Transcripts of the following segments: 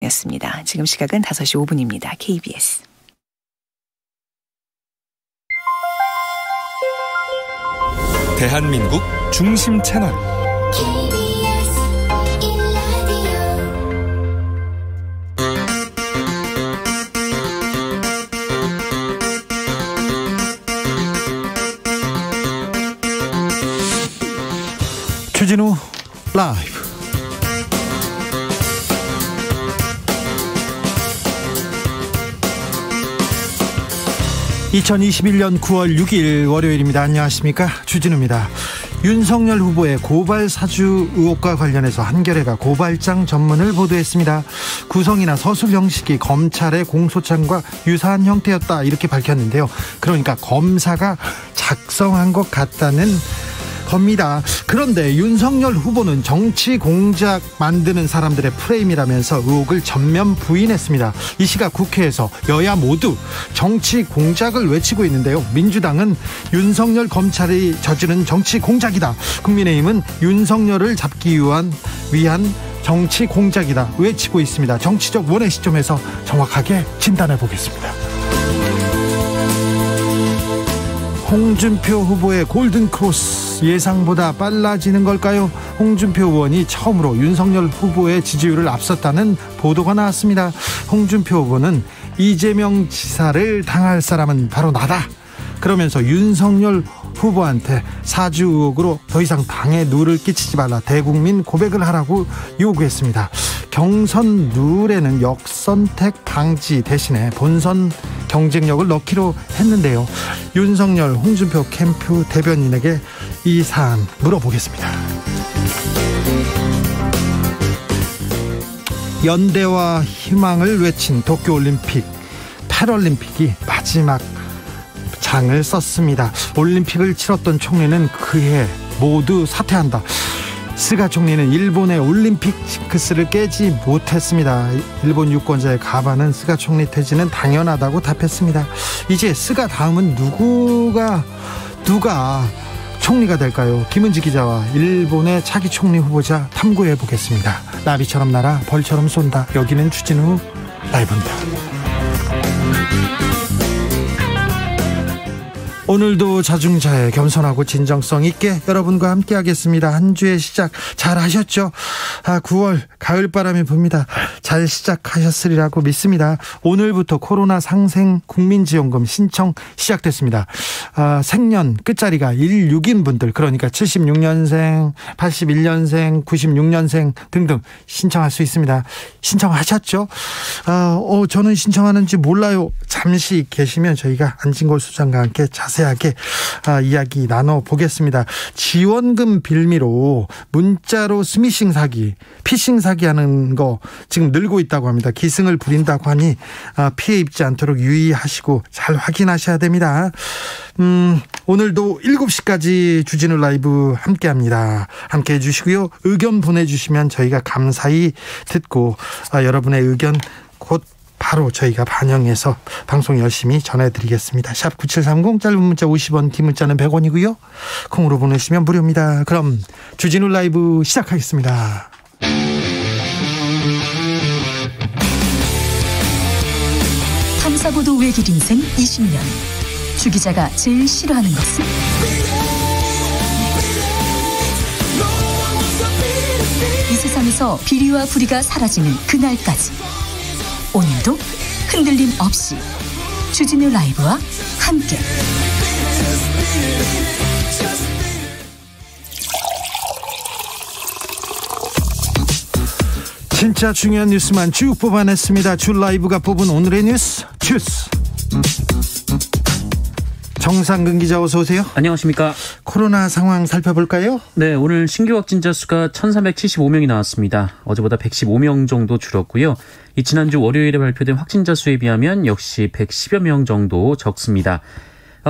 시간이었습니다. 지금 시각은 5시 5분입니다. KBS. 대한민국 중심 채널 주진우 라이브. (2021년 9월 6일) 월요일입니다. 안녕하십니까, 주진우입니다. 윤석열 후보의 고발 사주 의혹과 관련해서 한겨레가 고발장 전문을 보도했습니다. 구성이나 서술 형식이 검찰의 공소장과 유사한 형태였다, 이렇게 밝혔는데요. 그러니까 검사가 작성한 것 같다는 겁니다. 그런데 윤석열 후보는 정치 공작 만드는 사람들의 프레임이라면서 의혹을 전면 부인했습니다. 이 시각 국회에서 여야 모두 정치 공작을 외치고 있는데요. 민주당은 윤석열 검찰이 저지른 정치 공작이다, 국민의힘은 윤석열을 잡기 위한 정치 공작이다 외치고 있습니다. 정치적 원의 시점에서 정확하게 진단해 보겠습니다. 홍준표 후보의 골든크로스 예상보다 빨라지는 걸까요? 홍준표 의원이 처음으로 윤석열 후보의 지지율을 앞섰다는 보도가 나왔습니다. 홍준표 후보는 이재명 지사를 당할 사람은 바로 나다, 그러면서 윤석열 후보한테 사주 의혹으로 더 이상 당에 누를 끼치지 말라, 대국민 고백을 하라고 요구했습니다. 경선 룰에는 역선택 방지 대신에 본선 경쟁력을 넣기로 했는데요. 윤석열, 홍준표 캠프 대변인에게 이 사안 물어보겠습니다. 연대와 희망을 외친 도쿄올림픽, 패럴림픽이 마지막 장을 썼습니다. 올림픽을 치렀던 총리는 그해 모두 사퇴한다. 스가 총리는 일본의 올림픽 징크스를 깨지 못했습니다. 일본 유권자의 가반은 스가 총리 퇴진은 당연하다고 답했습니다. 이제 스가 다음은 누가 총리가 될까요? 김은지 기자와 일본의 차기 총리 후보자 탐구해 보겠습니다. 나비처럼 날아 벌처럼 쏜다. 여기는 주진우 라이브입니다. 오늘도 자중자애, 겸손하고 진정성 있게 여러분과 함께 하겠습니다. 한 주의 시작 잘 하셨죠? 9월 가을바람이 붑니다. 잘 시작하셨으리라고 믿습니다. 오늘부터 코로나 상생 국민지원금 신청 시작됐습니다. 생년 끝자리가 16인 분들, 그러니까 76년생, 81년생, 96년생 등등 신청할 수 있습니다. 신청하셨죠? 저는 신청하는지 몰라요. 잠시 계시면 저희가 안진걸 수장과 함께 자세하게 이야기 나눠보겠습니다. 지원금 빌미로 문자로 스미싱 사기, 피싱 사기하는 거 지금 늘고 있다고 합니다. 기승을 부린다고 하니 피해 입지 않도록 유의하시고 잘 확인하셔야 됩니다. 오늘도 7시까지 주진우 라이브 함께합니다. 함께해 주시고요. 의견 보내주시면 저희가 감사히 듣고 여러분의 의견 곧 바로 저희가 반영해서 방송 열심히 전해드리겠습니다. 샵 9730, 짧은 문자 50원, 긴 문자는 100원이고요. 콩으로 보내시면 무료입니다. 그럼 주진우 라이브 시작하겠습니다. 탐사보도 외길 인생 20년. 주 기자가 제일 싫어하는 것은? 이 세상에서 비리와 부리가 사라지는 그날까지. 오늘도 흔들림 없이 주진우 라이브와 함께 진짜 중요한 뉴스만 쭉 뽑아냈습니다. 주 라이브가 뽑은 오늘의 뉴스 주스. 정상근 기자, 어서 오세요. 안녕하십니까. 코로나 상황 살펴볼까요? 네, 오늘 신규 확진자 수가 1375명이 나왔습니다. 어제보다 115명 정도 줄었고요. 이 지난주 월요일에 발표된 확진자 수에 비하면 역시 110여 명 정도 적습니다.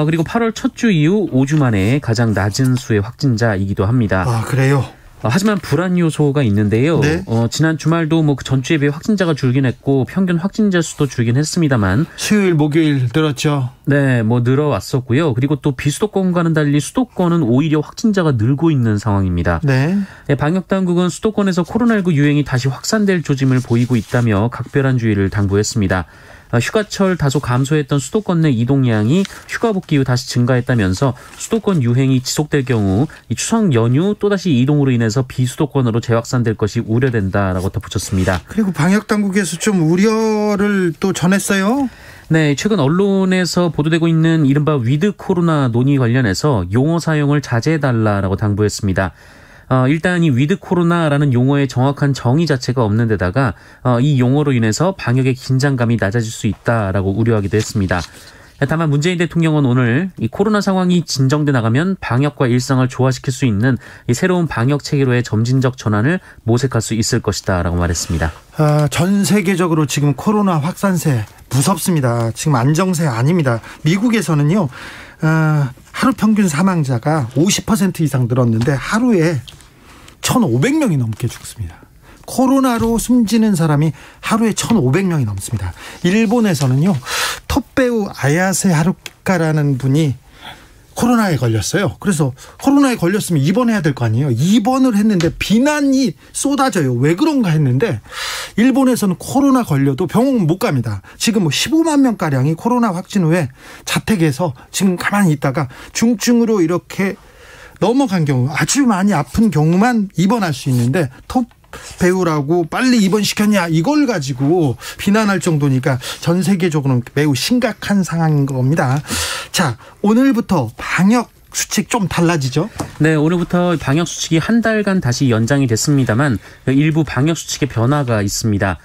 그리고 8월 첫 주 이후 5주 만에 가장 낮은 수의 확진자이기도 합니다. 그래요? 하지만 불안 요소가 있는데요. 네. 지난 주말도 그 전주에 비해 확진자가 줄긴 했고 평균 확진자 수도 줄긴 했습니다만 수요일, 목요일 늘었죠. 네, 늘어왔었고요. 그리고 또 비수도권과는 달리 수도권은 오히려 확진자가 늘고 있는 상황입니다. 네. 방역당국은 수도권에서 코로나19 유행이 다시 확산될 조짐을 보이고 있다며 각별한 주의를 당부했습니다. 휴가철 다소 감소했던 수도권 내 이동량이 휴가 복귀 이후 다시 증가했다면서 수도권 유행이 지속될 경우 이 추석 연휴 또다시 이동으로 인해서 비수도권으로 재확산될 것이 우려된다라고 덧붙였습니다. 그리고 방역당국에서 좀 우려를 또 전했어요. 네, 최근 언론에서 보도되고 있는 이른바 위드 코로나 논의 관련해서 용어 사용을 자제해달라라고 당부했습니다. 일단 이 위드 코로나라는 용어의 정확한 정의 자체가 없는 데다가 이 용어로 인해서 방역의 긴장감이 낮아질 수 있다라고 우려하기도 했습니다. 다만 문재인 대통령은 오늘 이 코로나 상황이 진정돼 나가면 방역과 일상을 조화시킬 수 있는 이 새로운 방역 체계로의 점진적 전환을 모색할 수 있을 것이다라고 말했습니다. 전 세계적으로 지금 코로나 확산세 무섭습니다. 지금 안정세 아닙니다. 미국에서는요. 하루 평균 사망자가 50% 이상 늘었는데 하루에 1,500명이 넘게 죽습니다. 코로나로 숨지는 사람이 하루에 1,500명이 넘습니다. 일본에서는요. 톱배우 아야세 하루카라는 분이 코로나에 걸렸어요. 그래서 코로나에 걸렸으면 입원해야 될 거 아니에요. 입원을 했는데 비난이 쏟아져요. 왜 그런가 했는데 일본에서는 코로나 걸려도 병원 못 갑니다. 지금 15만 명가량이 코로나 확진 후에 자택에서 지금 가만히 있다가 중증으로 이렇게 넘어간 경우, 아주 많이 아픈 경우만 입원할 수 있는데 톱 배우라고 빨리 입원시켰냐 이걸 가지고 비난할 정도니까 전 세계적으로는 매우 심각한 상황인 겁니다. 자, 오늘부터 방역 수칙 좀 달라지죠? 네, 오늘부터 방역 수칙이 한 달간 다시 연장이 됐습니다만 일부 방역 수칙의 변화가 있습니다.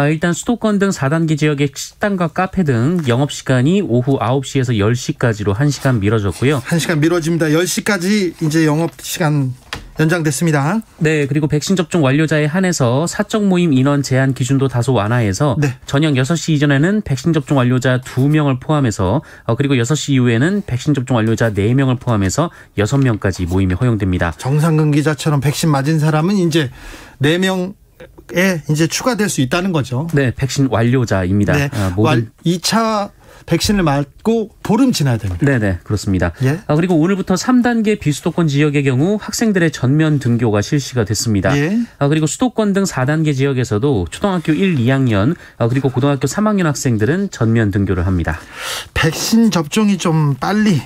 일단 수도권 등 4단계 지역의 식당과 카페 등 영업시간이 오후 9시에서 10시까지로 1시간 미뤄졌고요. 1시간 미뤄집니다. 10시까지 이제 영업시간 연장됐습니다. 네, 그리고 백신 접종 완료자에 한해서 사적 모임 인원 제한 기준도 다소 완화해서 네. 저녁 6시 이전에는 백신 접종 완료자 2명을 포함해서 그리고 6시 이후에는 백신 접종 완료자 4명을 포함해서 6명까지 모임이 허용됩니다. 정상근 기자처럼 백신 맞은 사람은 이제 4명 이제 추가될 수 있다는 거죠. 네, 백신 완료자입니다. 네, 2차 백신을 맞고 보름 지나야 됩니다. 네네, 그렇습니다. 예? 그리고 오늘부터 3단계 비수도권 지역의 경우 학생들의 전면 등교가 실시가 됐습니다. 예? 그리고 수도권 등 4단계 지역에서도 초등학교 1, 2학년 그리고 고등학교 3학년 학생들은 전면 등교를 합니다. 백신 접종이 좀 빨리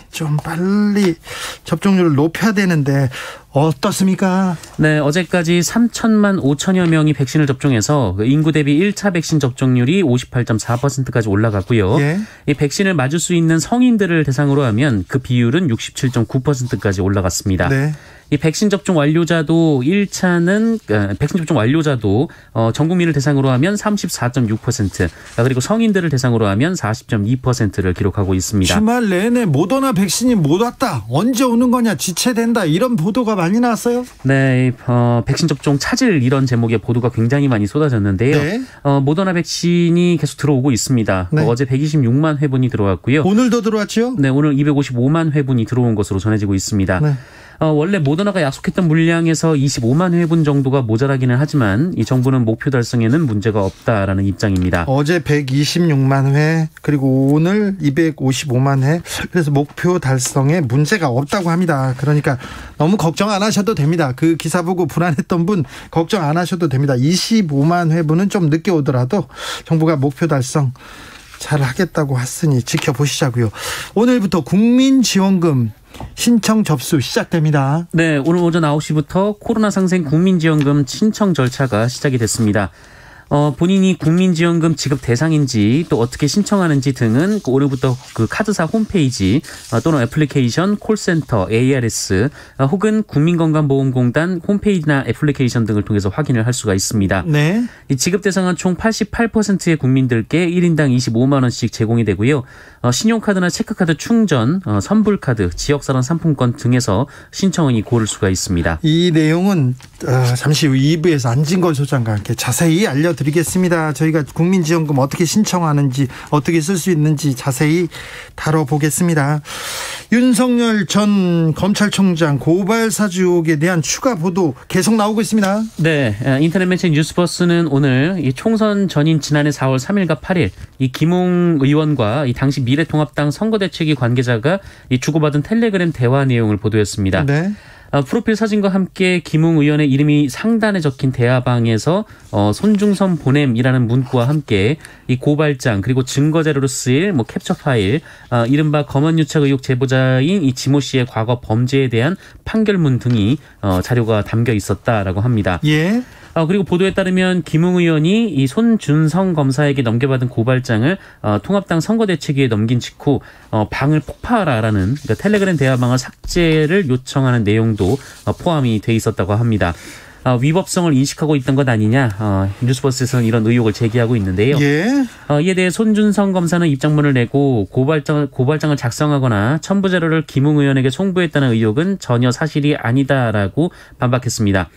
접종률을 높여야 되는데 어떻습니까? 네, 어제까지 3천만 5천여 명이 백신을 접종해서 인구 대비 1차 백신 접종률이 58.4%까지 올라갔고요. 예? 이 백신을 맞을 수 있는 성인들을 대상으로 하면 그 비율은 67.9%까지 올라갔습니다. 네. 이 백신 접종 완료자도 1차는 백신 접종 완료자도 전 국민을 대상으로 하면 34.6% 그리고 성인들을 대상으로 하면 40.2%를 기록하고 있습니다. 주말 내내 모더나 백신이 못 왔다. 언제 오는 거냐 지체된다. 이런 보도가 많이 나왔어요. 네, 백신 접종 차질 이런 제목의 보도가 굉장히 많이 쏟아졌는데요. 네. 모더나 백신이 계속 들어오고 있습니다. 네. 어제 126만 회분이 들어왔고요. 오늘도 들어왔죠? 네, 오늘 255만 회분이 들어온 것으로 전해지고 있습니다. 네. 원래 모더나가 약속했던 물량에서 25만 회분 정도가 모자라기는 하지만 이 정부는 목표 달성에는 문제가 없다라는 입장입니다. 어제 126만 회 그리고 오늘 255만 회 그래서 목표 달성에 문제가 없다고 합니다. 그러니까 너무 걱정 안 하셔도 됩니다. 그 기사 보고 불안했던 분 걱정 안 하셔도 됩니다. 25만 회분은 좀 늦게 오더라도 정부가 목표 달성 잘 하겠다고 했으니 지켜보시자고요. 오늘부터 국민지원금 신청 접수 시작됩니다. 네, 오늘 오전 9시부터 코로나 상생 국민지원금 신청 절차가 시작이 됐습니다. 본인이 국민지원금 지급 대상인지 또 어떻게 신청하는지 등은 오늘부터 그 카드사 홈페이지 또는 애플리케이션, 콜센터, ARS 혹은 국민건강보험공단 홈페이지나 애플리케이션 등을 통해서 확인을 할 수가 있습니다. 네. 이 지급 대상은 총 88%의 국민들께 1인당 25만 원씩 제공이 되고요. 신용카드나 체크카드 충전, 선불카드, 지역사랑 상품권 등에서 신청은이 고를 수가 있습니다. 이 내용은 잠시 후 2부에서 안진걸 소장과 함께 자세히 알려드리겠습니다. 알려드리겠습니다. 저희가 국민지원금 어떻게 신청하는지 어떻게 쓸 수 있는지 자세히 다뤄보겠습니다. 윤석열 전 검찰총장 고발 사주 의혹에 대한 추가 보도 계속 나오고 있습니다. 네, 인터넷 매체 뉴스버스는 오늘 이 총선 전인 지난해 4월 3일과 8일 이 김웅 의원과 이 당시 미래통합당 선거대책위 관계자가 이 주고받은 텔레그램 대화 내용을 보도했습니다. 네. 프로필 사진과 함께 김웅 의원의 이름이 상단에 적힌 대화방에서 손중선 보냄이라는 문구와 함께 이 고발장 그리고 증거 자료로 쓰일 캡처 파일, 이른바 검언유착 의혹 제보자인 이 지모 씨의 과거 범죄에 대한 판결문 등이 자료가 담겨 있었다라고 합니다. 예. 그리고 보도에 따르면 김웅 의원이 이 손준성 검사에게 넘겨받은 고발장을 통합당 선거대책위에 넘긴 직후 방을 폭파하라라는 그러니까 텔레그램 대화방을 삭제를 요청하는 내용도 포함이 돼 있었다고 합니다. 위법성을 인식하고 있던 것 아니냐 뉴스버스에서는 이런 의혹을 제기하고 있는데요. 예. 이에 대해 손준성 검사는 입장문을 내고 고발장을 작성하거나 첨부 자료를 김웅 의원에게 송부했다는 의혹은 전혀 사실이 아니다라고 반박했습니다.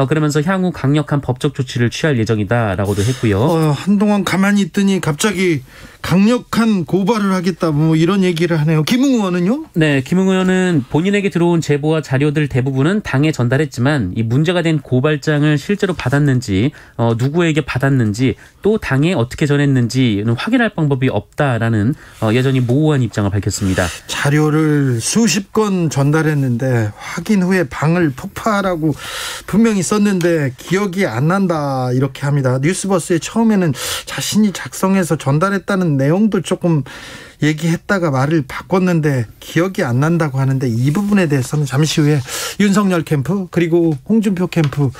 그러면서 향후 강력한 법적 조치를 취할 예정이다라고도 했고요. 한동안 가만히 있더니 갑자기 강력한 고발을 하겠다 이런 얘기를 하네요. 김웅 의원은요? 네, 김웅 의원은 본인에게 들어온 제보와 자료들 대부분은 당에 전달했지만 이 문제가 된 고발장을 실제로 받았는지 누구에게 받았는지 또 당에 어떻게 전했는지는 확인할 방법이 없다라는 여전히 모호한 입장을 밝혔습니다. 자료를 수십 건 전달했는데 확인 후에 방을 폭파하라고 분명히 썼는데 기억이 안 난다 이렇게 합니다. 뉴스버스에 처음에는 자신이 작성해서 전달했다는 내용도 조금 얘기했다가 말을 바꿨는데 기억이 안 난다고 하는데 이 부분에 대해서는 잠시 후에 윤석열 캠프 그리고 홍준표 캠프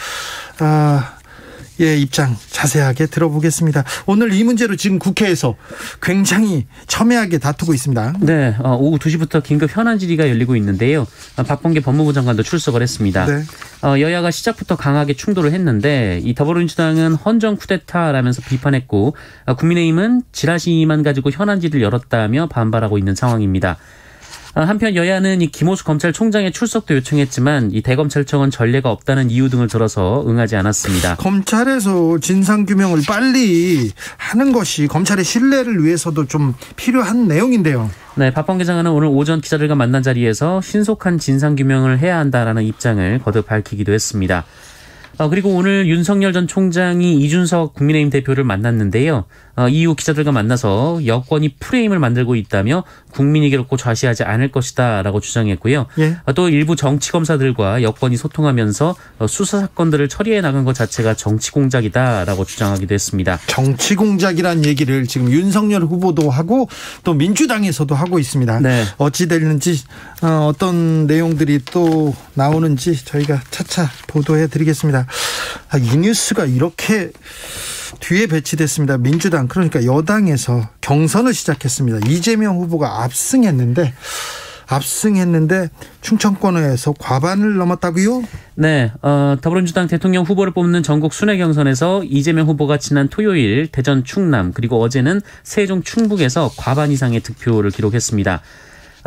입장 자세하게 들어보겠습니다. 오늘 이 문제로 지금 국회에서 굉장히 첨예하게 다투고 있습니다. 네, 오후 2시부터 긴급 현안 질의가 열리고 있는데요. 박범계 법무부 장관도 출석을 했습니다. 네. 여야가 시작부터 강하게 충돌을 했는데 이 더불어민주당은 헌정 쿠데타라면서 비판했고 국민의힘은 지라시만 가지고 현안 질의를 열었다며 반발하고 있는 상황입니다. 한편 여야는 이 김호수 검찰총장의 출석도 요청했지만 이 대검찰청은 전례가 없다는 이유 등을 들어서 응하지 않았습니다. 검찰에서 진상규명을 빨리 하는 것이 검찰의 신뢰를 위해서도 좀 필요한 내용인데요. 네, 박범계 장관은 오늘 오전 기자들과 만난 자리에서 신속한 진상규명을 해야 한다라는 입장을 거듭 밝히기도 했습니다. 그리고 오늘 윤석열 전 총장이 이준석 국민의힘 대표를 만났는데요. 이후 기자들과 만나서 여권이 프레임을 만들고 있다며 국민이 결코 좌시하지 않을 것이다 라고 주장했고요. 예. 또 일부 정치검사들과 여권이 소통하면서 수사 사건들을 처리해 나간 것 자체가 정치 공작이다라고 주장하기도 했습니다. 정치 공작이란 얘기를 지금 윤석열 후보도 하고 또 민주당에서도 하고 있습니다. 네. 어찌 될는지 어떤 내용들이 또 나오는지 저희가 차차 보도해 드리겠습니다. 이 뉴스가 이렇게 뒤에 배치됐습니다. 민주당 그러니까 여당에서 경선을 시작했습니다. 이재명 후보가 압승했는데 충청권에서 과반을 넘었다고요? 네, 더불어민주당 대통령 후보를 뽑는 전국 순회 경선에서 이재명 후보가 지난 토요일 대전 충남 그리고 어제는 세종 충북에서 과반 이상의 득표를 기록했습니다.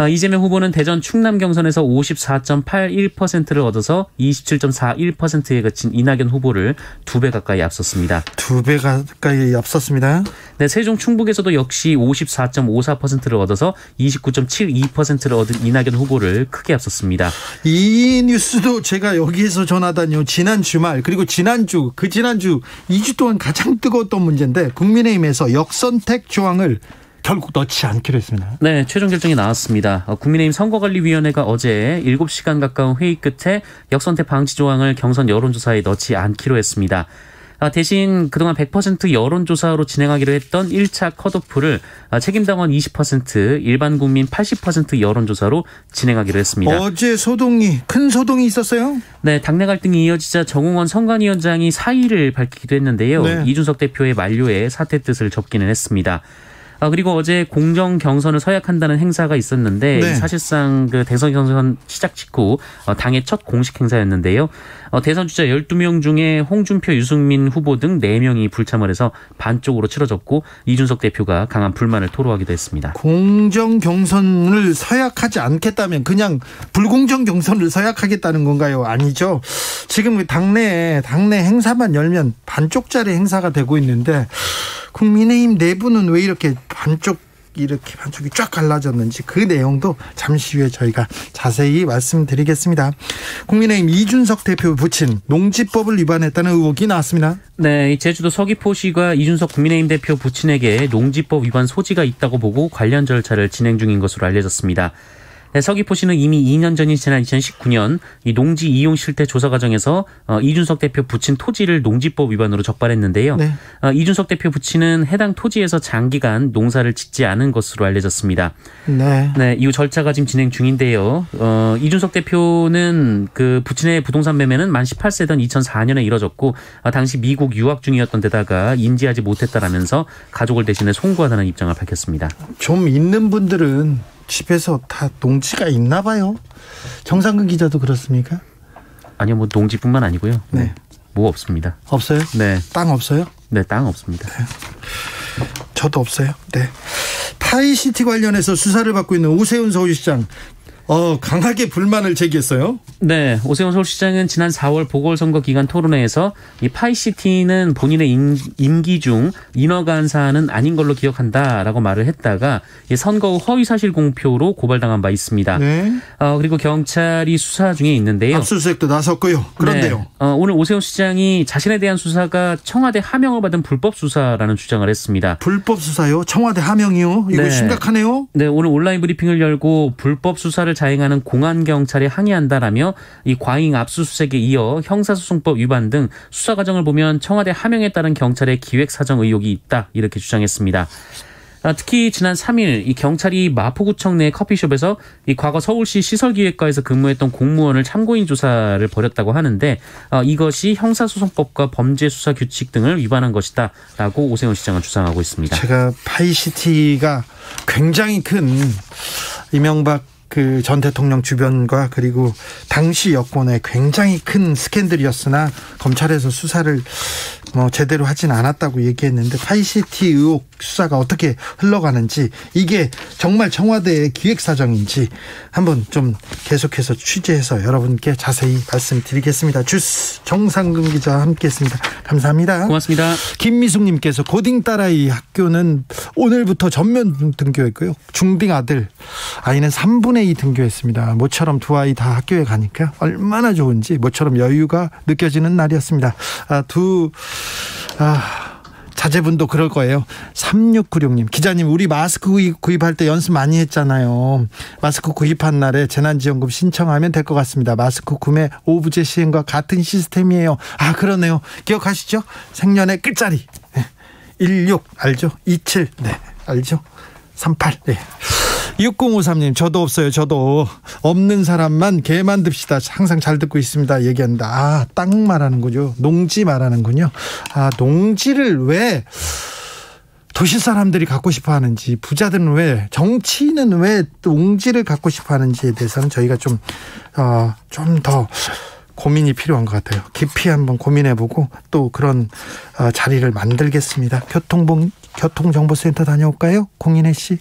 이재명 후보는 대전 충남 경선에서 54.81%를 얻어서 27.41%에 그친 이낙연 후보를 2배 가까이 앞섰습니다. 2배 가까이 앞섰습니다. 네, 세종 충북에서도 역시 54.54%를 얻어서 29.72%를 얻은 이낙연 후보를 크게 앞섰습니다. 이 뉴스도 제가 여기에서 전하다니요. 지난 주말 그리고 지난주 2주 동안 가장 뜨거웠던 문제인데 국민의힘에서 역선택 조항을 결국 넣지 않기로 했습니다. 네, 최종 결정이 나왔습니다. 국민의힘 선거관리위원회가 어제 7시간 가까운 회의 끝에 역선택 방지 조항을 경선 여론조사에 넣지 않기로 했습니다. 대신 그동안 100% 여론조사로 진행하기로 했던 1차 컷오프를 책임당원 20%, 일반 국민 80% 여론조사로 진행하기로 했습니다. 어제 큰 소동이 있었어요? 네, 당내 갈등이 이어지자 정홍원 선관위원장이 사의를 밝히기도 했는데요. 네. 이준석 대표의 만료에 사퇴 뜻을 접기는 했습니다. 그리고 어제 공정 경선을 서약한다는 행사가 있었는데 네. 사실상 그 대선 경선 시작 직후 당의 첫 공식 행사였는데요. 대선 주자 12명 중에 홍준표, 유승민 후보 등 4명이 불참을 해서 반쪽으로 치러졌고 이준석 대표가 강한 불만을 토로하기도 했습니다. 공정 경선을 서약하지 않겠다면 그냥 불공정 경선을 서약하겠다는 건가요? 아니죠. 지금 당내 행사만 열면 반쪽짜리 행사가 되고 있는데 국민의힘 내부는 왜 이렇게 반쪽이 쫙 갈라졌는지 그 내용도 잠시 후에 저희가 자세히 말씀드리겠습니다. 국민의힘 이준석 대표 부친 농지법을 위반했다는 의혹이 나왔습니다. 네, 제주도 서귀포시가 이준석 국민의힘 대표 부친에게 농지법 위반 소지가 있다고 보고 관련 절차를 진행 중인 것으로 알려졌습니다. 네, 서귀포시는 이미 2년 전인 지난 2019년 이 농지 이용 실태 조사 과정에서 이준석 대표 부친 토지를 농지법 위반으로 적발했는데요. 네. 이준석 대표 부친은 해당 토지에서 장기간 농사를 짓지 않은 것으로 알려졌습니다. 네. 네, 이후 절차가 지금 진행 중인데요. 이준석 대표는 그 부친의 부동산 매매는 만 18세던 2004년에 이뤄졌고 당시 미국 유학 중이었던 데다가 인지하지 못했다라면서 가족을 대신해 송구하다는 입장을 밝혔습니다. 좀 있는 분들은 집에서 다 농지가 있나 봐요. 정상근 기자도 그렇습니까? 아니요, 뭐 농지뿐만 아니고요. 네. 뭐 없습니다. 없어요? 네. 땅 없어요? 네, 땅 없습니다. 네. 저도 없어요. 네. 파이시티 관련해서 수사를 받고 있는 오세훈 서울시장 강하게 불만을 제기했어요. 네, 오세훈 서울시장은 지난 4월 보궐선거 기간 토론회에서 이 파이시티는 본인의 임기 중 인허가한 사안은 아닌 걸로 기억한다라고 말을 했다가 선거 후 허위사실 공표로 고발당한 바 있습니다. 네. 그리고 경찰이 수사 중에 있는데요. 압수수색도 나섰고요. 그런데요. 네, 오늘 오세훈 시장이 자신에 대한 수사가 청와대 하명을 받은 불법 수사라는 주장을 했습니다. 불법 수사요? 청와대 하명이요? 이거 네. 심각하네요. 네, 오늘 온라인 브리핑을 열고 불법 수사를 자행하는 공안경찰에 항의한다라며 이 과잉 압수수색에 이어 형사소송법 위반 등 수사 과정을 보면 청와대 하명에 따른 경찰의 기획사정 의혹이 있다 이렇게 주장했습니다. 특히 지난 3일 이 경찰이 마포구청 내 커피숍에서 이 과거 서울시 시설기획과에서 근무했던 공무원을 참고인 조사를 벌였다고 하는데 이것이 형사소송법과 범죄수사규칙 등을 위반한 것이다라고 오세훈 시장은 주장하고 있습니다. 제가 파이시티가 굉장히 큰 이명박 그 전 대통령 주변과 그리고 당시 여권의 굉장히 큰 스캔들이었으나 검찰에서 수사를 제대로 하진 않았다고 얘기했는데 파이시티 의혹 수사가 어떻게 흘러가는지 이게 정말 청와대의 기획사정인지 한번 좀 계속해서 취재해서 여러분께 자세히 말씀드리겠습니다. 주스 정상근 기자와 함께했습니다. 감사합니다. 고맙습니다. 김미숙님께서 고딩 딸아이 학교는 오늘부터 전면 등교했고요. 중딩 아이는 3분의 2 등교했습니다. 모처럼 두 아이 다 학교에 가니까 얼마나 좋은지 모처럼 여유가 느껴지는 날이었습니다. 자제분도 그럴 거예요. 3696님 기자님 우리 마스크 구입할 때 연습 많이 했잖아요. 마스크 구입한 날에 재난지원금 신청하면 될 것 같습니다. 마스크 구매 오부제 시행과 같은 시스템이에요. 그러네요. 기억하시죠? 생년의 끝자리 16 알죠? 27 네 알죠? 38 네. 6053님 저도 없어요. 저도 없는 사람만 개 만듭시다. 항상 잘 듣고 있습니다. 얘기한다. 땅 말하는군요. 농지 말하는군요. 농지를 왜 도시 사람들이 갖고 싶어 하는지, 부자들은 왜, 정치인은 왜 농지를 갖고 싶어 하는지에 대해서는 저희가 좀 더 고민이 필요한 것 같아요. 깊이 한번 고민해보고 또 그런 자리를 만들겠습니다. 교통정보센터 다녀올까요? 공인혜 씨.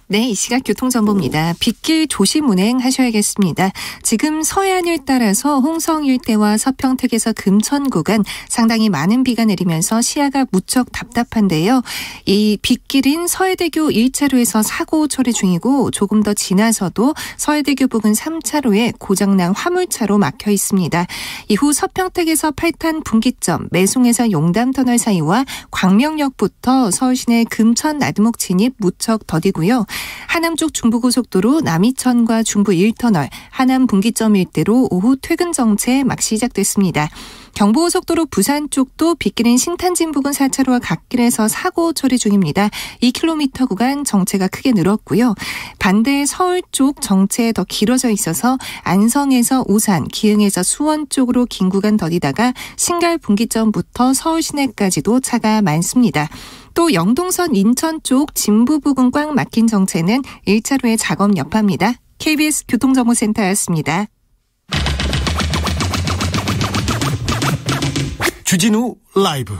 네, 이 시각 교통정보입니다. 빗길 조심 운행하셔야겠습니다. 지금 서해안을 따라서 홍성 일대와 서평택에서 금천 구간 상당히 많은 비가 내리면서 시야가 무척 답답한데요. 이 빗길인 서해대교 1차로에서 사고 처리 중이고 조금 더 지나서도 서해대교 부근 3차로에 고장난 화물차로 막혀 있습니다. 이후 서평택에서 8탄 분기점, 매송에서 용담터널 사이와 광명역부터 서울시내 금천 나들목 진입 무척 더디고요. 하남 쪽 중부고속도로 남이천과 중부 1터널, 하남 분기점 일대로 오후 퇴근 정체 막 시작됐습니다. 경부고속도로 부산 쪽도 빗길인 신탄진 부근 4차로와 갓길에서 사고 처리 중입니다. 2km 구간 정체가 크게 늘었고요. 반대 서울 쪽 정체 더 길어져 있어서 안성에서 오산, 기흥에서 수원 쪽으로 긴 구간 더디다가 신갈 분기점부터 서울 시내까지도 차가 많습니다. 또 영동선 인천 쪽 진부 부근 꽉 막힌 정체는 1차로의 작업 여파입니다. KBS 교통정보센터였습니다. 주진우 라이브.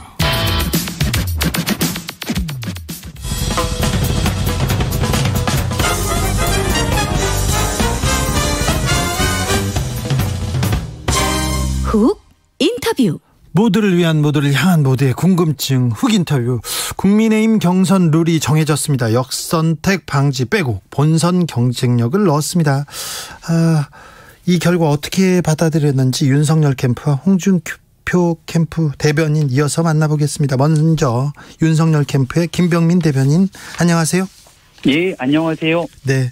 훅 인터뷰. 모두를 위한, 모두를 향한 모두의 궁금증 훅 인터뷰. 국민의힘 경선 룰이 정해졌습니다. 역선택 방지 빼고 본선 경쟁력을 넣었습니다. 이 결과 어떻게 받아들였는지 윤석열 캠프와 홍준표 캠프 대변인 이어서 만나보겠습니다. 먼저 윤석열 캠프의 김병민 대변인, 안녕하세요. 예, 안녕하세요. 네,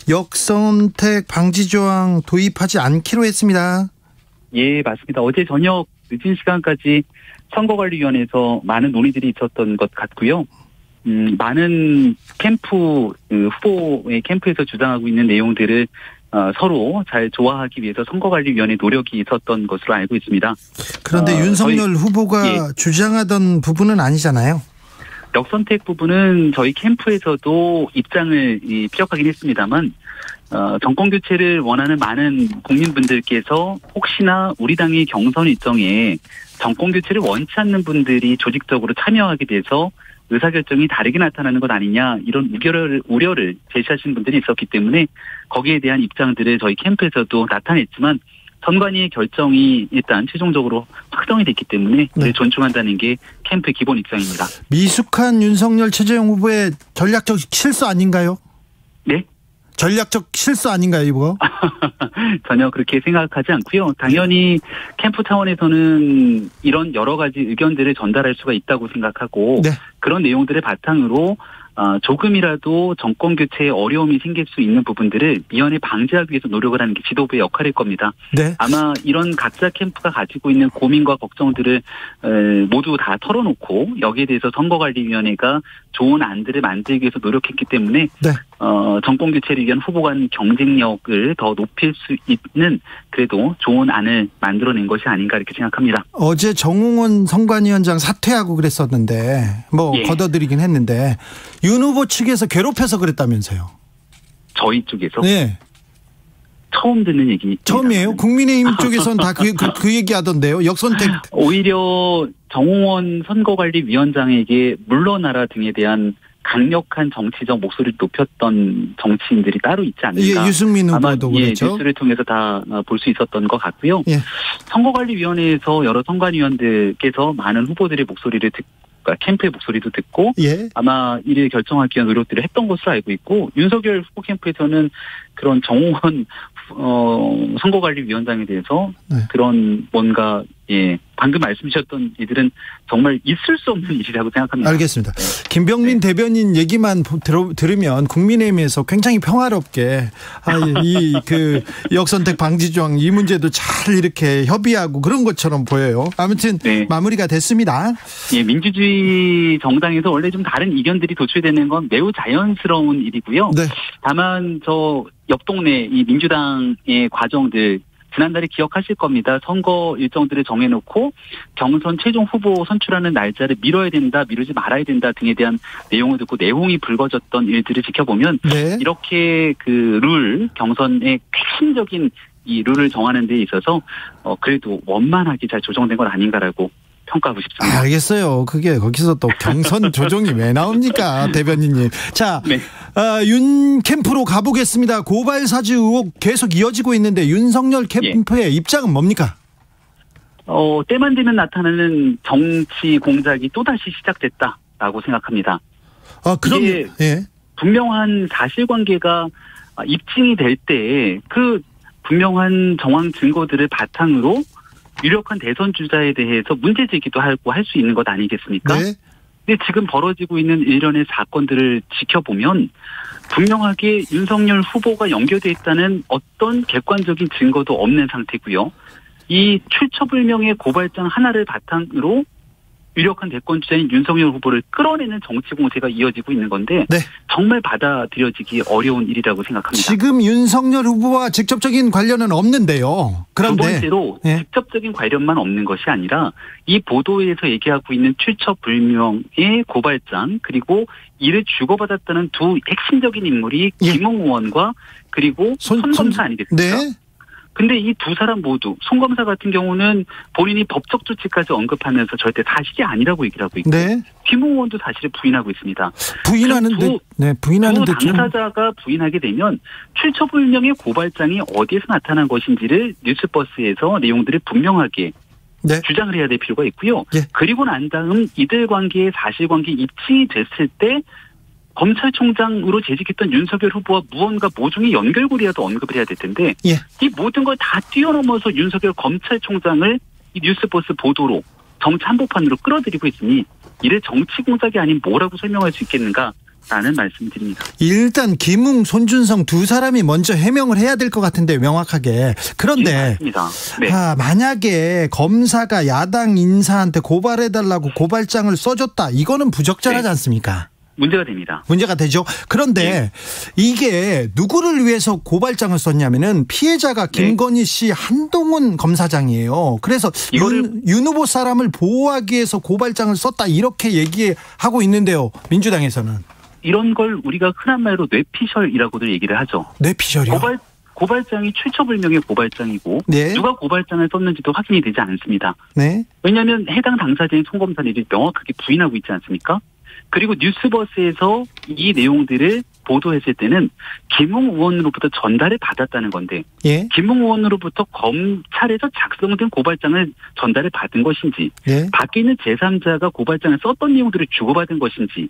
역선택 방지 조항 도입하지 않기로 했습니다. 예, 맞습니다. 어제 저녁 늦은 시간까지 선거관리위원회에서 많은 논의들이 있었던 것 같고요. 많은 캠프, 후보의 캠프에서 주장하고 있는 내용들을 서로 잘 조화하기 위해서 선거관리위원회 노력이 있었던 것으로 알고 있습니다. 그런데 윤석열 후보가 주장하던 부분은 아니잖아요. 역선택 부분은 저희 캠프에서도 입장을 피력하긴 했습니다만, 정권 교체를 원하는 많은 국민분들께서 혹시나 우리 당의 경선 일정에 정권 교체를 원치 않는 분들이 조직적으로 참여하게 돼서 의사결정이 다르게 나타나는 것 아니냐, 이런 우려를 제시하신 분들이 있었기 때문에 거기에 대한 입장들을 저희 캠프에서도 나타냈지만, 선관위의 결정이 일단 최종적으로 확정이 됐기 때문에 그를 존중한다는 게 캠프의 기본 입장입니다. 미숙한 윤석열 최재형 후보의 전략적 실수 아닌가요? 네? 전략적 실수 아닌가요, 이거? 전혀 그렇게 생각하지 않고요. 당연히 캠프 차원에서는 이런 여러 가지 의견들을 전달할 수가 있다고 생각하고, 네. 그런 내용들을 바탕으로 조금이라도 정권 교체에 어려움이 생길 수 있는 부분들을 미연에 방지하기 위해서 노력을 하는 게 지도부의 역할일 겁니다. 네. 아마 이런 각자 캠프가 가지고 있는 고민과 걱정들을 모두 다 털어놓고 여기에 대해서 선거관리위원회가 좋은 안들을 만들기 위해서 노력했기 때문에, 네. 정권 교체를 위한 후보 간 경쟁력을 더 높일 수 있는 그래도 좋은 안을 만들어낸 것이 아닌가 이렇게 생각합니다. 어제 정홍원 선관위원장 사퇴하고 그랬었는데 예. 걷어들이긴 했는데 윤 후보 측에서 괴롭혀서 그랬다면서요? 저희 쪽에서? 네. 처음 듣는 얘기. 처음이에요? 국민의힘 쪽에서는 다 그 얘기하던데요. 역선택. 오히려 정홍원 선거관리위원장에게 물러나라 등에 대한 강력한 정치적 목소리를 높였던 정치인들이 따로 있지 않을까. 예, 유승민 후보도 그렇죠. 뉴스를 통해서 다 볼 수 있었던 것 같고요. 예. 선거관리위원회에서 여러 선관위원들께서 많은 후보들의 목소리를 듣고, 캠프의 목소리도 듣고, 예. 아마 이를 결정하기 위한 노력들을 했던 것으로 알고 있고, 윤석열 후보 캠프에서는 그런 정홍원 선거관리위원장에 대해서 그런 뭔가 방금 말씀하셨던 이들은 정말 있을 수 없는 일이라고 생각합니다. 알겠습니다. 김병민 대변인 얘기만 들으면 국민의힘에서 굉장히 평화롭게 그 역선택 방지 조항 이 문제도 잘 이렇게 협의하고 그런 것처럼 보여요. 아무튼 마무리가 됐습니다. 예, 민주주의 정당에서 원래 좀 다른 의견들이 도출되는 건 매우 자연스러운 일이고요. 네. 다만 옆 동네 이 민주당의 과정들 지난달에 기억하실 겁니다. 선거 일정들을 정해놓고 경선 최종 후보 선출하는 날짜를 미뤄야 된다, 미루지 말아야 된다 등에 대한 내용을 듣고 내홍이 불거졌던 일들을 지켜보면 이렇게 경선의 핵심적인 이 룰을 정하는 데 있어서 그래도 원만하게 잘 조정된 건 아닌가라고 평가하고 싶습니다. 알겠어요. 그게 거기서 또 경선 조정이 왜 나옵니까, 대변인님. 자, 윤 캠프로 가보겠습니다. 고발 사주 의혹 계속 이어지고 있는데 윤석열 캠프의 입장은 뭡니까? 때만 되면 나타나는 정치 공작이 또다시 시작됐다라고 생각합니다. 그럼 분명한 사실관계가 입증이 될 때 그 분명한 정황 증거들을 바탕으로 유력한 대선 주자에 대해서 문제 제기도 하고 할 수 있는 것 아니겠습니까? 네. 근데 지금 벌어지고 있는 일련의 사건들을 지켜보면 분명하게 윤석열 후보가 연결돼 있다는 어떤 객관적인 증거도 없는 상태고요. 이 출처불명의 고발장 하나를 바탕으로 유력한 대권 주자인 윤석열 후보를 끌어내는 정치 공세가 이어지고 있는 건데 네. 정말 받아들여지기 어려운 일이라고 생각합니다. 지금 윤석열 후보와 직접적인 관련은 없는데요. 그런데 두 번째로 네. 직접적인 관련만 없는 것이 아니라 이 보도에서 얘기하고 있는 출처불명의 고발장 그리고 이를 주고받았다는 두 핵심적인 인물이 예. 김웅 의원과 그리고 손 검사 아니겠습니까? 네. 근데 이 두 사람 모두 손 검사 같은 경우는 본인이 법적 조치까지 언급하면서 절대 사실이 아니라고 얘기를 하고 있고 네. 김웅 의원도 사실을 부인하고 있습니다. 부인하는데 부인하는데 두 당사자가 부인하게 되면 출처불명의 고발장이 어디에서 나타난 것인지를 뉴스버스에서 내용들을 분명하게 네. 주장을 해야 될 필요가 있고요. 네. 그리고 난 다음 이들 관계의 사실관계 입증이 됐을 때 검찰총장으로 재직했던 윤석열 후보와 무언가 모종의 연결고리라도 언급을 해야 될 텐데 예. 이 모든 걸 다 뛰어넘어서 윤석열 검찰총장을 이 뉴스버스 보도로 정치 한복판으로 끌어들이고 있으니 이를 정치 공작이 아닌 뭐라고 설명할 수 있겠는가라는 말씀을 드립니다. 일단 김웅, 손준성 두 사람이 먼저 해명을 해야 될 것 같은데 명확하게. 그런데 예, 맞습니다. 네. 만약에 검사가 야당 인사한테 고발해달라고 고발장을 써줬다. 이거는 부적절하지 네. 않습니까? 문제가 됩니다. 문제가 되죠. 그런데 네. 이게 누구를 위해서 고발장을 썼냐면은 피해자가 김건희 씨 한동훈 검사장이에요. 그래서 윤 후보 사람을 보호하기 위해서 고발장을 썼다 이렇게 얘기하고 있는데요. 민주당에서는. 이런 걸 우리가 흔한 말로 뇌피셜이라고도 얘기를 하죠. 뇌피셜이요? 고발장이 출처불명의 고발장이고 네. 누가 고발장을 썼는지도 확인이 되지 않습니다. 네. 왜냐하면 해당 당사자인 손 검사들이 명확하게 부인하고 있지 않습니까? 그리고 뉴스버스에서 이 내용들을 보도했을 때는 김웅 의원으로부터 전달을 받았다는 건데 예? 김웅 의원으로부터 검찰에서 작성된 고발장을 전달을 받은 것인지 예? 밖에 있는 제3자가 고발장을 썼던 내용들을 주고받은 것인지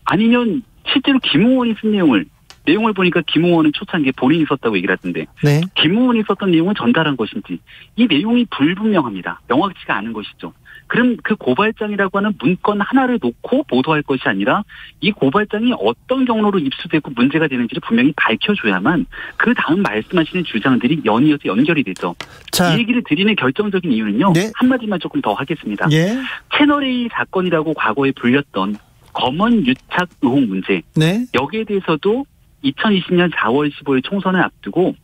아니면 실제로 김웅 의원이 쓴 내용을 보니까 김웅 의원은 초창기에 본인이 썼다고 얘기를 하던데 네. 김웅 의원이 썼던 내용을 전달한 것인지 이 내용이 불분명합니다. 명확치가 않은 것이죠. 그럼 그 고발장이라고 하는 문건 하나를 놓고 보도할 것이 아니라 이 고발장이 어떤 경로로 입수되고 문제가 되는지를 분명히 밝혀줘야만 그 다음 말씀하시는 주장들이 연이어서 연결이 되죠. 자. 이 얘기를 드리는 결정적인 이유는요. 네. 한마디만 조금 더 하겠습니다. 예. 채널A 사건이라고 과거에 불렸던 검언 유착 의혹 문제. 네. 여기에 대해서도 2020년 4월 15일 총선을 앞두고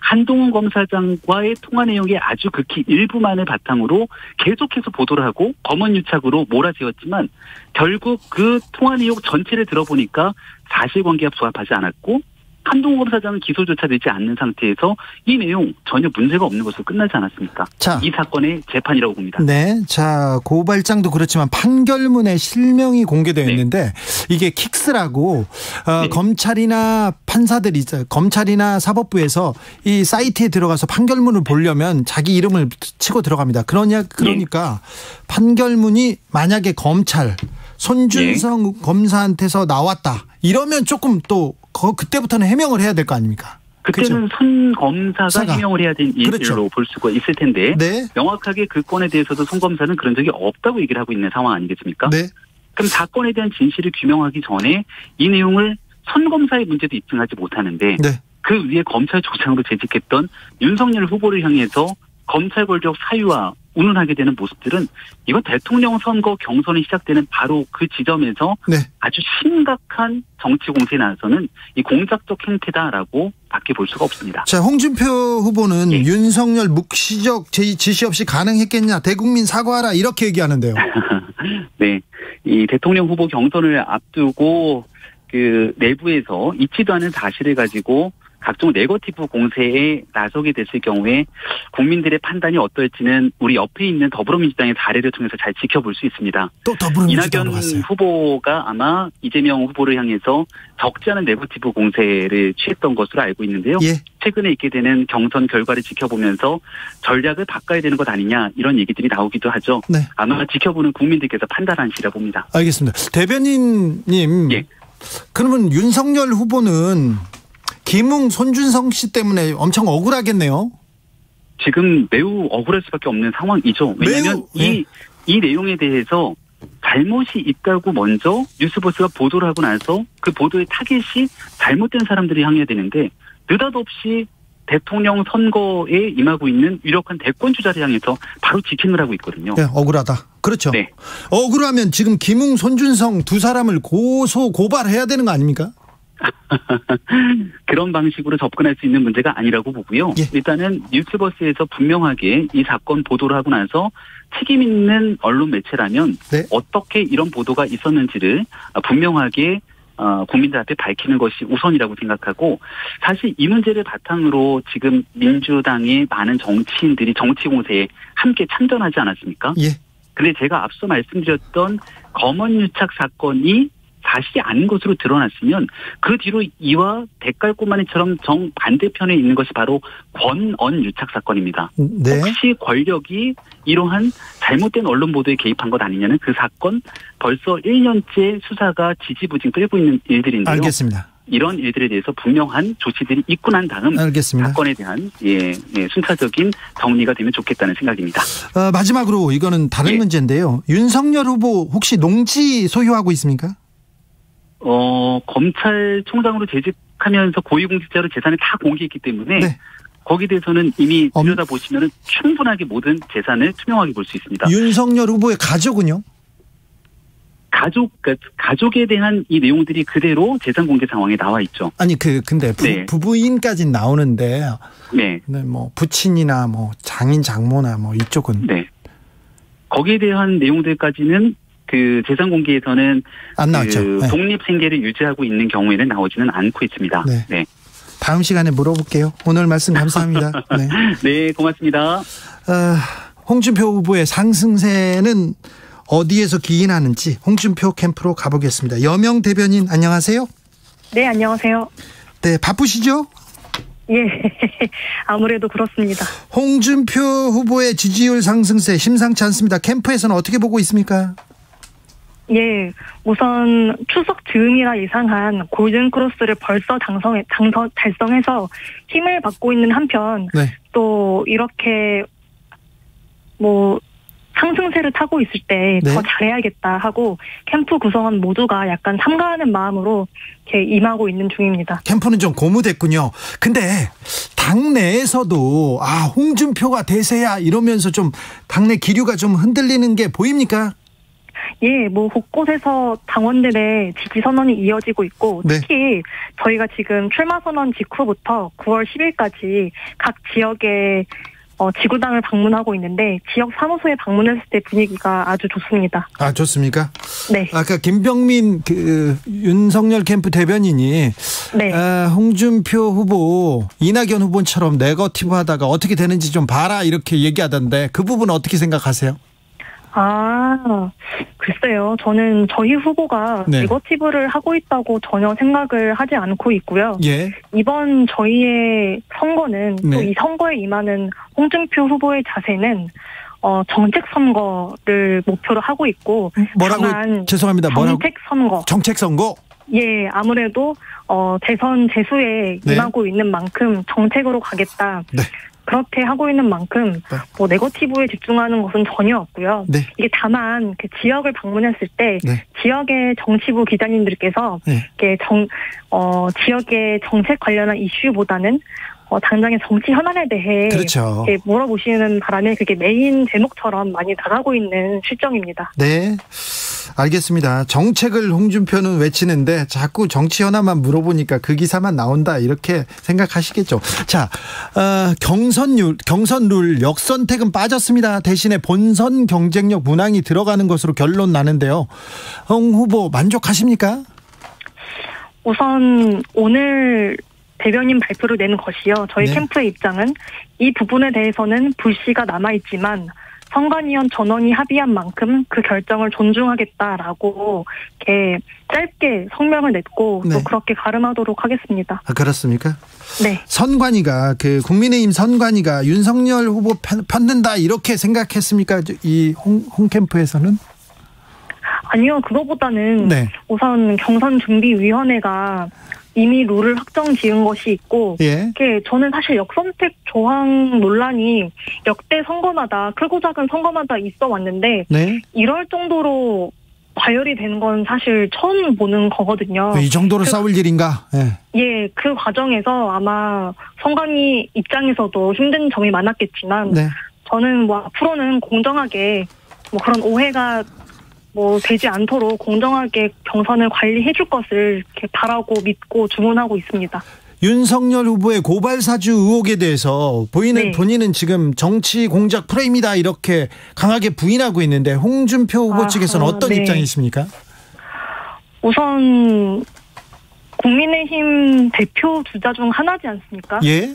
한동훈 검사장과의 통화 내용의 아주 극히 일부만을 바탕으로 계속해서 보도를 하고 검언유착으로 몰아세웠지만 결국 그 통화 내용 전체를 들어보니까 사실관계가 부합하지 않았고 한동훈 검사장은 기소조차 되지 않는 상태에서 이 내용 전혀 문제가 없는 것으로 끝나지 않았습니까? 자, 이 사건의 재판이라고 봅니다. 네, 자 고발장도 그렇지만 판결문에 실명이 공개되어 있는데 이게 킥스라고 네. 검찰이나 판사들이 검찰이나 사법부에서 이 사이트에 들어가서 판결문을 보려면 자기 이름을 치고 들어갑니다. 그러니까 네. 판결문이 만약에 검찰 손준성 네. 검사한테서 나왔다 이러면 조금 또 그때부터는 해명을 해야 될 거 아닙니까? 그때는 그렇죠? 손 검사가 해명을 해야 될 일로 그렇죠. 볼 수가 있을 텐데 네. 명확하게 그 건에 대해서도 손 검사는 그런 적이 없다고 얘기를 하고 있는 상황 아니겠습니까? 네. 그럼 사건에 대한 진실을 규명하기 전에 이 내용을 손 검사의 문제도 입증하지 못하는데 네. 그 위에 검찰총장으로 재직했던 윤석열 후보를 향해서 검찰 권력 사유와 운운하게 되는 모습들은 이건 대통령 선거 경선이 시작되는 바로 그 지점에서 네. 아주 심각한 정치 공세에 나서는 이 공작적 행태다라고 밖에 볼 수가 없습니다. 자, 홍준표 후보는 네. 윤석열 묵시적 지시 없이 가능했겠냐 대국민 사과하라 이렇게 얘기하는데요. 네, 이 대통령 후보 경선을 앞두고 그 내부에서 있지도 않은 사실을 가지고 각종 네거티브 공세에 나서게 됐을 경우에 국민들의 판단이 어떨지는 우리 옆에 있는 더불어민주당의 사례를 통해서 잘 지켜볼 수 있습니다. 또 더불어민주당으로 이낙연 갔어요. 후보가 아마 이재명 후보를 향해서 적지 않은 네거티브 공세를 취했던 것으로 알고 있는데요. 예. 최근에 있게 되는 경선 결과를 지켜보면서 전략을 바꿔야 되는 것 아니냐 이런 얘기들이 나오기도 하죠. 네. 아마 지켜보는 국민들께서 판단하시리라 봅니다. 알겠습니다. 대변인님. 예. 그러면 윤석열 후보는 김웅, 손준성 씨 때문에 엄청 억울하겠네요. 지금 매우 억울할 수밖에 없는 상황이죠. 왜냐하면 이 내용에 대해서 잘못이 있다고 먼저 뉴스버스가 보도를 하고 나서 그 보도의 타겟이 잘못된 사람들이 향해야 되는데 느닷없이 대통령 선거에 임하고 있는 유력한 대권 주자를 향해서 바로 지킹을 하고 있거든요. 네, 억울하다. 그렇죠. 네. 억울하면 지금 김웅, 손준성 두 사람을 고발해야 되는 거 아닙니까? 그런 방식으로 접근할 수 있는 문제가 아니라고 보고요. 예. 일단은 뉴스버스에서 분명하게 이 사건 보도를 하고 나서 책임 있는 언론 매체라면 네. 어떻게 이런 보도가 있었는지를 분명하게 국민들 앞에 밝히는 것이 우선이라고 생각하고, 사실 이 문제를 바탕으로 지금 민주당의 많은 정치인들이 정치 공세에 함께 참전하지 않았습니까? 예. 근데 제가 앞서 말씀드렸던 검언유착 사건이 사실이 아닌 것으로 드러났으면 그 뒤로 이와 대깔꼬마니처럼 정반대편에 있는 것이 바로 권언유착 사건입니다. 네. 혹시 권력이 이러한 잘못된 언론 보도에 개입한 것 아니냐는 그 사건 벌써 1년째 수사가 지지부진 끌고 있는 일들인데요. 알겠습니다. 이런 일들에 대해서 분명한 조치들이 있고 난 다음 알겠습니다. 사건에 대한 순차적인 정리가 되면 좋겠다는 생각입니다. 마지막으로 이거는 다른 문제인데요. 윤석열 후보 혹시 농지 소유하고 있습니까? 검찰총장으로 재직하면서 고위공직자로 재산을 다 공개했기 때문에 네. 거기에 대해서는 이미 들여다보시면 충분하게 모든 재산을 투명하게 볼 수 있습니다. 윤석열 후보의 가족은요? 가족에 대한 이 내용들이 그대로 재산 공개 상황에 나와 있죠. 아니 근데 부부인까지는 나오는데 네. 뭐 부친이나 뭐 장인 장모나 뭐 이쪽은 네. 거기에 대한 내용들까지는 그 재산 공개에서는 안 나왔죠. 네. 독립 생계를 유지하고 있는 경우에는 나오지는 않고 있습니다. 네. 네. 다음 시간에 물어볼게요. 오늘 말씀 감사합니다. 네, 네, 고맙습니다. 홍준표 후보의 상승세는 어디에서 기인하는지 홍준표 캠프로 가보겠습니다. 여명 대변인 안녕하세요. 네, 안녕하세요. 네, 바쁘시죠? 예, 아무래도 그렇습니다. 홍준표 후보의 지지율 상승세 심상치 않습니다. 캠프에서는 어떻게 보고 있습니까? 예, 우선 추석 즈음이라 예상한 골든크로스를 벌써 달성해서 힘을 받고 있는 한편 네. 또 이렇게 뭐 상승세를 타고 있을 때 더 잘해야겠다 하고 캠프 구성원 모두가 약간 삼가하는 마음으로 이렇게 임하고 있는 중입니다. 캠프는 좀 고무됐군요. 근데 당내에서도 홍준표가 대세야 이러면서 좀 당내 기류가 좀 흔들리는 게 보입니까? 예, 뭐 곳곳에서 당원들의 지지 선언이 이어지고 있고 특히 저희가 지금 출마 선언 직후부터 9월 10일까지 각 지역의 지구당을 방문하고 있는데 지역 사무소에 방문했을 때 분위기가 아주 좋습니다. 아, 좋습니까? 네. 아까 김병민 윤석열 캠프 대변인이 홍준표 후보 이낙연 후보처럼 네거티브 하다가 어떻게 되는지 좀 봐라 이렇게 얘기하던데 그 부분은 어떻게 생각하세요? 글쎄요. 저는 저희 후보가 네거티브를 하고 있다고 전혀 생각을 하지 않고 있고요. 예. 이번 저희의 선거는 또 이 선거에 임하는 홍준표 후보의 자세는 정책 선거를 목표로 하고 있고 뭐라고 죄송합니다. 정책 선거? 예, 아무래도 대선 재수에 임하고 있는 만큼 정책으로 가겠다. 네. 그렇게 하고 있는 만큼 뭐 네거티브에 집중하는 것은 전혀 없고요. 이게 다만 그 지역을 방문했을 때 지역의 정치부 기자님들께서 이렇게 지역의 정책 관련한 이슈보다는 당장의 정치 현안에 대해 이렇게 물어보시는 바람에 그게 메인 제목처럼 많이 나가고 있는 실정입니다. 네. 알겠습니다. 정책을 홍준표는 외치는데 자꾸 정치 현안만 물어보니까 그 기사만 나온다 이렇게 생각하시겠죠. 자, 경선 룰 역선택은 빠졌습니다. 대신에 본선 경쟁력 문항이 들어가는 것으로 결론 나는데요. 홍 후보 만족하십니까? 우선 오늘 대변인 발표를 내는 것이요. 저희 캠프의 입장은 이 부분에 대해서는 불씨가 남아있지만 선관위원 전원이 합의한 만큼 그 결정을 존중하겠다라고 이렇게 짧게 성명을 냈고 또 그렇게 가름하도록 하겠습니다. 그렇습니까? 네. 선관위가 국민의힘 선관위가 윤석열 후보 편든다 이렇게 생각했습니까? 이 홍 캠프에서는? 아니요. 그거보다는 우선 경선준비위원회가 이미 룰을 확정 지은 것이 있고 저는 사실 역선택 조항 논란이 역대 선거마다 크고 작은 선거마다 있어 왔는데 이럴 정도로 과열이 된 건 사실 처음 보는 거거든요. 이 정도로 싸울 일인가? 네. 예, 그 과정에서 아마 성관위 입장에서도 힘든 점이 많았겠지만 네. 저는 뭐 앞으로는 공정하게 뭐 그런 오해가 뭐 되지 않도록 공정하게 경선을 관리해줄 것을 이렇게 바라고 믿고 주문하고 있습니다. 윤석열 후보의 고발 사주 의혹에 대해서 본인은 지금 정치 공작 프레임이다 이렇게 강하게 부인하고 있는데 홍준표 후보 측에서는 어떤 입장이십니까? 우선 국민의힘 대표 주자 중 하나지 않습니까? 예.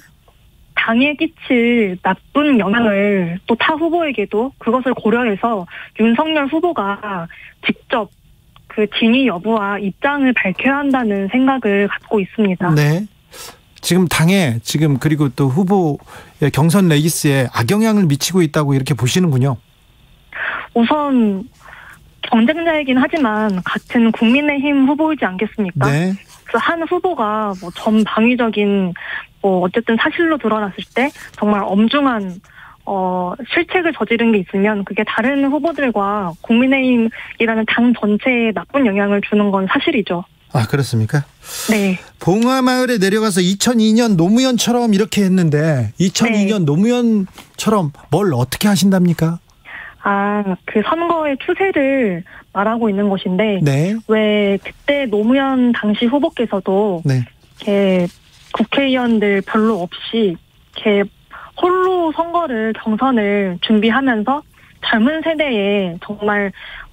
당에 끼칠 나쁜 영향을 또 타 후보에게도 그것을 고려해서 윤석열 후보가 직접 그 진위 여부와 입장을 밝혀야 한다는 생각을 갖고 있습니다. 네. 지금 당에 그리고 또 후보의 경선 레이스에 악영향을 미치고 있다고 이렇게 보시는군요. 우선 경쟁자이긴 하지만 같은 국민의힘 후보이지 않겠습니까? 네. 그래서 한 후보가 뭐 전방위적인 뭐 어쨌든 사실로 드러났을 때 정말 엄중한 실책을 저지른 게 있으면 그게 다른 후보들과 국민의힘이라는 당 전체에 나쁜 영향을 주는 건 사실이죠. 아, 그렇습니까? 네. 봉화마을에 내려가서 2002년 노무현처럼 이렇게 했는데 2002년 네. 노무현처럼 뭘 어떻게 하신답니까? 그 선거의 추세를 말하고 있는 것인데 네. 왜 그때 노무현 당시 후보께서도 네. 이렇게 국회의원들 별로 없이 이렇게 홀로 경선을 준비하면서 젊은 세대에 정말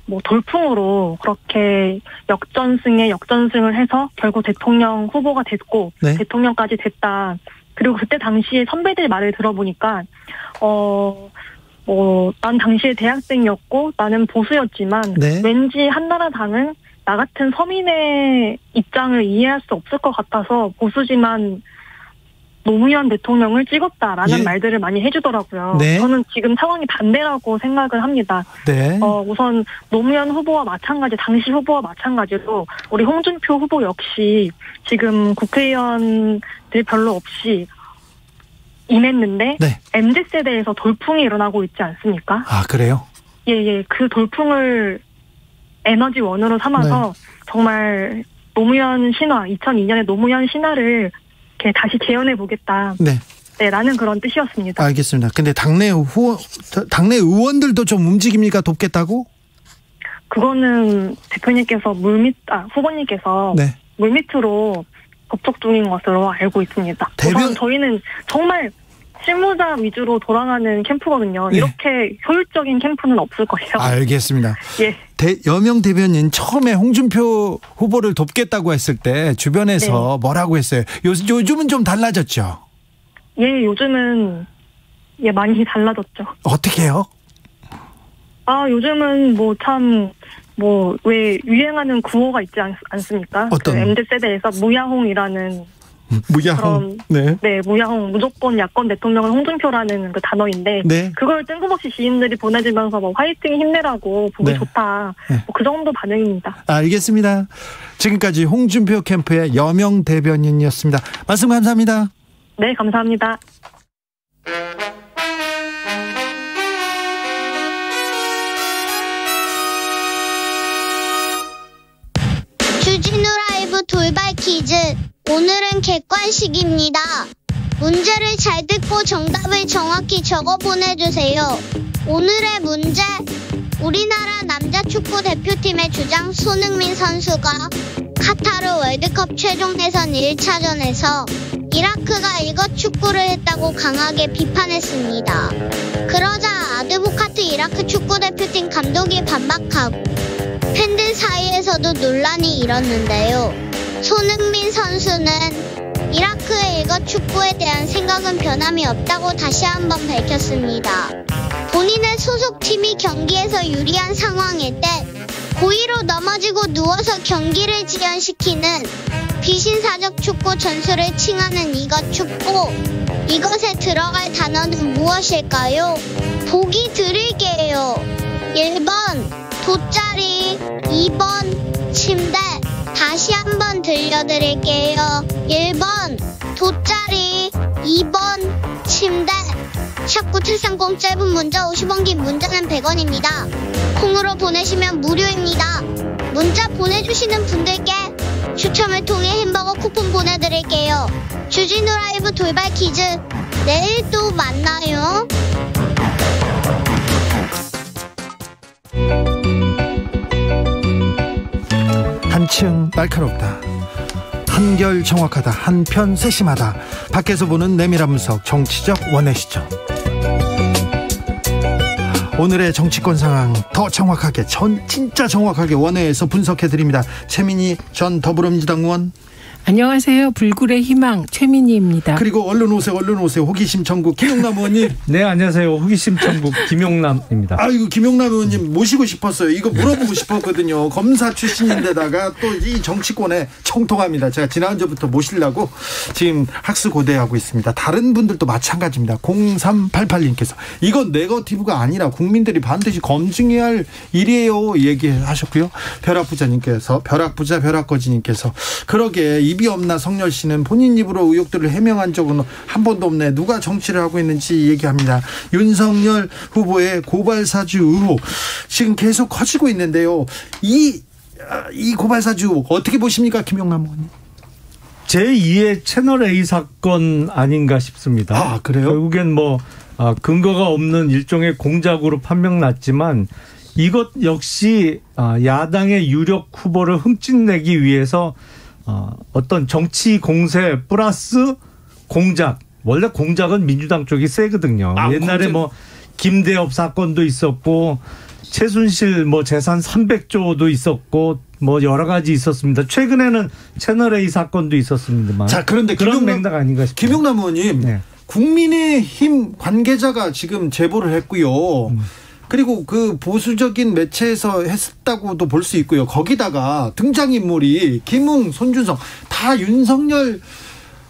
뭐 돌풍으로 그렇게 역전승을 해서 결국 대통령 후보가 됐고 네. 대통령까지 됐다. 그리고 그때 당시에 선배들 말을 들어보니까 난 당시에 대학생이었고 나는 보수였지만 네. 왠지 한나라당은 나 같은 서민의 입장을 이해할 수 없을 것 같아서 보수지만 노무현 대통령을 찍었다라는 예. 말들을 많이 해주더라고요. 네. 저는 지금 상황이 반대라고 생각을 합니다. 네. 우선 노무현 후보와 마찬가지, 당시 후보와 마찬가지로 우리 홍준표 후보 역시 지금 국회의원들 별로 없이 임했는데 네. MZ세대에서 돌풍이 일어나고 있지 않습니까? 아, 그래요? 예. 그 돌풍을 에너지원으로 삼아서 네. 정말 노무현 신화, 2002년의 노무현 신화를 이렇게 다시 재현해보겠다. 네. 네, 라는 그런 뜻이었습니다. 알겠습니다. 근데 당내 의원들도 좀 움직입니까? 돕겠다고? 그거는 대표님께서 후보님께서 네. 물밑으로 접촉 중인 것으로 알고 있습니다. 우선 저희는 정말 실무자 위주로 돌아가는 캠프거든요. 네. 이렇게 효율적인 캠프는 없을 거예요. 알겠습니다. 예. 여명 대변인 처음에 홍준표 후보를 돕겠다고 했을 때 주변에서 네. 뭐라고 했어요? 요즘은 좀 달라졌죠? 예, 요즘은 많이 달라졌죠. 어떻게 해요? 요즘은 왜 유행하는 구호가 있지 않습니까? 어떤? 그 MZ세대에서 무야홍이라는 무야홍. 네, 무야홍, 무조건 야권 대통령은 홍준표라는 그 단어인데, 네. 그걸 뜬금없이 지인들이 보내주면서 화이팅 힘내라고 보기 네. 좋다. 네. 그 정도 반응입니다. 알겠습니다. 지금까지 홍준표 캠프의 여명 대변인이었습니다. 말씀 감사합니다. 네, 감사합니다. 주진우 라이브 돌발 퀴즈. 오늘은 객관식입니다. 문제를 잘 듣고 정답을 정확히 적어 보내주세요. 오늘의 문제. 우리나라 남자 축구 대표팀의 주장 손흥민 선수가 카타르 월드컵 최종 예선 1차전에서 이라크가 일거 축구를 했다고 강하게 비판했습니다. 그러자 아드보카트 이라크 축구대표팀 감독이 반박하고 팬들 사이에서도 논란이 일었는데요. 손흥민 선수는 이라크의 일거 축구에 대한 생각은 변함이 없다고 다시 한번 밝혔습니다. 본인의 소속팀이 경기에서 유리한 상황일 때 고의로 넘어지고 누워서 경기를 지연시키는 비신사적 축구 전술을 칭하는 이것 축구. 이것에 들어갈 단어는 무엇일까요? 보기 드릴게요. 1번 돗자리, 2번 침대. 다시 한번 들려드릴게요. 1번 돗자리, 2번 침대. 샵9730 짧은 문자 50원, 긴 문자는 100원입니다. 콩으로 보내시면 무료입니다. 문자 보내주시는 분들께 추첨을 통해 햄버거 쿠폰 보내드릴게요. 주진우 라이브 돌발 퀴즈, 내일 또 만나요. 한층 날카롭다, 한결 정확하다, 한편 세심하다. 밖에서 보는 내밀한 분석, 정치적 원의 시점. 오늘의 정치권 상황 더 정확하게, 진짜 정확하게 원회에서 분석해드립니다. 최민희 전 더불어민주당 의원. 안녕하세요. 불굴의 희망 최민희입니다. 그리고 얼른 오세요. 호기심 천국 김용남 의원님. 네, 안녕하세요. 호기심 천국 김용남입니다. 아이고, 김용남 의원님 모시고 싶었어요. 이거 물어보고 싶었거든요. 검사 출신인데다가 또 이 정치권에 청통합니다. 제가 지난주부터 모시려고 지금 학수고대하고 있습니다. 다른 분들도 마찬가지입니다. 0388님께서 이건 네거티브가 아니라 국민들이 반드시 검증해야 할 일이에요 얘기하셨고요. 벼락거지님께서 그러게 입이 없나 성렬 씨는 본인 입으로 의혹들을 해명한 적은 한 번도 없네. 누가 정치를 하고 있는지 얘기합니다. 윤석열 후보의 고발사주 의혹 지금 계속 커지고 있는데요. 이 고발사주 의혹 어떻게 보십니까, 김용남 의원님? 제2의 채널A 사건 아닌가 싶습니다. 아, 그래요? 결국엔 근거가 없는 일종의 공작으로 판명났지만 이것 역시 야당의 유력 후보를 흠집내기 위해서 어떤 정치 공세 플러스 공작. 원래 공작은 민주당 쪽이 세거든요. 옛날에 김대엽 사건도 있었고 최순실 재산 300조도 있었고 여러 가지 있었습니다. 최근에는 채널A 사건도 있었습니다만. 자, 그런데 그런 맥락 아닌가 싶습니다. 김용남 의원님, 네. 국민의힘 관계자가 지금 제보를 했고요. 그리고 그 보수적인 매체에서 했다고도 볼 수 있고요. 거기다가 등장인물이 김웅, 손준성 다 윤석열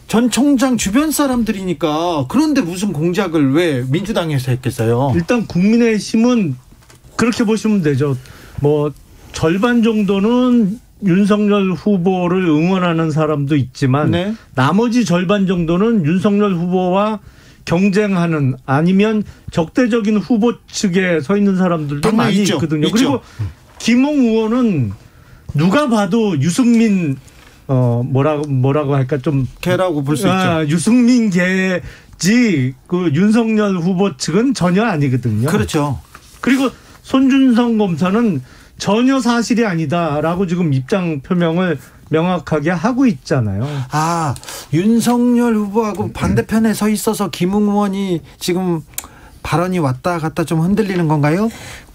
전 총장 주변 사람들이니까 그런데 무슨 공작을 왜 민주당에서 했겠어요? 일단 국민의힘은 그렇게 보시면 되죠. 절반 정도는 윤석열 후보를 응원하는 사람도 있지만 네. 나머지 절반 정도는 윤석열 후보와 경쟁하는 아니면 적대적인 후보 측에 서 있는 사람들도 많이 있거든요. 그리고 김웅 의원은 누가 봐도 유승민 뭐라고 할까 좀 개라고 볼 수 있죠. 유승민 개지 그 윤석열 후보 측은 전혀 아니거든요. 그렇죠. 그리고 손준성 검사는 전혀 사실이 아니다라고 지금 입장 표명을 명확하게 하고 있잖아요. 윤석열 후보하고 반대편에 서 있어서 김웅 의원이 지금 발언이 왔다 갔다 좀 흔들리는 건가요?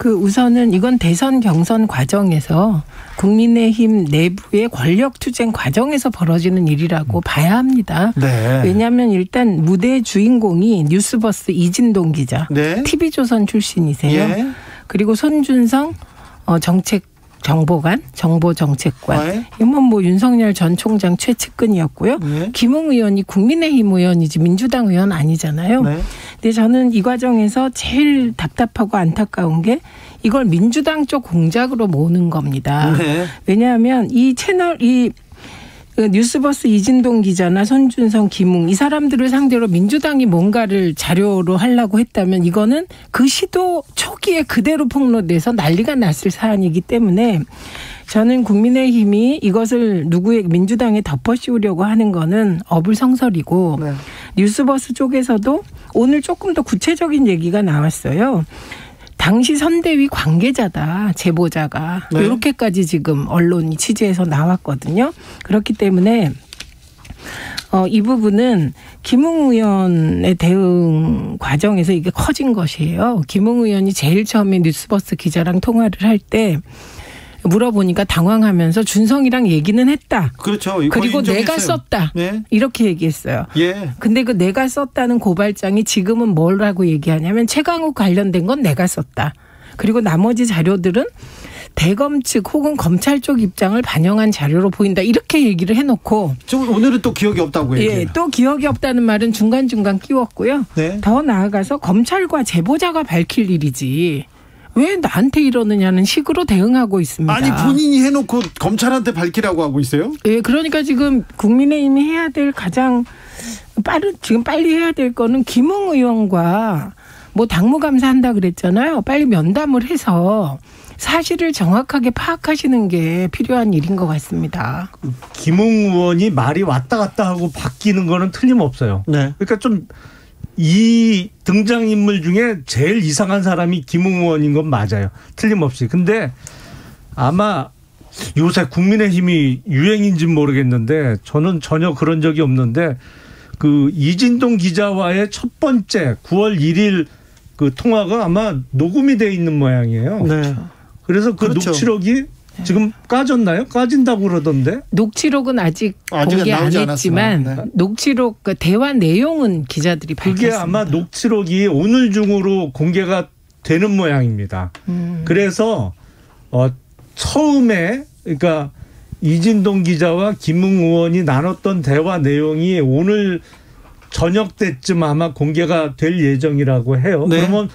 우선은 이건 대선 경선 과정에서 국민의힘 내부의 권력 투쟁 과정에서 벌어지는 일이라고 봐야 합니다. 네. 왜냐하면 일단 무대 주인공이 뉴스버스 이진동 기자, 네. TV조선 출신이세요. 예. 그리고 손준성 정보정책관. 네. 이건 윤석열 전 총장 최측근이었고요. 네. 김웅 의원이 국민의힘 의원이지 민주당 의원 아니잖아요. 네. 근데 저는 이 과정에서 제일 답답하고 안타까운 게 이걸 민주당 쪽 공작으로 모으는 겁니다. 네. 왜냐하면 이 뉴스버스 이진동 기자나 손준성, 김웅 이 사람들을 상대로 민주당이 뭔가를 자료로 하려고 했다면 이거는 그 시도 초기에 그대로 폭로돼서 난리가 났을 사안이기 때문에 저는 국민의힘이 이것을 민주당에 덮어씌우려고 하는 거는 어불성설이고 네. 뉴스버스 쪽에서도 오늘 조금 더 구체적인 얘기가 나왔어요. 당시 선대위 관계자다, 제보자가. 네. 이렇게까지 지금 언론이 취재해서 나왔거든요. 그렇기 때문에 이 부분은 김웅 의원의 대응 과정에서 이게 커진 것이에요. 김웅 의원이 제일 처음에 뉴스버스 기자랑 통화를 할 때 물어보니까 당황하면서 준성이랑 얘기는 했다. 그렇죠. 그리고 내가 썼다. 네. 이렇게 얘기했어요. 예. 근데 그 내가 썼다는 고발장이 지금은 뭐라고 얘기하냐면 최강욱 관련된 건 내가 썼다. 그리고 나머지 자료들은 대검 측 혹은 검찰 쪽 입장을 반영한 자료로 보인다. 이렇게 얘기를 해놓고. 오늘은 또 기억이 없다고 얘기해요. 예, 또 기억이 없다는 말은 중간중간 끼웠고요. 네. 더 나아가서 검찰과 제보자가 밝힐 일이지. 왜 나한테 이러느냐는 식으로 대응하고 있습니다. 아니 본인이 해놓고 검찰한테 밝히라고 하고 있어요? 예, 그러니까 지금 국민의힘이 해야 될 가장 지금 빨리 해야 될 거는 김웅 의원과 당무감사한다 그랬잖아요. 빨리 면담을 해서 사실을 정확하게 파악하시는 게 필요한 일인 것 같습니다. 김웅 의원이 말이 왔다 갔다 하고 바뀌는 거는 틀림없어요. 네. 그러니까 좀 이 등장인물 중에 제일 이상한 사람이 김웅 의원인 건 맞아요. 틀림없이. 근데 아마 요새 국민의힘이 유행인지는 모르겠는데 저는 전혀 그런 적이 없는데 그 이진동 기자와의 첫 번째 9월 1일 그 통화가 아마 녹음이 돼 있는 모양이에요. 네. 그래서 그 그렇죠. 녹취록이 지금 까졌나요? 까진다고 그러던데. 녹취록은 아직 공개 안 했지만 네. 녹취록 그 대화 내용은 기자들이 밝혔습니다. 그게 아마 녹취록이 오늘 중으로 공개가 되는 모양입니다. 그래서 처음에 그러니까 이진동 기자와 김웅 의원이 나눴던 대화 내용이 오늘 저녁 때쯤 아마 공개가 될 예정이라고 해요. 네. 그러면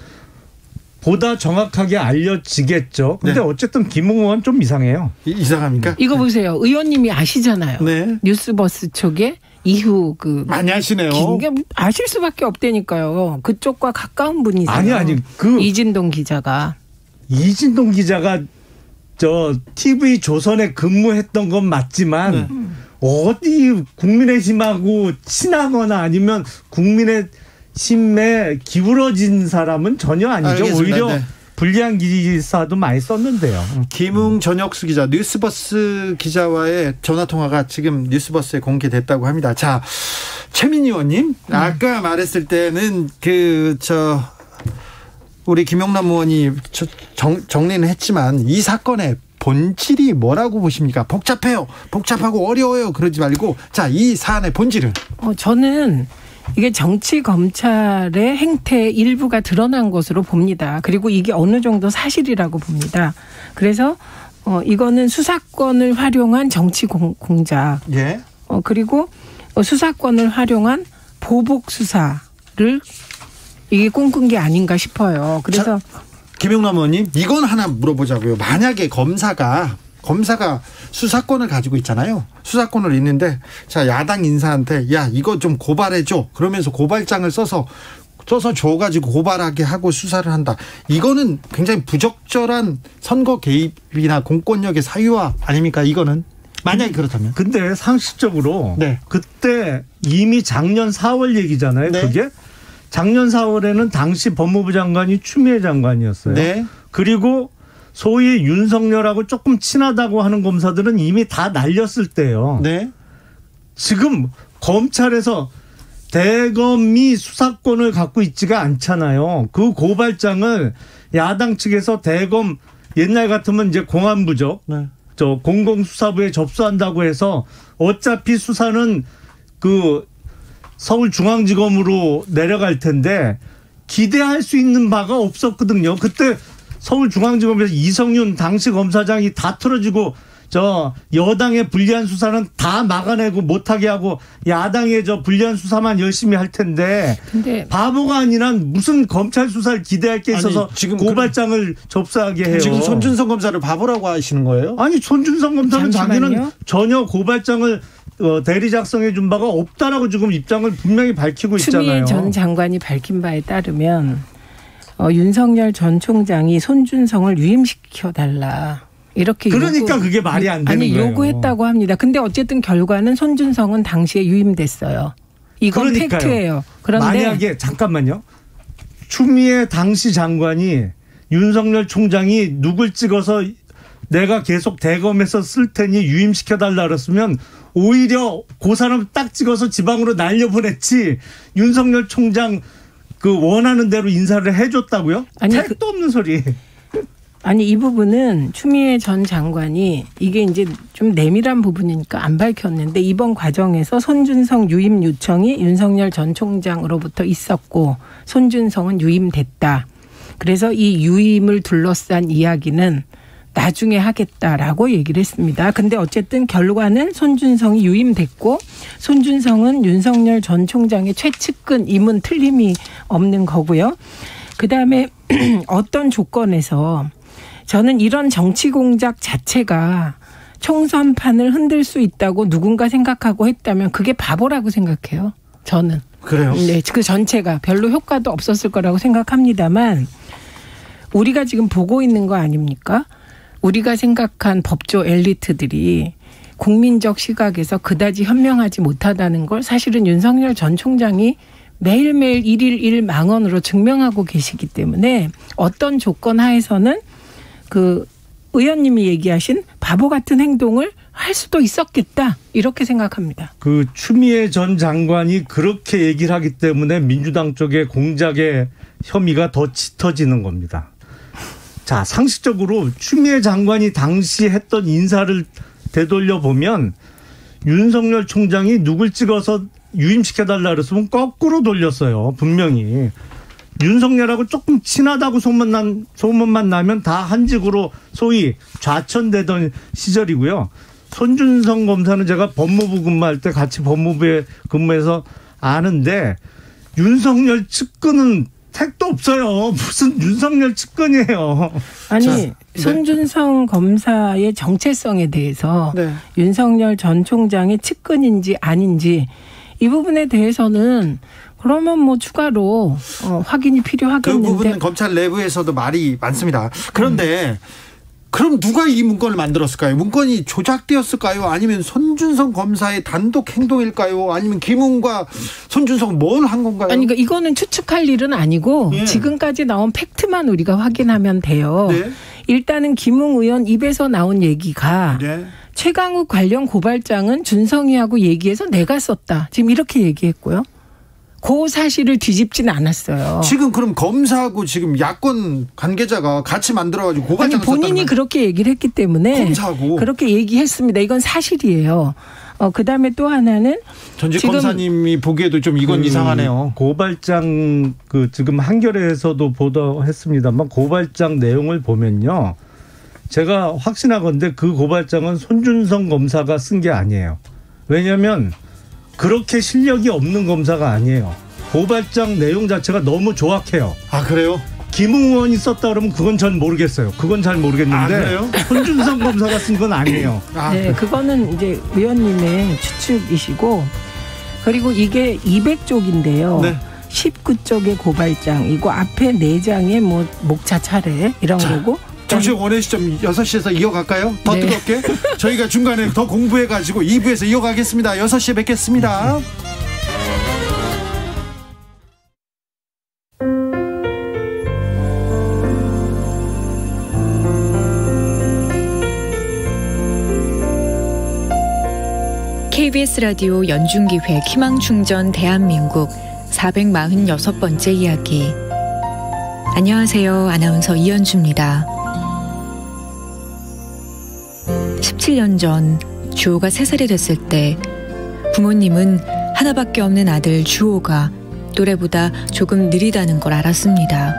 보다 정확하게 알려지겠죠. 근데 네. 어쨌든 김웅 의원 좀 이상해요. 이상합니까? 이거 보세요. 의원님이 아시잖아요. 네. 뉴스버스 쪽에 이후 그 많이 아시네요. 아실 수밖에 없다니까요. 그쪽과 가까운 분이세요. 아니 그 이진동 기자가 저 TV 조선에 근무했던 건 맞지만 네. 어디 국민의힘하고 친하거나 아니면 국민의힘에 기울어진 사람은 전혀 아니죠. 알겠습니다. 오히려 네. 불리한 기사도 많이 썼는데요. 김웅 전혁수 기자, 뉴스버스 기자와의 전화통화가 지금 뉴스버스에 공개됐다고 합니다. 자, 최민희 의원님, 아까 말했을 때는 우리 김영남 의원이 정리는 했지만 이 사건의 본질이 뭐라고 보십니까? 복잡하고 어려워요. 그러지 말고 자, 이 사안의 본질은? 저는 이게 정치 검찰의 행태 일부가 드러난 것으로 봅니다. 그리고 이게 어느 정도 사실이라고 봅니다. 그래서 이거는 수사권을 활용한 정치 공작. 예. 그리고 수사권을 활용한 보복 수사를 이게 꿈꾼 게 아닌가 싶어요. 그래서 김영남 의원님, 이건 하나 물어보자고요. 만약에 검사가 수사권을 가지고 있잖아요. 수사권을 있는데 자, 야당 인사한테 야, 이거 좀 고발해줘. 그러면서 고발장을 써서 줘가지고 고발하게 하고 수사를 한다. 이거는 굉장히 부적절한 선거 개입이나 공권력의 사유화 아닙니까? 이거는 만약에 그렇다면. 근데 상식적으로 네. 그때 이미 작년 4월 얘기잖아요. 네. 그게 작년 4월에는 당시 법무부 장관이 추미애 장관이었어요. 네. 그리고 소위 윤석열하고 조금 친하다고 하는 검사들은 이미 다 날렸을 때예요. 네. 지금 검찰에서 대검이 수사권을 갖고 있지가 않잖아요. 그 고발장을 야당 측에서 대검 옛날 같으면 이제 공안부죠. 네. 저 공공수사부에 접수한다고 해서 어차피 수사는 그 서울중앙지검으로 내려갈 텐데 기대할 수 있는 바가 없었거든요. 그때 서울중앙지검에서 이성윤 당시 검사장이 다 틀어지고 저 여당의 불리한 수사는 다 막아내고 못하게 하고 야당의 저 불리한 수사만 열심히 할 텐데 근데 바보가 아니라 무슨 검찰 수사를 기대할 게 있어서 아니, 지금 고발장을 접수하게 해요. 지금 손준성 검사를 바보라고 하시는 거예요? 아니 손준성 검사는 자기는 전혀 고발장을 대리 작성해 준 바가 없다라고 지금 입장을 분명히 밝히고 있잖아요. 추미애 전 장관이 밝힌 바에 따르면 윤석열 전 총장이 손준성을 유임시켜달라. 이렇게 그러니까 그게 말이 안 되는 거예요. 요구했다고 합니다. 근데 어쨌든 결과는 손준성은 당시에 유임됐어요. 이건 그러니까요. 팩트예요. 그런데 만약에 잠깐만요. 추미애 당시 장관이 윤석열 총장이 누굴 찍어서 내가 계속 대검에서 쓸 테니 유임시켜달라 그랬으면 오히려 그 사람 딱 찍어서 지방으로 날려보냈지 윤석열 총장 그 원하는 대로 인사를 해줬다고요? 아니, 택도 없는 소리. 아니 이 부분은 추미애 전 장관이 이게 이제 좀 내밀한 부분이니까 안 밝혔는데 이번 과정에서 손준성 유임 요청이 윤석열 전 총장으로부터 있었고 손준성은 유임됐다. 그래서 이 유임을 둘러싼 이야기는 나중에 하겠다라고 얘기를 했습니다. 근데 어쨌든 결과는 손준성이 유임됐고 손준성은 윤석열 전 총장의 최측근 임은 틀림이 없는 거고요. 그다음에 어떤 조건에서 저는 이런 정치 공작 자체가 총선판을 흔들 수 있다고 누군가 생각하고 했다면 그게 바보라고 생각해요. 저는. 그래요? 네, 그 전체가 별로 효과도 없었을 거라고 생각합니다만 우리가 지금 보고 있는 거 아닙니까? 우리가 생각한 법조 엘리트들이 국민적 시각에서 그다지 현명하지 못하다는 걸 사실은 윤석열 전 총장이 매일매일 1일 1망언으로 증명하고 계시기 때문에 어떤 조건 하에서는 그 의원님이 얘기하신 바보 같은 행동을 할 수도 있었겠다 이렇게 생각합니다. 그 추미애 전 장관이 그렇게 얘기를 하기 때문에 민주당 쪽의 공작의 혐의가 더 짙어지는 겁니다. 자, 상식적으로 추미애 장관이 당시 했던 인사를 되돌려 보면 윤석열 총장이 누굴 찍어서 유임시켜달라 그랬으면 거꾸로 돌렸어요. 분명히. 윤석열하고 조금 친하다고 소문만 나면 다 한직으로 소위 좌천되던 시절이고요. 손준성 검사는 제가 법무부 근무할 때 같이 법무부에 근무해서 아는데 윤석열 측근은 택도 없어요. 무슨 윤석열 측근이에요. 아니 자, 손준성 검사의 정체성에 대해서 윤석열 전 총장의 측근인지 아닌지 이 부분에 대해서는 그러면 뭐 추가로 확인이 필요하겠는데. 그 부분은 검찰 내부에서도 말이 많습니다. 그런데 그럼 누가 이 문건을 만들었을까요? 문건이 조작되었을까요? 아니면 손준성 검사의 단독 행동일까요? 아니면 김웅과 손준성 뭘 한 건가요? 아니, 그러니까 이거는 추측할 일은 아니고 지금까지 나온 팩트만 우리가 확인하면 돼요. 네. 일단은 김웅 의원 입에서 나온 얘기가 최강욱 관련 고발장은 준성이하고 얘기해서 내가 썼다. 지금 이렇게 얘기했고요. 그 사실을 뒤집지는 않았어요. 지금 그럼 검사하고 지금 야권 관계자가 같이 만들어가지고 고발장을 썼다는 본인이 그렇게 얘기를 했기 때문에 검사하고 그렇게 얘기했습니다. 이건 사실이에요. 그다음에 또 하나는 전직 검사님이 보기에도 좀 이건 이상하네요. 고발장 지금 한겨레에서도 보도했습니다만 고발장 내용을 보면요. 제가 확신하건대 그 고발장은 손준성 검사가 쓴 게 아니에요. 왜냐하면 그렇게 실력이 없는 검사가 아니에요. 고발장 내용 자체가 너무 조악해요. 아, 그래요? 김웅 의원이 썼다 그러면 그건 전 모르겠어요. 그건 잘 모르겠는데. 아, 그래요? 손준성 검사가 쓴 건 아니에요. 네, 그거는 이제 의원님의 추측이시고, 그리고 이게 200쪽인데요. 네. 19쪽의 고발장이고 앞에 4장의 뭐 목차 차례 이런 거고. 정치적 원의 시점 6시에서 이어갈까요? 더 뜨겁게? 저희가 중간에 더 공부해가지고 2부에서 이어가겠습니다. 6시에 뵙겠습니다. KBS 라디오 연중기획 희망충전 대한민국 446번째 이야기. 안녕하세요. 아나운서 이현주입니다. 17년 전 주호가 3살이 됐을 때 부모님은 하나밖에 없는 아들 주호가 또래보다 조금 느리다는 걸 알았습니다.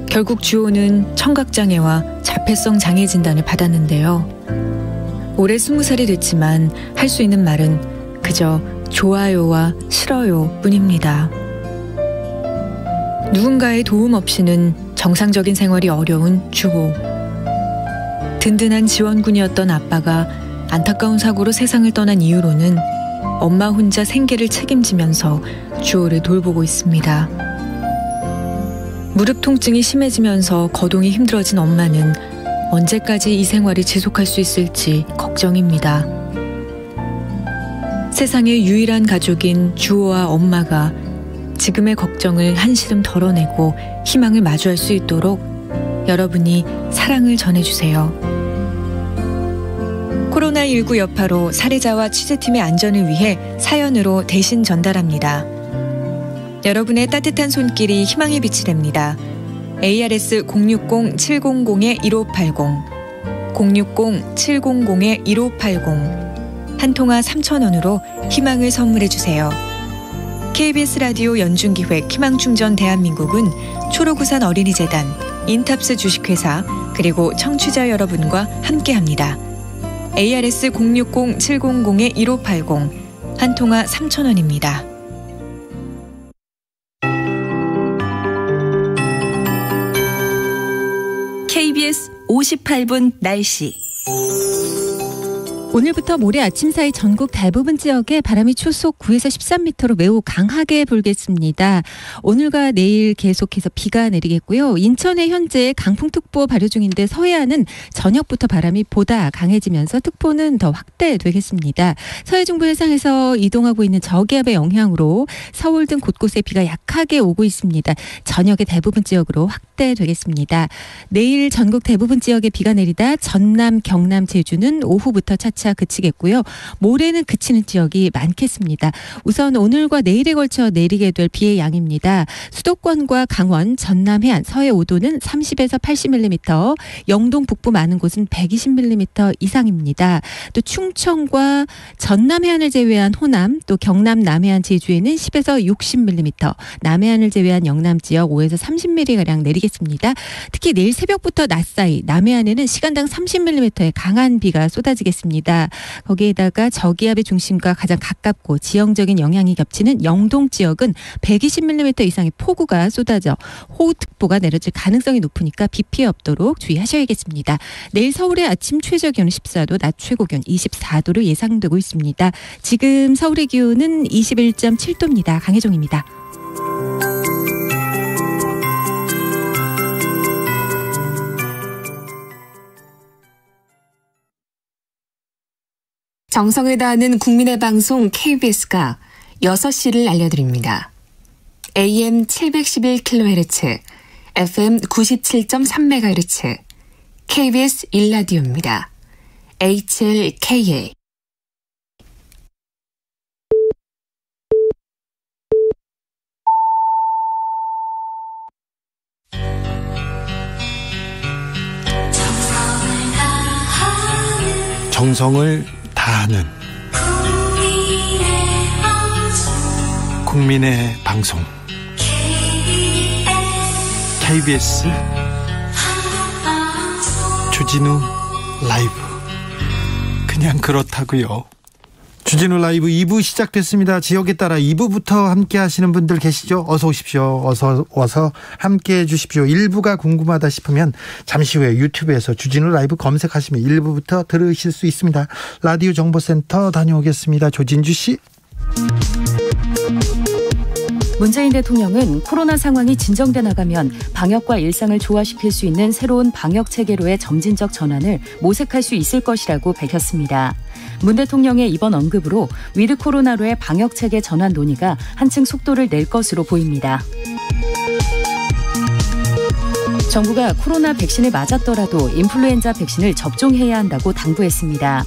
결국 주호는 청각장애와 자폐성 장애 진단을 받았는데요. 올해 20살이 됐지만 할 수 있는 말은 그저 좋아요와 싫어요 뿐입니다. 누군가의 도움 없이는 정상적인 생활이 어려운 주호. 든든한 지원군이었던 아빠가 안타까운 사고로 세상을 떠난 이후로는 엄마 혼자 생계를 책임지면서 주호를 돌보고 있습니다. 무릎 통증이 심해지면서 거동이 힘들어진 엄마는 언제까지 이 생활을 지속할 수 있을지 걱정입니다. 세상의 유일한 가족인 주호와 엄마가 지금의 걱정을 한시름 덜어내고 희망을 마주할 수 있도록 여러분이 사랑을 전해주세요. 코로나19 여파로 사례자와 취재팀의 안전을 위해 사연으로 대신 전달합니다. 여러분의 따뜻한 손길이 희망의 빛이 됩니다. ARS 060-700-1580 060-700-1580 한 통화 3,000원으로 희망을 선물해주세요. KBS 라디오 연중기획 희망충전 대한민국은 초록우산 어린이재단, 인탑스 주식회사 그리고 청취자 여러분과 함께합니다. ARS 060-700-1580 한 통화 3,000원입니다. KBS 58분 날씨. 오늘부터 모레 아침 사이 전국 대부분 지역에 바람이 초속 9에서 13m로 매우 강하게 불겠습니다. 오늘과 내일 계속해서 비가 내리겠고요. 인천에 현재 강풍특보 발효 중인데 서해안은 저녁부터 바람이 보다 강해지면서 특보는 더 확대되겠습니다. 서해중부 해상에서 이동하고 있는 저기압의 영향으로 서울 등 곳곳에 비가 약하게 오고 있습니다. 저녁에 대부분 지역으로 확대되겠습니다. 내일 전국 대부분 지역에 비가 내리다 전남, 경남, 제주는 오후부터 차차 그치겠고요. 모레는 그치는 지역이 많겠습니다. 우선 오늘과 내일에 걸쳐 내리게 될 비의 양입니다. 수도권과 강원, 전남 해안, 서해 5도는 30에서 80mm, 영동 북부 많은 곳은 120mm 이상입니다. 또 충청과 전남 해안을 제외한 호남, 또 경남 남해안 제주에는 10에서 60mm, 남해안을 제외한 영남 지역 5에서 30mm가량 내리겠습니다. 특히 내일 새벽부터 낮 사이 남해안에는 시간당 30mm의 강한 비가 쏟아지겠습니다. 거기에다가 저기압의 중심과 가장 가깝고 지형적인 영향이 겹치는 영동 지역은 120mm 이상의 폭우가 쏟아져 호우특보가 내려질 가능성이 높으니까 비 피해 없도록 주의하셔야겠습니다. 내일 서울의 아침 최저 기온은 14도, 낮 최고 기온 24도로 예상되고 있습니다. 지금 서울의 기온은 21.7도입니다. 강혜종입니다. 정성을 다하는 국민의 방송 KBS가 6시를 알려드립니다. AM 711kHz, FM 97.3MHz, KBS 1라디오입니다. HLKA. 정성을 다하는 국민의 방송 KBS 주진우 라이브. 그냥 그렇다고요. 주진우 라이브 2부 시작됐습니다. 지역에 따라 2부부터 함께 하시는 분들 계시죠? 어서 오십시오. 어서 함께 해 주십시오. 1부가 궁금하다 싶으면 잠시 후에 유튜브에서 주진우 라이브 검색하시면 1부부터 들으실 수 있습니다. 라디오 정보센터 다녀오겠습니다. 조진주 씨. 문재인 대통령은 코로나 상황이 진정돼 나가면 방역과 일상을 조화시킬 수 있는 새로운 방역 체계로의 점진적 전환을 모색할 수 있을 것이라고 밝혔습니다. 문 대통령의 이번 언급으로 위드 코로나로의 방역 체계 전환 논의가 한층 속도를 낼 것으로 보입니다. 정부가 코로나 백신을 맞았더라도 인플루엔자 백신을 접종해야 한다고 당부했습니다.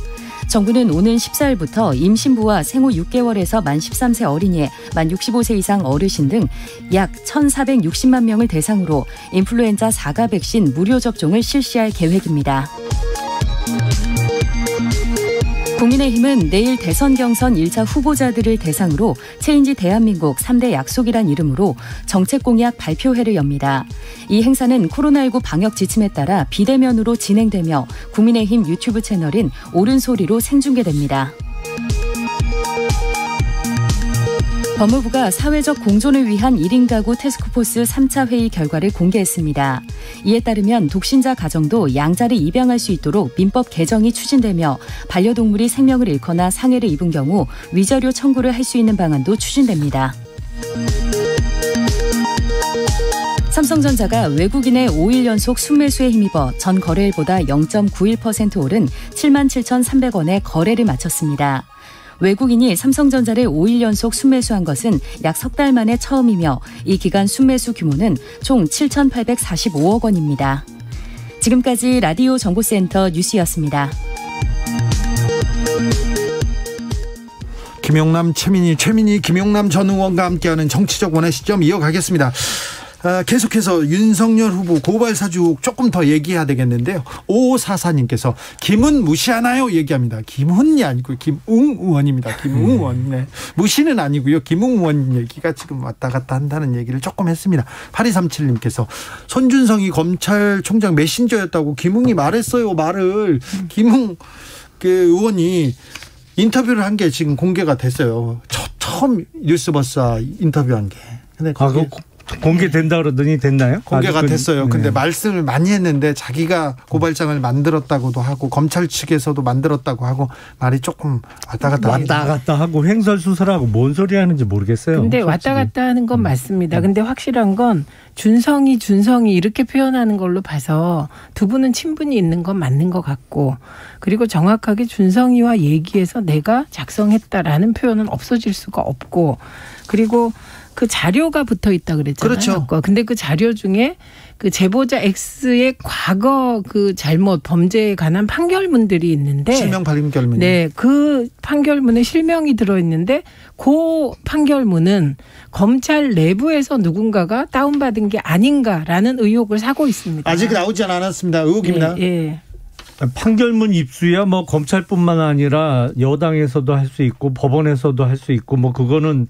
정부는 오는 14일부터 임신부와 생후 6개월에서 만 13세 어린이, 만 65세 이상 어르신 등 약 1,460만 명을 대상으로 인플루엔자 4가 백신 무료 접종을 실시할 계획입니다. 국민의힘은 내일 대선 경선 1차 후보자들을 대상으로 체인지 대한민국 3대 약속이란 이름으로 정책 공약 발표회를 엽니다. 이 행사는 코로나19 방역 지침에 따라 비대면으로 진행되며 국민의힘 유튜브 채널인 옳은소리로 생중계됩니다. 법무부가 사회적 공존을 위한 1인 가구 태스크포스 3차 회의 결과를 공개했습니다. 이에 따르면 독신자 가정도 양자를 입양할 수 있도록 민법 개정이 추진되며 반려동물이 생명을 잃거나 상해를 입은 경우 위자료 청구를 할 수 있는 방안도 추진됩니다. 삼성전자가 외국인의 5일 연속 순매수에 힘입어 전 거래일보다 0.91% 오른 77,300원에 거래를 마쳤습니다. 외국인이 삼성전자를 5일 연속 순매수한 것은 약 석 달 만에 처음이며 이 기간 순매수 규모는 총 7,845억 원입니다. 지금까지 라디오 정보센터 뉴스였습니다. 김용남, 최민희, 김용남 전 의원과 함께하는 정치적 원의 시점 이어가겠습니다. 계속해서 윤석열 후보 고발 사주 의혹 조금 더 얘기해야 되겠는데요. 5544님께서 김은 무시하나요? 얘기합니다. 김훈이 아니고 김웅 의원입니다. 김웅 의원. 네. 무시는 아니고요. 김웅 의원 얘기가 지금 왔다 갔다 한다는 얘기를 조금 했습니다. 8237님께서 손준성이 검찰총장 메신저였다고 김웅이 말했어요. 말을. 김웅 의원이 인터뷰를 한 게 지금 공개가 됐어요. 처음 뉴스버스와 인터뷰한 게. 근데 공개된다 그러더니 됐나요? 공개가 됐어요. 근데 말씀을 많이 했는데 자기가 고발장을 만들었다고도 하고 검찰 측에서도 만들었다고 하고 말이 조금 왔다 갔다 하고 횡설수설하고 뭔 소리 하는지 모르겠어요. 근데 솔직히. 왔다 갔다 하는 건 맞습니다. 근데 확실한 건 준성이 이렇게 표현하는 걸로 봐서 두 분은 친분이 있는 건 맞는 것 같고, 그리고 정확하게 준성이와 얘기해서 내가 작성했다라는 표현은 없어질 수가 없고, 그리고 그 자료가 붙어 있다 그랬잖아요. 그렇죠. 근데 그 자료 중에 그 제보자 X의 과거 그 잘못 범죄에 관한 판결문들이 있는데, 실명 판결문. 네, 그 판결문에 실명이 들어 있는데 그 판결문은 검찰 내부에서 누군가가 다운받은 게 아닌가라는 의혹을 사고 있습니다. 아직 나오지 않았습니다. 의혹입니다. 네, 네. 판결문 입수야 뭐 검찰뿐만 아니라 여당에서도 할 수 있고 법원에서도 할 수 있고 뭐 그거는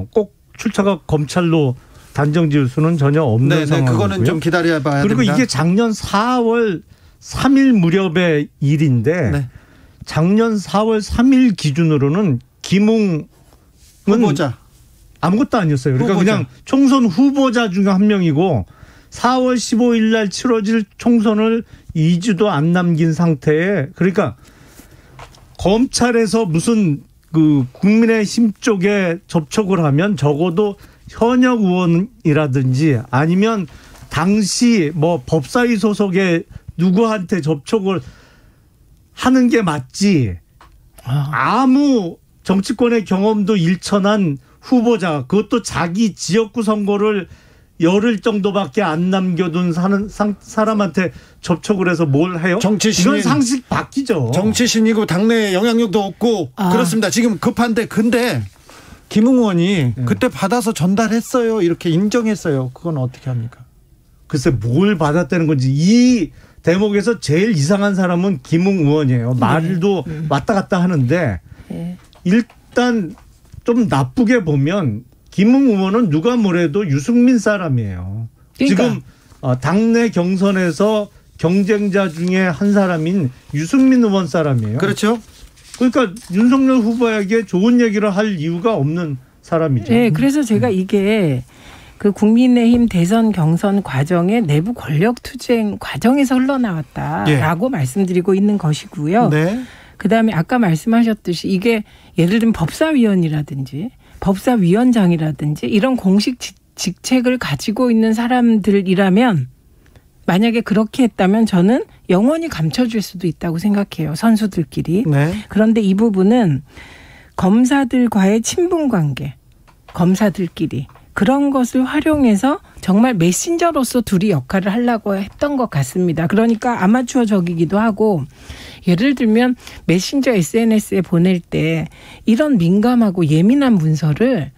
꼭 출처가 검찰로 단정 지을 수는 전혀 없는 상황이고요. 그거는 좀 기다려 봐야 그리고 됩니다. 이게 작년 4월 3일 무렵의 일인데 네. 작년 4월 3일 기준으로는 김웅은 후보자 아무것도 아니었어요. 그러니까 그냥 총선 후보자 중에 한 명이고 4월 15일 날 치러질 총선을 2주도 안 남긴 상태에, 그러니까 검찰에서 무슨 그 국민의힘 쪽에 접촉을 하면 적어도 현역 의원이라든지 아니면 당시 뭐 법사위 소속의 누구한테 접촉을 하는 게 맞지, 아무 정치권의 경험도 일천한 후보자, 그것도 자기 지역구 선거를 열흘 정도밖에 안 남겨둔 사람한테 접촉을 해서 뭘 해요? 정치신인, 이건 상식 바뀌죠. 정치신이고 당내에 영향력도 없고 그렇습니다. 지금 급한데, 근데 김웅 의원이 그때 받아서 전달했어요, 이렇게 인정했어요. 그건 어떻게 합니까? 글쎄 뭘 받았다는 건지. 이 대목에서 제일 이상한 사람은 김웅 의원이에요. 말도 왔다 갔다 하는데 일단 좀 나쁘게 보면 김웅 의원은 누가 뭐래도 유승민 사람이에요. 그러니까. 지금 당내 경선에서 경쟁자 중에 한 사람인 유승민 의원 사람이에요. 그렇죠. 그러니까 윤석열 후보에게 좋은 얘기를 할 이유가 없는 사람이죠. 네, 그래서 제가 이게 그 국민의힘 대선 경선 과정의 내부 권력 투쟁 과정에서 흘러나왔다라고 말씀드리고 있는 것이고요. 네. 그다음에 아까 말씀하셨듯이 이게 예를 들면 법사위원이라든지 법사위원장이라든지 이런 공식 직책을 가지고 있는 사람들이라면, 만약에 그렇게 했다면 저는 영원히 감춰줄 수도 있다고 생각해요. 선수들끼리. 네. 그런데 이 부분은 검사들과의 친분관계, 검사들끼리 그런 것을 활용해서 정말 메신저로서 둘이 역할을 하려고 했던 것 같습니다. 그러니까 아마추어적이기도 하고, 예를 들면 메신저 SNS에 보낼 때 이런 민감하고 예민한 문서를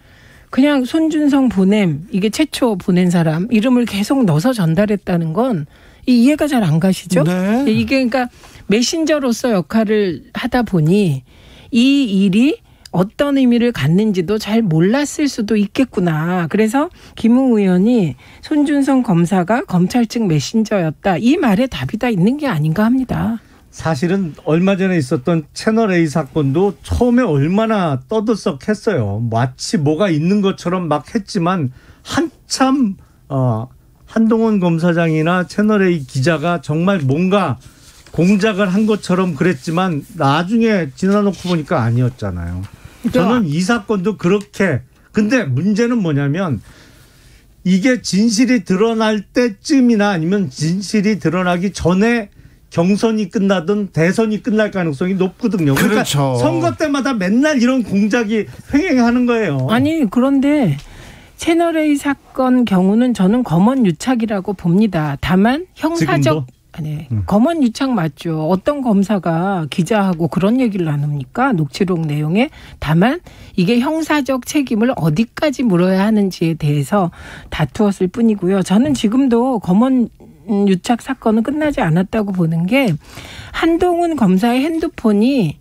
그냥 손준성 보냄, 이게 최초 보낸 사람 이름을 계속 넣어서 전달했다는 건 이해가 잘 안 가시죠? 네. 이게 그러니까 메신저로서 역할을 하다 보니 이 일이 어떤 의미를 갖는지도 잘 몰랐을 수도 있겠구나. 그래서 김웅 의원이 손준성 검사가 검찰 측 메신저였다, 이 말에 답이 다 있는 게 아닌가 합니다. 사실은 얼마 전에 있었던 채널A 사건도 처음에 얼마나 떠들썩했어요. 마치 뭐가 있는 것처럼 막 했지만 한참 한동훈 검사장이나 채널A 기자가 정말 뭔가 공작을 한 것처럼 그랬지만 나중에 지나놓고 보니까 아니었잖아요. 저는 이 사건도 그렇게, 근데 문제는 뭐냐면 이게 진실이 드러날 때쯤이나 아니면 진실이 드러나기 전에 경선이 끝나든 대선이 끝날 가능성이 높거든요. 그러니까 그렇죠. 선거 때마다 맨날 이런 공작이 횡행하는 거예요. 아니, 그런데 채널A 사건 경우는 저는 검언 유착이라고 봅니다. 다만 형사적, 아니, 검언 유착 맞죠. 어떤 검사가 기자하고 그런 얘기를 나눕니까? 녹취록 내용에. 다만 이게 형사적 책임을 어디까지 물어야 하는지에 대해서 다투었을 뿐이고요. 저는 지금도 검언 유착 사건은 끝나지 않았다고 보는 게, 한동훈 검사의 핸드폰이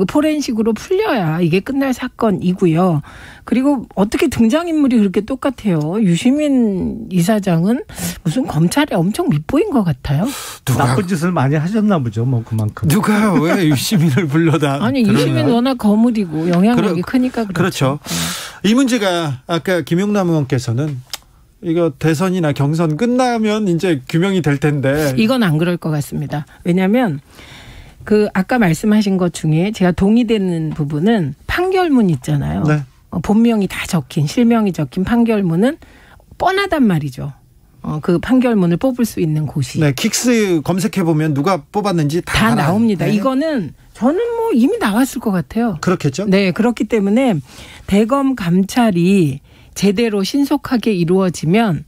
포렌식으로 풀려야 이게 끝날 사건이고요. 그리고 어떻게 등장인물이 그렇게 똑같아요. 유시민 이사장은 무슨 검찰에 엄청 밉보인 것 같아요. 나쁜 짓을 많이 하셨나 보죠. 뭐 그만큼. 누가 왜 유시민을 불러다. 아니, 유시민 워낙 거물이고 영향력이 크니까 그렇죠. 그렇죠. 이 문제가 아까 김용남 의원께서는 이거 대선이나 경선 끝나면 이제 규명이 될 텐데. 이건 안 그럴 것 같습니다. 왜냐하면 아까 말씀하신 것 중에 제가 동의되는 부분은 판결문 있잖아요. 네. 본명이 다 적힌, 실명이 적힌 판결문은 뻔하단 말이죠. 그 판결문을 뽑을 수 있는 곳이. 네, 킥스 검색해보면 누가 뽑았는지 다 나옵니다. 네. 이거는 저는 이미 나왔을 것 같아요. 그렇겠죠? 네, 그렇기 때문에 대검 감찰이 제대로 신속하게 이루어지면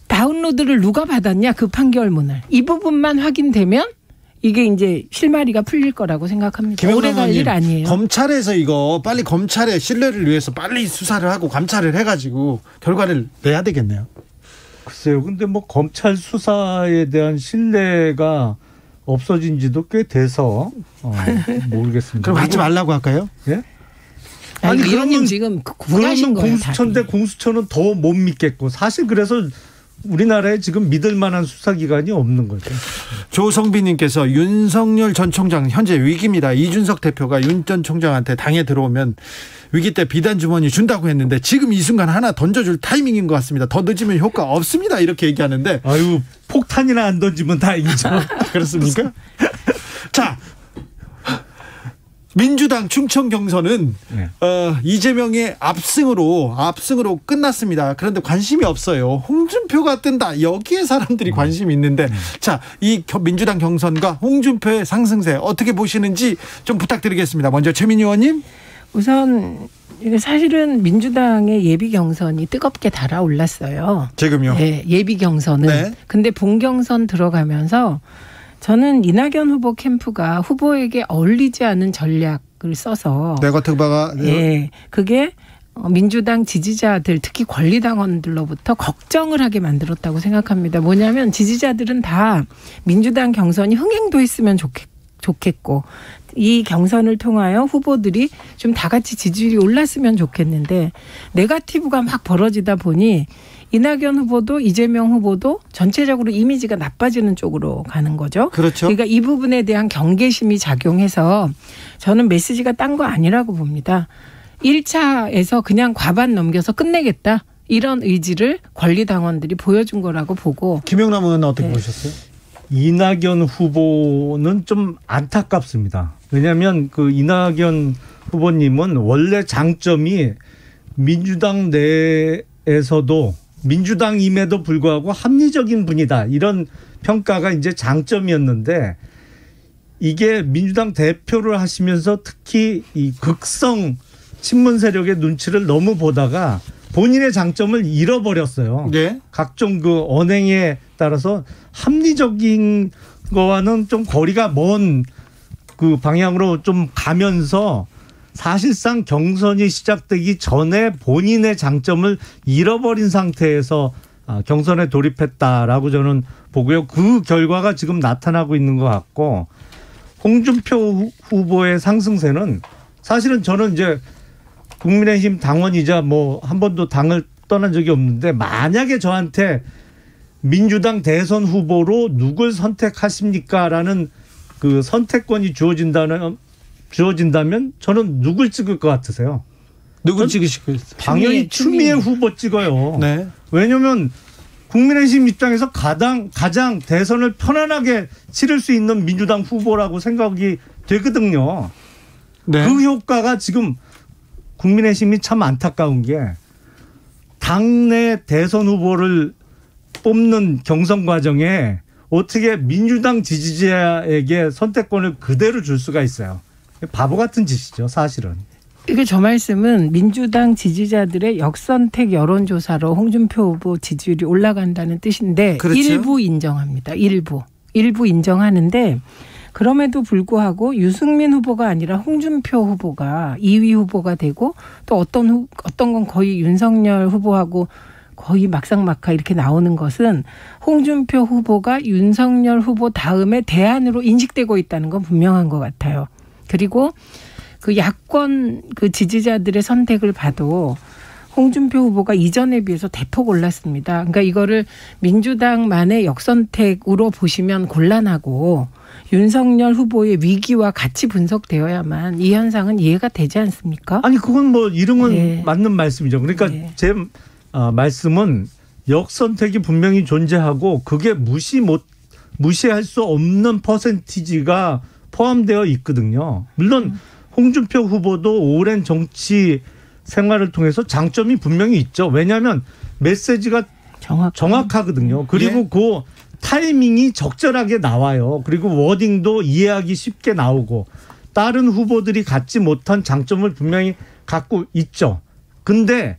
다운로드를 누가 받았냐, 그 판결문을. 이 부분만 확인되면 이게 이제 실마리가 풀릴 거라고 생각합니다. 오래 갈 일 아니에요. 검찰에서 이거 빨리 검찰의 신뢰를 위해서 빨리 수사를 하고 감찰을 해가지고 결과를 내야 되겠네요. 글쎄요. 근데 검찰 수사에 대한 신뢰가 없어진 지도 꽤 돼서 모르겠습니다. 그럼 하지 말라고 할까요? 예? 아니 그러면 지금 구하신 거예요. 공수처인데 공수처는 더 못 믿겠고 사실 그래서 우리나라에 지금 믿을 만한 수사기관이 없는 거죠. 조성빈님께서 윤석열 전 총장 현재 위기입니다. 이준석 대표가 윤 전 총장한테 당에 들어오면 위기 때 비단 주머니 준다고 했는데 지금 이 순간 하나 던져줄 타이밍인 것 같습니다. 더 늦으면 효과 없습니다. 이렇게 얘기하는데. 아유, 폭탄이나 안 던지면 다행이죠. 그렇습니까? 자, 민주당 충청 경선은 네. 이재명의 압승으로 끝났습니다. 그런데 관심이 없어요. 홍준표가 뜬다. 여기에 사람들이 관심이 있는데 자, 이 민주당 경선과 홍준표의 상승세 어떻게 보시는지 좀 부탁드리겠습니다. 먼저 최민희 의원님. 우선 사실은 민주당의 예비 경선이 뜨겁게 달아올랐어요. 지금요? 네, 예비 경선은. 네. 근데 본경선 들어가면서 저는 이낙연 후보 캠프가 후보에게 어울리지 않은 전략을 써서 네거티브가 네, 그게 민주당 지지자들 특히 권리당원들로부터 걱정을 하게 만들었다고 생각합니다. 뭐냐면 지지자들은 다 민주당 경선이 흥행도 했으면 좋겠고 이 경선을 통하여 후보들이 좀 다 같이 지지율이 올랐으면 좋겠는데 네거티브가 막 벌어지다 보니 이낙연 후보도 이재명 후보도 전체적으로 이미지가 나빠지는 쪽으로 가는 거죠. 그렇죠. 그러니까 이 부분에 대한 경계심이 작용해서 저는 메시지가 딴 거 아니라고 봅니다. 1차에서 그냥 과반 넘겨서 끝내겠다. 이런 의지를 권리당원들이 보여준 거라고 보고. 김영남 의원은 어떻게 보셨어요? 이낙연 후보는 좀 안타깝습니다. 왜냐하면 이낙연 후보님은 원래 장점이 민주당 내에서도 민주당임에도 불구하고 합리적인 분이다. 이런 평가가 이제 장점이었는데 이게 민주당 대표를 하시면서 특히 이 극성 친문 세력의 눈치를 너무 보다가 본인의 장점을 잃어버렸어요. 네. 각종 언행에 따라서 합리적인 거와는 좀 거리가 먼 방향으로 좀 가면서 사실상 경선이 시작되기 전에 본인의 장점을 잃어버린 상태에서 경선에 돌입했다라고 저는 보고요. 그 결과가 지금 나타나고 있는 것 같고 홍준표 후보의 상승세는 사실은 저는 이제 국민의힘 당원이자 한 번도 당을 떠난 적이 없는데 만약에 저한테 민주당 대선 후보로 누굴 선택하십니까라는 선택권이 주어진다면 저는 누굴 찍을 것 같으세요? 누굴 찍으실 거예요? 당연히 추미애 후보 찍어요. 네. 왜냐하면 국민의힘 입장에서 가장 대선을 편안하게 치를 수 있는 민주당 후보라고 생각이 되거든요. 네. 그 효과가 지금 국민의힘이 참 안타까운 게 당내 대선 후보를 뽑는 경선 과정에 어떻게 민주당 지지자에게 선택권을 그대로 줄 수가 있어요. 바보 같은 짓이죠, 사실은. 이게 저 말씀은 민주당 지지자들의 역선택 여론조사로 홍준표 후보 지지율이 올라간다는 뜻인데 그렇죠? 일부 인정합니다. 일부 인정하는데 그럼에도 불구하고 유승민 후보가 아니라 홍준표 후보가 2위 후보가 되고 또 어떤 건 거의 윤석열 후보하고 거의 막상막하 이렇게 나오는 것은 홍준표 후보가 윤석열 후보 다음에 대안으로 인식되고 있다는 건 분명한 것 같아요. 그리고 야권 지지자들의 선택을 봐도 홍준표 후보가 이전에 비해서 대폭 올랐습니다. 그러니까 이거를 민주당만의 역선택으로 보시면 곤란하고 윤석열 후보의 위기와 같이 분석되어야만 이 현상은 이해가 되지 않습니까? 아니 그건 이름은 네. 맞는 말씀이죠. 그러니까 네. 제 말씀은 역선택이 분명히 존재하고 그게 무시할 수 없는 퍼센티지가 포함되어 있거든요. 물론 홍준표 후보도 오랜 정치 생활을 통해서 장점이 분명히 있죠. 왜냐하면 메시지가 정확하거든요. 그리고 그 타이밍이 적절하게 나와요. 그리고 워딩도 이해하기 쉽게 나오고 다른 후보들이 갖지 못한 장점을 분명히 갖고 있죠. 근데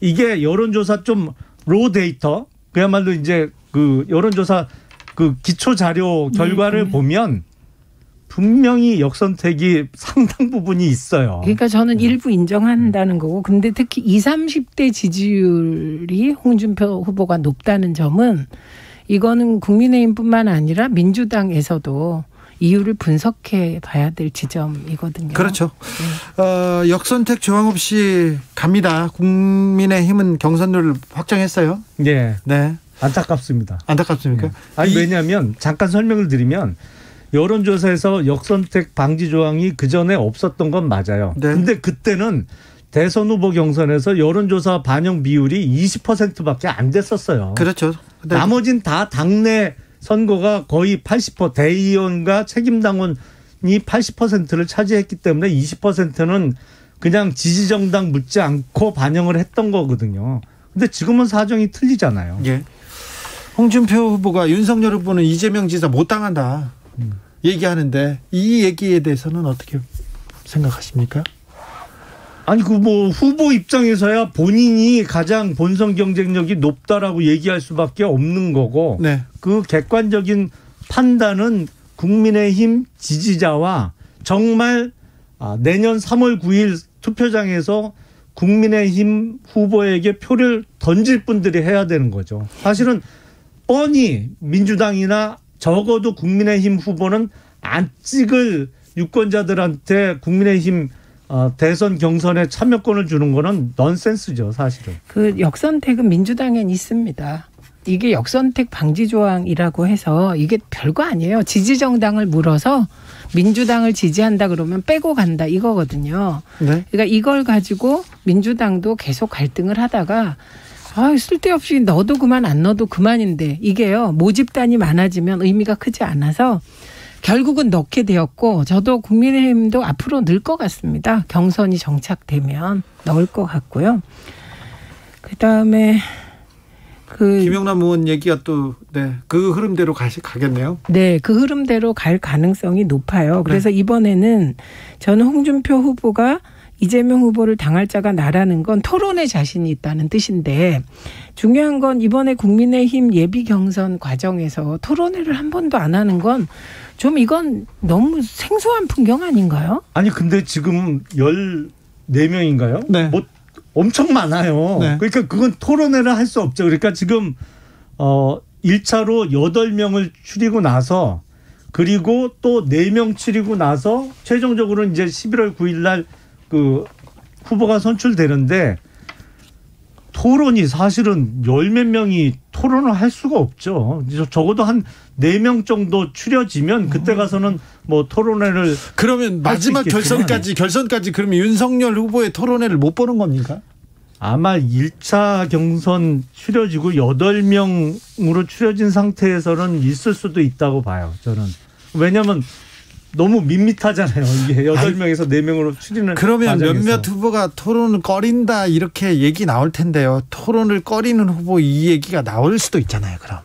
이게 여론조사 좀 로 데이터 그야말로 이제 그 여론조사 그 기초 자료 결과를 보면 분명히 역선택이 상당 부분이 있어요. 그러니까 저는 일부 인정한다는 거고 근데 특히 20, 30대 지지율이 홍준표 후보가 높다는 점은 이거는 국민의힘뿐만 아니라 민주당에서도 이유를 분석해 봐야 될 지점이거든요. 그렇죠. 역선택 조항 없이 갑니다. 국민의힘은 경선률을 확정했어요. 네. 안타깝습니다. 안타깝습니까? 네. 아니 왜냐하면 잠깐 설명을 드리면 여론조사에서 역선택 방지 조항이 그전에 없었던 건 맞아요. 그런데 그때는 대선 후보 경선에서 여론조사 반영 비율이 20%밖에 안 됐었어요. 그렇죠. 나머진 다 당내 선거가 거의 80% 대의원과 책임당원이 80%를 차지했기 때문에 20%는 그냥 지지정당 묻지 않고 반영을 했던 거거든요. 근데 지금은 사정이 틀리잖아요. 예. 홍준표 후보가 윤석열 후보는 이재명 지사 못 당한다 얘기하는데 이 얘기에 대해서는 어떻게 생각하십니까? 아니 그 뭐 후보 입장에서야 본인이 가장 본선 경쟁력이 높다라고 얘기할 수밖에 없는 거고 그 객관적인 판단은 국민의힘 지지자와 정말 내년 3월 9일 투표장에서 국민의힘 후보에게 표를 던질 분들이 해야 되는 거죠. 사실은 뻔히 민주당이나 적어도 국민의힘 후보는 안 찍을 유권자들한테 국민의힘 대선 경선에 참여권을 주는 거는 넌센스죠, 사실은. 그 역선택은 민주당엔 있습니다. 이게 역선택 방지 조항이라고 해서 이게 별거 아니에요. 지지정당을 물어서 민주당을 지지한다 그러면 빼고 간다 이거거든요. 그러니까 이걸 가지고 민주당도 계속 갈등을 하다가 쓸데없이 넣어도 그만 안 넣어도 그만인데 이게요. 모집단이 많아지면 의미가 크지 않아서 결국은 넣게 되었고 저도 국민의힘도 앞으로 늘 것 같습니다. 경선이 정착되면 넣을 것 같고요. 그다음에 김영남 의원 얘기가 또 그 흐름대로 가겠네요. 네, 그 흐름대로 갈 가능성이 높아요. 그래서 이번에는 저는 홍준표 후보가 이재명 후보를 당할 자가 나라는 건 토론에 자신이 있다는 뜻인데 중요한 건 이번에 국민의힘 예비 경선 과정에서 토론회를 한 번도 안 하는 건 좀 이건 너무 생소한 풍경 아닌가요? 아니 근데 지금 14명인가요? 뭐 엄청 많아요. 그러니까 그건 토론회를 할 수 없죠. 그러니까 지금 1차로 8명을 추리고 나서 그리고 또 4명 추리고 나서 최종적으로 이제 11월 9일 날 그 후보가 선출되는데 토론이 사실은 10몇 명이 토론을 할 수가 없죠. 적어도 한 4명 정도 추려지면 그때 가서는 뭐 토론회를 그러면 마지막 결선까지 그러면 윤석열 후보의 토론회를 못 보는 겁니까? 아마 1차 경선 추려지고 8명으로 추려진 상태에서는 있을 수도 있다고 봐요. 저는. 왜냐하면 너무 밋밋하잖아요. 이게 8명에서 4명으로 추리는 그러면 과정에서. 몇몇 후보가 토론을 꺼린다 이렇게 얘기 나올 텐데요. 토론을 꺼리는 후보 이 얘기가 나올 수도 있잖아요. 그럼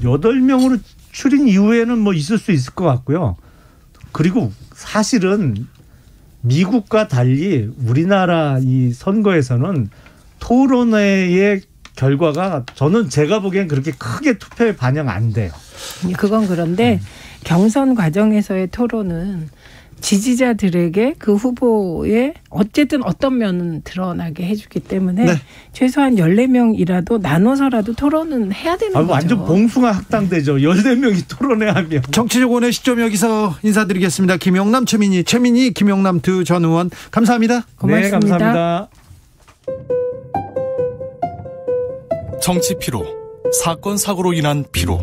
8명으로 추린 이후에는 뭐 있을 수 있을 것 같고요. 그리고 사실은 미국과 달리 우리나라 이 선거에서는 토론회의 결과가 저는 제가 보기엔 그렇게 크게 투표에 반영 안 돼요. 그건 그런데 경선 과정에서의 토론은 지지자들에게 그 후보의 어쨌든 어떤 면은 드러나게 해주기 때문에 최소한 14명이라도 나눠서라도 토론은 해야 되는 거죠. 완전 봉숭아 학당되죠. 14명이 토론회하면. 정치적 원의 시점 여기서 인사드리겠습니다. 김영남, 최민희, 김영남 두 전 의원 감사합니다. 고맙습니다. 네, 감사합니다. 정치 피로, 사건 사고로 인한 피로,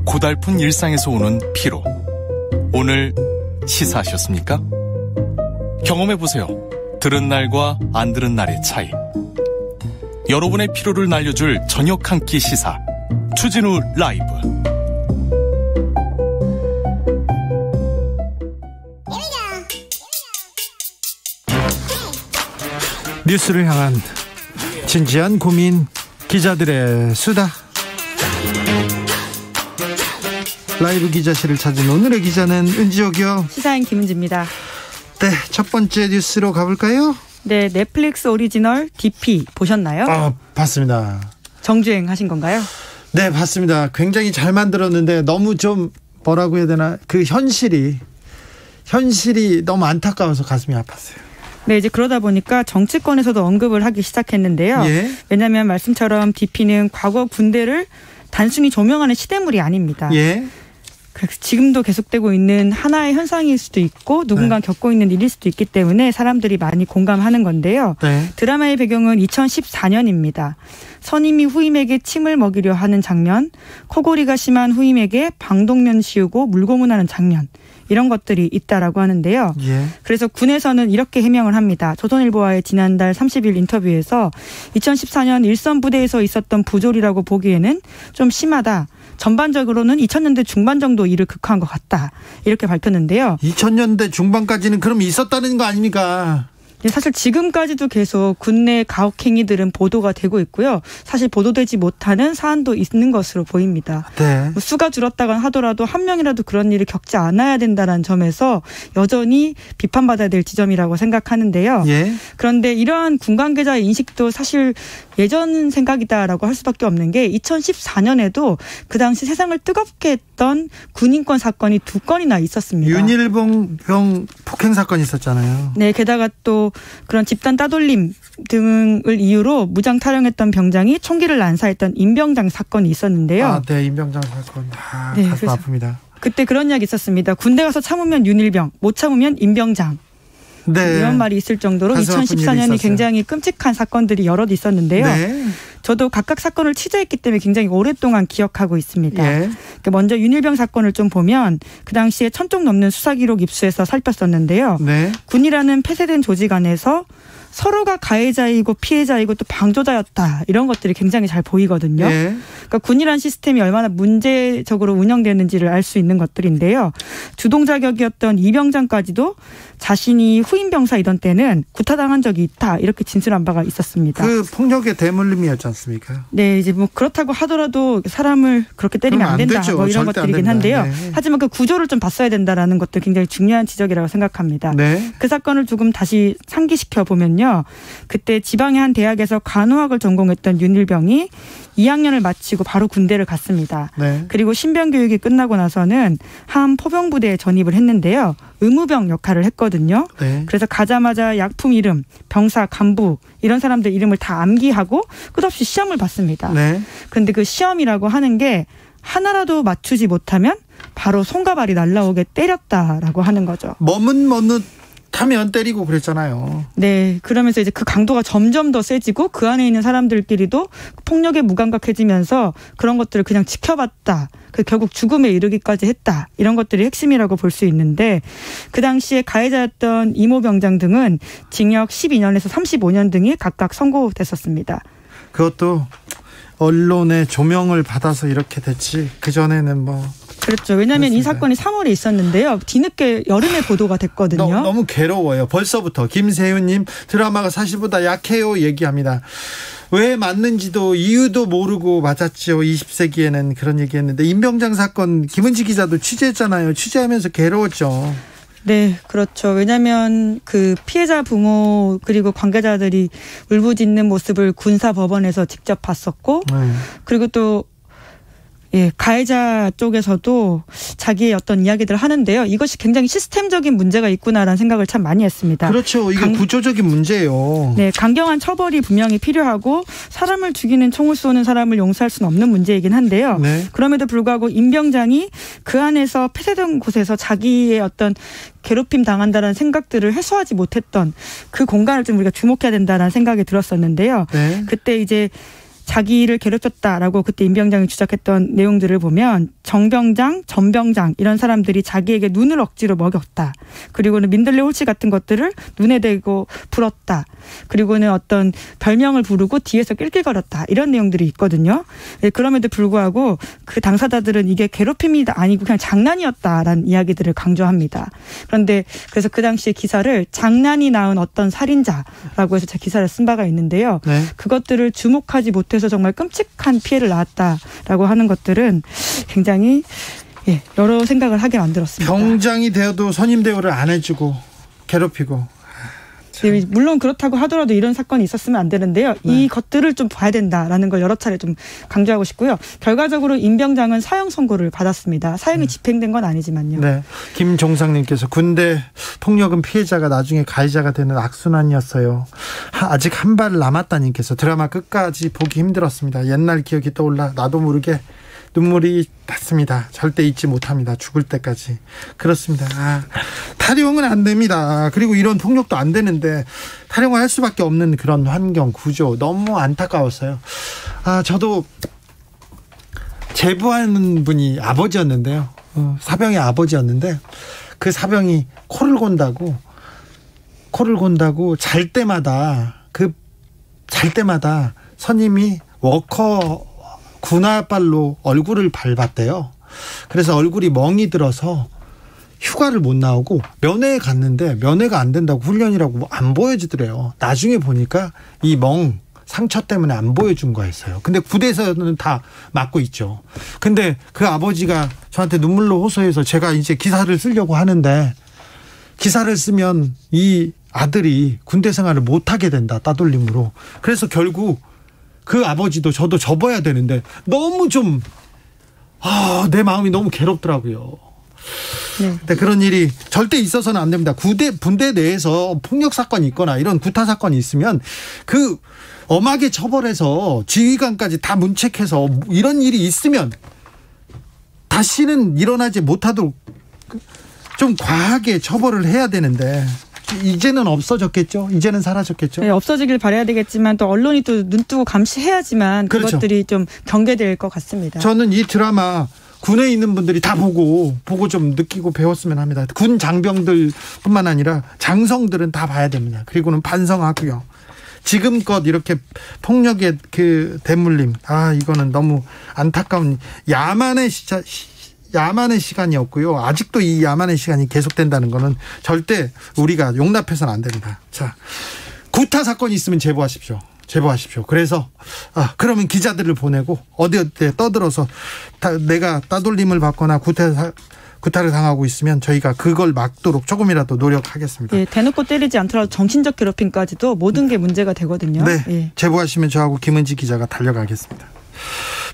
고달픈 일상에서 오는 피로. 오늘 시사하셨습니까? 경험해보세요. 들은 날과 안 들은 날의 차이. 여러분의 피로를 날려줄 저녁 한 끼 시사 추진우 라이브. 뉴스를 향한 진지한 고민, 기자들의 수다. 라이브 기자실을 찾은 오늘의 기자는 은지옥이요. 시사인 김은지입니다. 네, 첫 번째 뉴스로 가볼까요? 네, 넷플릭스 오리지널 DP 보셨나요? 봤습니다. 정주행 하신 건가요? 네, 봤습니다. 굉장히 잘 만들었는데 너무 좀 뭐라고 해야 되나, 그 현실이 너무 안타까워서 가슴이 아팠어요. 네, 이제 그러다 보니까 정치권에서도 언급을 하기 시작했는데요. 예? 왜냐하면 말씀처럼 DP는 과거 군대를 단순히 조명하는 시대물이 아닙니다. 예? 지금도 계속되고 있는 하나의 현상일 수도 있고 누군가 겪고 있는 일일 수도 있기 때문에 사람들이 많이 공감하는 건데요. 네. 드라마의 배경은 2014년입니다. 선임이 후임에게 침을 먹이려 하는 장면, 코골이가 심한 후임에게 방독면 씌우고 물고문하는 장면, 이런 것들이 있다라고 하는데요. 예. 그래서 군에서는 이렇게 해명을 합니다. 조선일보와의 지난달 30일 인터뷰에서 2014년 일선 부대에서 있었던 부조리라고 보기에는 좀 심하다. 전반적으로는 2000년대 중반 정도 일을 극화한 것 같다. 이렇게 밝혔는데요. 2000년대 중반까지는 그럼 있었다는 거 아닙니까? 사실 지금까지도 계속 군내 가혹행위들은 보도가 되고 있고요. 사실 보도되지 못하는 사안도 있는 것으로 보입니다. 네. 뭐 수가 줄었다곤 하더라도 한 명이라도 그런 일을 겪지 않아야 된다는 점에서 여전히 비판받아야 될 지점이라고 생각하는데요. 예. 그런데 이러한 군 관계자의 인식도 사실 예전 생각이다라고 할 수밖에 없는 게 2014년에도 그 당시 세상을 뜨겁게 했던 군인권 사건이 2건이나 있었습니다. 윤일병 폭행 사건이 있었잖아요. 네, 게다가 또 그런 집단 따돌림 등을 이유로 무장 탈영했던 병장이 총기를 난사했던 임병장 사건이 있었는데요. 네, 임병장 사건. 네, 가슴 아픕니다. 그때 그런 이야기 있었습니다. 군대 가서 참으면 윤일병, 못 참으면 임병장. 네. 이런 말이 있을 정도로 2014년이 굉장히 끔찍한 사건들이 여럿 있었는데요. 네. 저도 각각 사건을 취재했기 때문에 굉장히 오랫동안 기억하고 있습니다. 예. 먼저 윤일병 사건을 좀 보면 그 당시에 1000쪽 넘는 수사 기록 입수해서 살폈었는데요. 네. 군이라는 폐쇄된 조직 안에서 서로가 가해자이고 피해자이고 또 방조자였다. 이런 것들이 굉장히 잘 보이거든요. 네. 그러니까 군이란 시스템이 얼마나 문제적으로 운영되는지를 알 수 있는 것들인데요. 주동자격이었던 이병장까지도 자신이 후임 병사이던 때는 구타당한 적이 있다. 이렇게 진술한 바가 있었습니다. 그 폭력의 대물림이었지 않습니까? 네, 이제 뭐 그렇다고 하더라도 사람을 그렇게 때리면 안 된다. 뭐 이런 것들이긴 한데요. 네. 하지만 그 구조를 좀 봤어야 된다라는 것도 굉장히 중요한 지적이라고 생각합니다. 네. 그 사건을 조금 다시 상기시켜 보면요. 그때 지방의 한 대학에서 간호학을 전공했던 윤일병이 2학년을 마치고 바로 군대를 갔습니다. 네. 그리고 신병 교육이 끝나고 나서는 한 포병부대에 전입을 했는데요. 의무병 역할을 했거든요. 네. 그래서 가자마자 약품 이름, 병사, 간부 이런 사람들 이름을 다 암기하고 끝없이 시험을 봤습니다. 네. 그런데 그 시험이라고 하는 게 하나라도 맞추지 못하면 바로 손과 발이 날라오게 때렸다라고 하는 거죠. 타면 때리고 그랬잖아요. 네, 그러면서 이제 그 강도가 점점 더 세지고 그 안에 있는 사람들끼리도 폭력에 무감각해지면서 그런 것들을 그냥 지켜봤다. 결국 죽음에 이르기까지 했다. 이런 것들이 핵심이라고 볼 수 있는데 그 당시에 가해자였던 이모 병장 등은 징역 12년에서 35년 등이 각각 선고됐었습니다. 그것도 언론의 조명을 받아서 이렇게 됐지. 그전에는 뭐. 그렇죠. 왜냐하면 이 사건이 3월에 있었는데요. 뒤늦게 여름에 보도가 됐거든요. 너무 괴로워요. 벌써부터 김세윤님 드라마가 사실보다 약해요 얘기합니다. 왜 맞는지도 이유도 모르고 맞았죠. 20세기에는 그런 얘기했는데 임병장 사건 김은지 기자도 취재했잖아요. 취재하면서 괴로웠죠. 네, 그렇죠. 왜냐하면 그 피해자 부모 그리고 관계자들이 울부짖는 모습을 군사법원에서 직접 봤었고 그리고 또 가해자 쪽에서도 자기의 어떤 이야기들을 하는데요. 이것이 굉장히 시스템적인 문제가 있구나라는 생각을 참 많이 했습니다. 그렇죠. 이게 구조적인 문제예요. 네, 강경한 처벌이 분명히 필요하고 사람을 죽이는 총을 쏘는 사람을 용서할 수는 없는 문제이긴 한데요. 네. 그럼에도 불구하고 임병장이 그 안에서 폐쇄된 곳에서 자기의 어떤 괴롭힘 당한다는 생각들을 해소하지 못했던 그 공간을 좀 우리가 주목해야 된다는 생각이 들었었는데요. 네. 그때 이제 자기를 괴롭혔다라고 그때 임병장이 주장했던 내용들을 보면 정병장, 전병장 이런 사람들이 자기에게 눈을 억지로 먹였다. 그리고는 민들레 홀씨 같은 것들을 눈에 대고 불었다. 그리고는 어떤 별명을 부르고 뒤에서 낄낄거렸다. 이런 내용들이 있거든요. 네, 그럼에도 불구하고 그 당사자들은 이게 괴롭힘이 아니고 그냥 장난이었다라는 이야기들을 강조합니다. 그런데 그래서 그 당시에 기사를 장난이 낳은 어떤 살인자라고 해서 제 기사를 쓴 바가 있는데요. 네. 그것들을 주목하지 못해서 정말 끔찍한 피해를 낳았다라고 하는 것들은 굉장히 여러 생각을 하게 만들었습니다. 병장이 되어도 선임 대우를 안 해주고 괴롭히고. 네, 물론 그렇다고 하더라도 이런 사건이 있었으면 안 되는데요. 네. 이 것들을 좀 봐야 된다라는 걸 여러 차례 좀 강조하고 싶고요. 결과적으로 임 병장은 사형 선고를 받았습니다. 사형이 집행된 건 아니지만요. 네, 김종상님께서 군대 폭력은 피해자가 나중에 가해자가 되는 악순환이었어요. 아직 한 발 남았다님께서 드라마 끝까지 보기 힘들었습니다. 옛날 기억이 떠올라 나도 모르게 눈물이 났습니다. 절대 잊지 못합니다. 죽을 때까지. 그렇습니다. 탈영은 안 됩니다. 그리고 이런 폭력도 안 되는데 탈영을 할 수밖에 없는 그런 환경 구조 너무 안타까웠어요. 저도 제보하는 분이 아버지였는데요. 사병의 아버지였는데 그 사병이 코를 곤다고 잘 때마다 선임이 워커 군화발로 얼굴을 밟았대요. 그래서 얼굴이 멍이 들어서 휴가를 못 나오고 면회에 갔는데 면회가 안 된다고 훈련이라고 안 보여주더래요. 나중에 보니까 이 상처 때문에 안 보여준 거였어요. 근데 부대에서는 다 맞고 있죠. 근데 그 아버지가 저한테 눈물로 호소해서 제가 이제 기사를 쓰려고 하는데 기사를 쓰면 이 아들이 군대 생활을 못하게 된다. 따돌림으로. 그래서 결국 그 아버지도 저도 접어야 되는데 너무 내 마음이 너무 괴롭더라고요. 네. 근데 그런 일이 절대 있어서는 안 됩니다. 군대 내에서 폭력 사건이 있거나 이런 구타 사건이 있으면 그 엄하게 처벌해서 지휘관까지 다 문책해서 이런 일이 있으면 다시는 일어나지 못하도록 좀 과하게 처벌을 해야 되는데 이제는 없어졌겠죠? 이제는 사라졌겠죠? 네, 없어지길 바라야 되겠지만 또 언론이 또 눈 뜨고 감시해야지만 그것들이 좀 경계될 것 같습니다. 저는 이 드라마 군에 있는 분들이 다 보고 좀 느끼고 배웠으면 합니다. 군 장병들뿐만 아니라 장성들은 다 봐야 됩니다. 그리고는 반성하고요. 지금껏 이렇게 폭력의 그 대물림, 이거는 너무 안타까운 야만의 시간이었고요. 아직도 이 야만의 시간이 계속된다는 거는 절대 우리가 용납해서는 안 됩니다. 자, 구타 사건이 있으면 제보하십시오. 그래서 그러면 기자들을 보내고 어디에 떠들어서 내가 따돌림을 받거나 구타를 당하고 있으면 저희가 그걸 막도록 조금이라도 노력하겠습니다. 예, 대놓고 때리지 않더라도 정신적 괴롭힘까지도 모든 게 문제가 되거든요. 네, 예. 제보하시면 저하고 김은지 기자가 달려가겠습니다.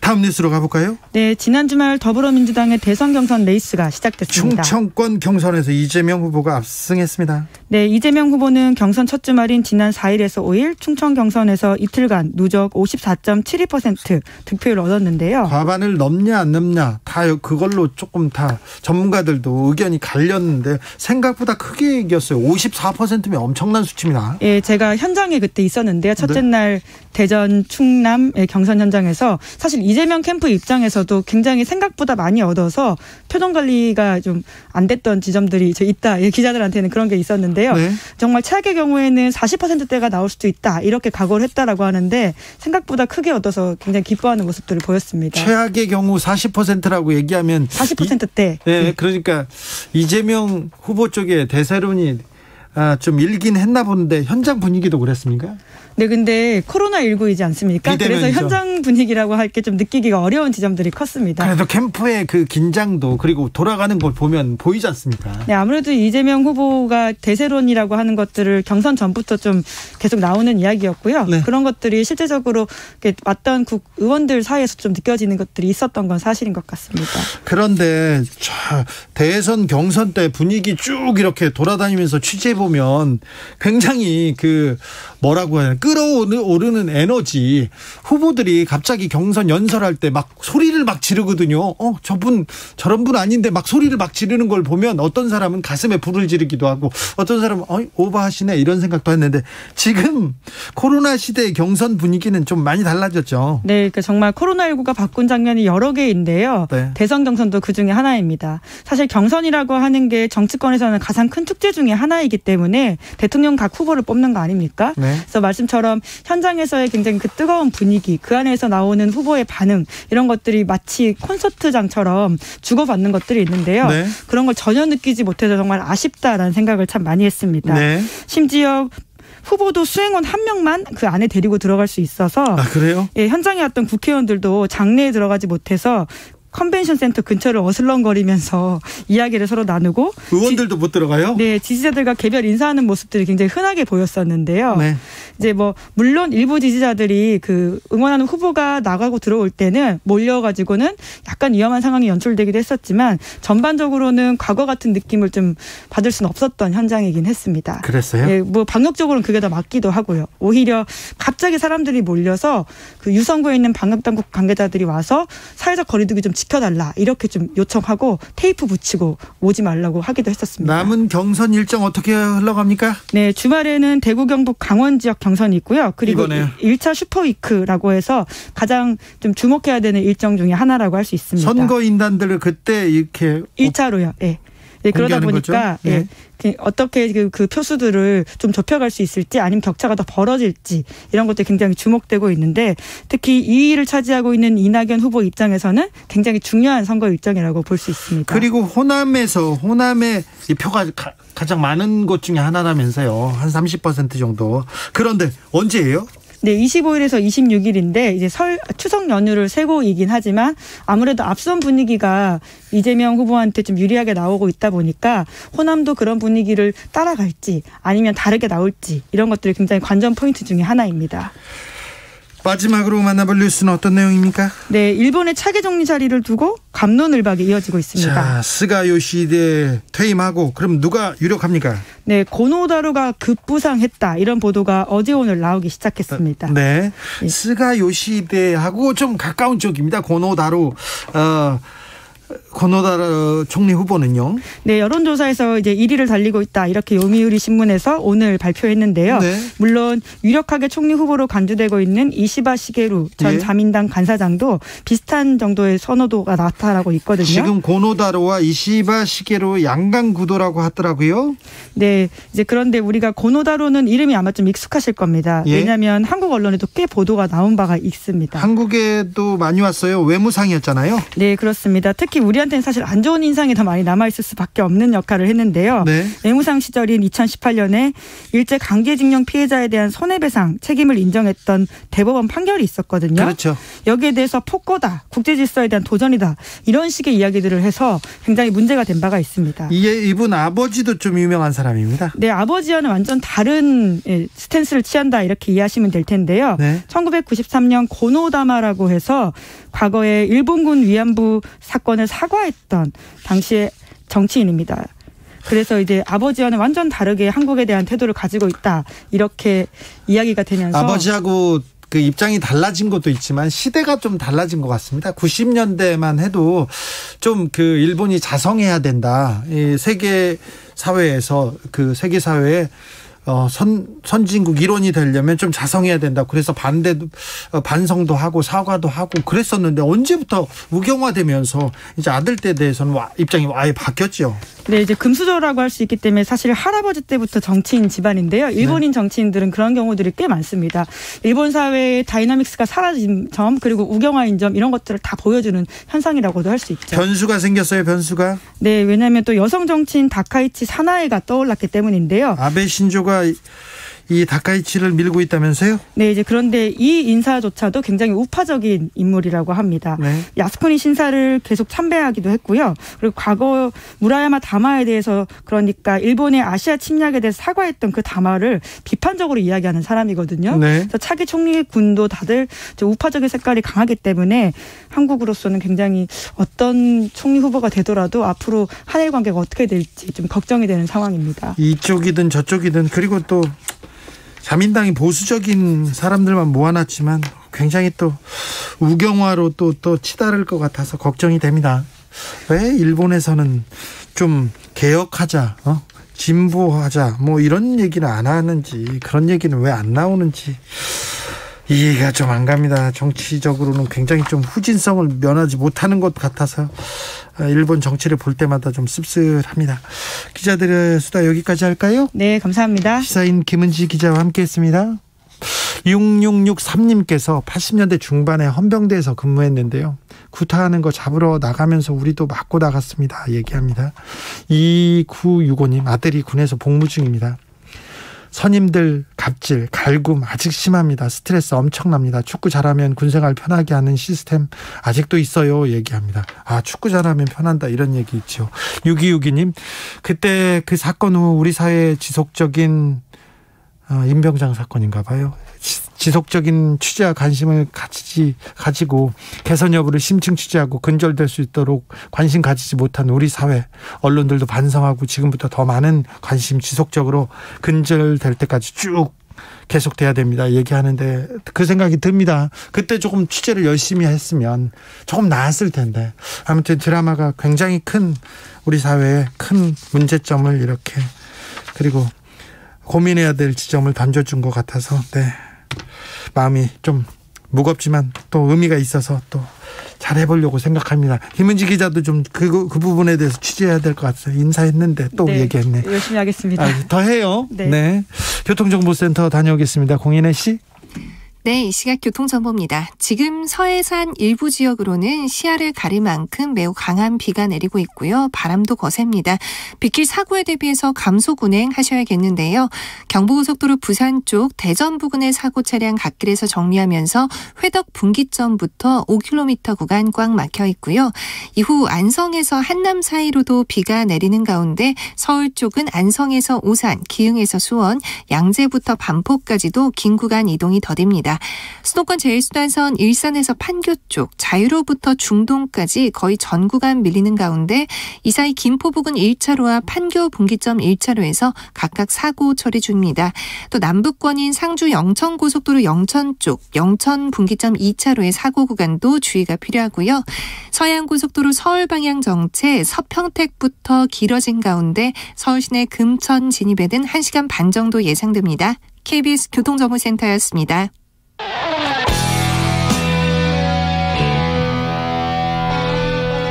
다음 뉴스로 가볼까요? 네, 지난 주말 더불어민주당의 대선 경선 레이스가 시작됐습니다. 충청권 경선에서 이재명 후보가 압승했습니다. 네, 이재명 후보는 경선 첫 주말인 지난 4일에서 5일 충청 경선에서 이틀간 누적 54.72% 득표율을 얻었는데요. 과반을 넘냐 안 넘냐 다 그걸로 조금 다 전문가들도 의견이 갈렸는데 생각보다 크게 이겼어요. 54%면 엄청난 수치입니다. 예, 제가 현장에 그때 있었는데요. 첫째 날 대전 충남의 경선 현장에서 사실 이재명 캠프 입장에서도 굉장히 생각보다 많이 얻어서 표정 관리가 좀 안 됐던 지점들이 있다. 기자들한테는 그런 게 있었는데요. 네. 정말 최악의 경우에는 40%대가 나올 수도 있다. 이렇게 각오를 했다라고 하는데 생각보다 크게 얻어서 굉장히 기뻐하는 모습들을 보였습니다. 최악의 경우 40%라고 얘기하면 40%대. 네, 그러니까 이재명 후보 쪽에 대세론이 좀 일긴 했나 보는데 현장 분위기도 그랬습니까? 네, 근데 코로나19이지 않습니까? 비대면이죠. 그래서 현장 분위기라고 할 게 좀 느끼기가 어려운 지점들이 컸습니다. 그래도 캠프의 그 긴장도 그리고 돌아가는 걸 보면 보이지 않습니까? 네, 아무래도 이재명 후보가 대세론이라고 하는 것들을 경선 전부터 좀 계속 나오는 이야기였고요. 네. 그런 것들이 실제적으로 맞던 의원들 사이에서 좀 느껴지는 것들이 있었던 건 사실인 것 같습니다. 그런데 대선 경선 때 분위기 쭉 이렇게 돌아다니면서 취재해 보면 굉장히 뭐라고 해야 하나 끌어오르는 에너지, 후보들이 갑자기 경선 연설할 때 막 소리를 막 지르거든요. 저런 분 아닌데 막 소리를 막 지르는 걸 보면 어떤 사람은 가슴에 불을 지르기도 하고 어떤 사람은 오버하시네 이런 생각도 했는데 지금 코로나 시대의 경선 분위기는 좀 많이 달라졌죠. 네, 그러니까 정말 코로나19가 바꾼 장면이 여러 개인데요. 네. 대선 경선도 그중에 하나입니다. 사실 경선이라고 하는 게 정치권에서는 가장 큰 축제 중에 하나이기 때문에 대통령 각 후보를 뽑는 거 아닙니까? 네. 그래서 말씀처럼 현장에서의 굉장히 그 뜨거운 분위기, 그 안에서 나오는 후보의 반응 이런 것들이 마치 콘서트장처럼 주고받는 것들이 있는데요. 네. 그런 걸 전혀 느끼지 못해서 정말 아쉽다라는 생각을 참 많이 했습니다. 네. 심지어 후보도 수행원 한 명만 그 안에 데리고 들어갈 수 있어서 그래요? 예, 현장에 왔던 국회의원들도 장내에 들어가지 못해서 컨벤션 센터 근처를 어슬렁거리면서 이야기를 서로 나누고 의원들도 못 들어가요? 네, 지지자들과 개별 인사하는 모습들이 굉장히 흔하게 보였었는데요. 네. 이제 물론 일부 지지자들이 그 응원하는 후보가 나가고 들어올 때는 몰려가지고는 약간 위험한 상황이 연출되기도 했었지만 전반적으로는 과거 같은 느낌을 좀 받을 수는 없었던 현장이긴 했습니다. 그랬어요? 네, 방역적으로는 그게 더 맞기도 하고요. 오히려 갑자기 사람들이 몰려서 그 유성구에 있는 방역당국 관계자들이 와서 사회적 거리두기 좀 지켜달라 이렇게 좀 요청하고 테이프 붙이고 오지 말라고 하기도 했었습니다. 남은 경선 일정 어떻게 흘러갑니까? 네, 주말에는 대구, 경북, 강원 지역 경선이 있고요. 그리고 이번에요. 1차 슈퍼위크라고 해서 가장 좀 주목해야 되는 일정 중에 하나라고 할 수 있습니다. 선거인단들을 그때 이렇게 1차로요. 네. 네, 그러다 보니까 네. 어떻게 그 표수들을 좀 좁혀갈 수 있을지 아니면 격차가 더 벌어질지 이런 것들이 굉장히 주목되고 있는데 특히 2위를 차지하고 있는 이낙연 후보 입장에서는 굉장히 중요한 선거 일정이라고 볼 수 있습니다. 그리고 호남의 이 표가 가장 많은 곳 중에 하나라면서요. 한 30% 정도. 그런데 언제예요? 네, 25일에서 26일인데 이제 추석 연휴를 세고이긴 하지만 아무래도 앞선 분위기가 이재명 후보한테 좀 유리하게 나오고 있다 보니까 호남도 그런 분위기를 따라갈지 아니면 다르게 나올지 이런 것들이 굉장히 관전 포인트 중에 하나입니다. 마지막으로 만나볼 뉴스는 어떤 내용입니까? 네, 일본의 차기 총리 자리를 두고 갑론을박이 이어지고 있습니다. 자, 스가 요시히데 퇴임하고 그럼 누가 유력합니까? 네, 고노다로가 급부상했다 이런 보도가 어제 오늘 나오기 시작했습니다. 네, 네. 스가 요시히데하고 좀 가까운 쪽입니다. 고노다로 총리 후보는요? 네, 여론조사에서 이제 1위를 달리고 있다 이렇게 요미우리 신문에서 오늘 발표했는데요. 네. 물론 유력하게 총리 후보로 간주되고 있는 이시바 시게루 전 자민당 간사장도 비슷한 정도의 선호도가 나타나고 있거든요. 지금 고노다로와 이시바 시게루 양강 구도라고 하더라고요. 네, 이제 그런데 우리가 고노다로는 이름이 아마 좀 익숙하실 겁니다. 왜냐하면 한국 언론에도 꽤 보도가 나온 바가 있습니다. 한국에도 많이 왔어요. 외무상이었잖아요. 네, 그렇습니다. 특히 우리한테는 사실 안 좋은 인상이 더 많이 남아있을 수밖에 없는 역할을 했는데요. 네. 외무상 시절인 2018년에 일제 강제징용 피해자에 대한 손해배상 책임을 인정했던 대법원 판결이 있었거든요. 그렇죠. 여기에 대해서 폭거다, 국제질서에 대한 도전이다 이런 식의 이야기들을 해서 굉장히 문제가 된 바가 있습니다. 이분 아버지도 좀 유명한 사람입니다. 네, 아버지와는 완전 다른 스탠스를 취한다 이렇게 이해하시면 될 텐데요. 네. 1993년 고노다마라고 해서 과거에 일본군 위안부 사건을 사과했던 당시의 정치인입니다. 그래서 이제 아버지와는 완전 다르게 한국에 대한 태도를 가지고 있다 이렇게 이야기가 되면서 아버지하고 그 입장이 달라진 것도 있지만 시대가 좀 달라진 것 같습니다. 90년대만 해도 좀 그 일본이 자성해야 된다. 이 세계 사회에서 그 세계 사회에 선진국 일원이 되려면 좀 자성해야 된다. 그래서 반성도 하고 사과도 하고 그랬었는데 언제부터 우경화되면서 이제 아들 때 대해서는 입장이 아예 바뀌었죠. 네, 이제 금수저라고 할 수 있기 때문에 사실 할아버지 때부터 정치인 집안인데요. 일본인 정치인들은 그런 경우들이 꽤 많습니다. 일본 사회의 다이나믹스가 사라진 점 그리고 우경화인 점 이런 것들을 다 보여주는 현상이라고도 할 수 있죠. 변수가 생겼어요, 변수가. 네, 왜냐하면 또 여성 정치인 다카이치 사나에가 떠올랐기 때문인데요. 아베 신조가 이 다카이치를 밀고 있다면서요? 네, 이제 그런데 이 인사조차도 굉장히 우파적인 인물이라고 합니다. 네. 야스쿠니 신사를 계속 참배하기도 했고요. 그리고 과거 무라야마 다마에 대해서 그러니까 일본의 아시아 침략에 대해서 사과했던 그 다마를 비판적으로 이야기하는 사람이거든요. 네. 그래서 차기 총리군도 다들 우파적인 색깔이 강하기 때문에 한국으로서는 굉장히 어떤 총리 후보가 되더라도 앞으로 한일 관계가 어떻게 될지 좀 걱정이 되는 상황입니다. 이쪽이든 저쪽이든 그리고 또 자민당이 보수적인 사람들만 모아놨지만 굉장히 또 우경화로 또 치달을 것 같아서 걱정이 됩니다. 왜 일본에서는 좀 개혁하자, 진보하자 뭐 이런 얘기는 안 하는지, 그런 얘기는 왜 안 나오는지 이해가 좀 안 갑니다. 정치적으로는 굉장히 좀 후진성을 면하지 못하는 것 같아서 일본 정치를 볼 때마다 좀 씁쓸합니다. 기자들의 수다 여기까지 할까요? 네, 감사합니다. 시사인 김은지 기자와 함께했습니다. 6663님께서 80년대 중반에 헌병대에서 근무했는데요. 구타하는 거 잡으러 나가면서 우리도 맞고 나갔습니다. 얘기합니다. 2965님, 아들이 군에서 복무 중입니다. 선임들 갑질, 갈굼 아직 심합니다. 스트레스 엄청납니다. 축구 잘하면 군생활 편하게 하는 시스템 아직도 있어요. 얘기합니다. 축구 잘하면 편한다 이런 얘기 있죠. 6262님, 그때 그 사건 후 우리 사회에 지속적인 임병장 사건인가 봐요. 지속적인 취재와 관심을 가지고 개선 여부를 심층 취재하고 근절될 수 있도록 관심 가지지 못한 우리 사회, 언론들도 반성하고 지금부터 더 많은 관심 지속적으로 근절될 때까지 쭉 계속돼야 됩니다. 얘기하는데 그 생각이 듭니다. 그때 조금 취재를 열심히 했으면 조금 나았을 텐데. 아무튼 드라마가 굉장히 큰 우리 사회에 큰 문제점을 이렇게, 그리고 고민해야 될 지점을 던져준 것 같아서 마음이 좀 무겁지만 또 의미가 있어서 또 잘해보려고 생각합니다. 김은지 기자도 좀 그 부분에 대해서 취재해야 될 것 같아요. 인사했는데 또 얘기했네. 열심히 하겠습니다. 더 해요. 네. 교통정보센터 다녀오겠습니다. 공인혜 씨. 네, 이 시각 교통정보입니다. 지금 서해산 일부 지역으로는 시야를 가릴 만큼 매우 강한 비가 내리고 있고요. 바람도 거셉니다. 빗길 사고에 대비해서 감속 운행하셔야겠는데요. 경부고속도로 부산 쪽 대전 부근의 사고 차량 갓길에서 정리하면서 회덕 분기점부터 5km 구간 꽉 막혀 있고요. 이후 안성에서 한남 사이로도 비가 내리는 가운데 서울 쪽은 안성에서 오산, 기흥에서 수원, 양재부터 반포까지도 긴 구간 이동이 더딥니다. 수도권 제1수단선 일산에서 판교 쪽, 자유로부터 중동까지 거의 전 구간 밀리는 가운데 이 사이 김포 부근 1차로와 판교 분기점 1차로에서 각각 사고 처리 중입니다. 또 남북권인 상주 영천고속도로 영천 쪽, 영천 분기점 2차로의 사고 구간도 주의가 필요하고요. 서해안고속도로 서울 방향 정체 서평택부터 길어진 가운데 서울 시내 금천 진입에는 1시간 반 정도 예상됩니다. KBS 교통정보센터였습니다.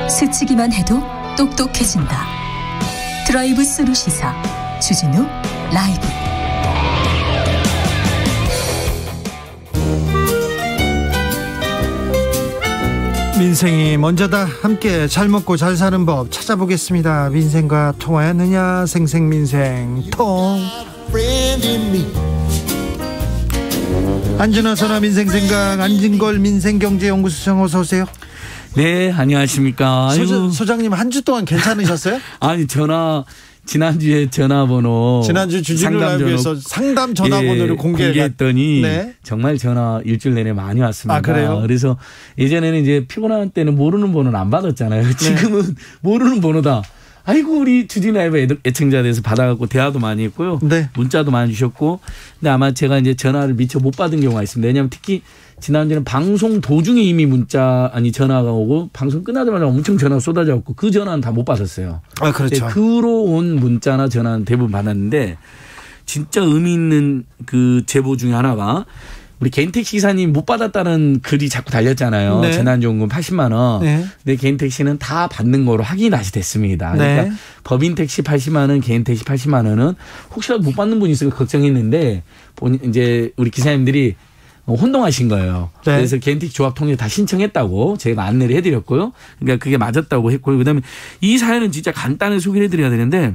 스치기만 해도 똑똑해진다. 드라이브 스루 시사 주진우 라이브. 민생이 먼저다. 함께 잘 먹고 잘 사는 법 찾아보겠습니다. 민생과 통하였느냐. 생생민생 통. 안진아 선화 민생생각 안진걸 민생경제연구소장 어서 오세요. 네, 안녕하십니까. 소장님 한 주 동안 괜찮으셨어요? 아니 지난주에 전화번호 지난주 주진우 라이브에서 상담 전화번호를 공개했더니 정말 전화 일주일 내내 많이 왔습니다. 그래요? 그래서 예전에는 이제 피곤한 때는 모르는 번호는 안 받았잖아요. 지금은 모르는 번호다. 아이고 우리 주진우 라이브 애청자들에서 받아갖고 대화도 많이 했고요. 문자도 많이 주셨고. 근데 아마 제가 이제 전화를 미처 못 받은 경우가 있습니다. 왜냐하면 특히 지난주에는 방송 도중에 이미 전화가 오고 방송 끝나자마자 엄청 전화가 쏟아져갖고 그 전화는 다 못 받았어요. 그렇죠. 그 후로 온 문자나 전화는 대부분 받았는데 진짜 의미 있는 그 제보 중에 하나가 우리 개인 택시 기사님 못 받았다는 글이 자꾸 달렸잖아요. 재난지원금 80만 원. 근데 개인 택시는 다 받는 거로 확인이 다시 됐습니다. 그러니까 법인 택시 80만 원, 개인 택시 80만 원은 혹시라도 못 받는 분이 있을까 걱정했는데 이제 우리 기사님들이 혼동하신 거예요. 그래서 개인 택시 조합 통해 다 신청했다고 제가 안내를 해드렸고요. 그러니까 그게 맞았다고 했고요. 그다음에 이 사연은 진짜 간단히 소개를 해드려야 되는데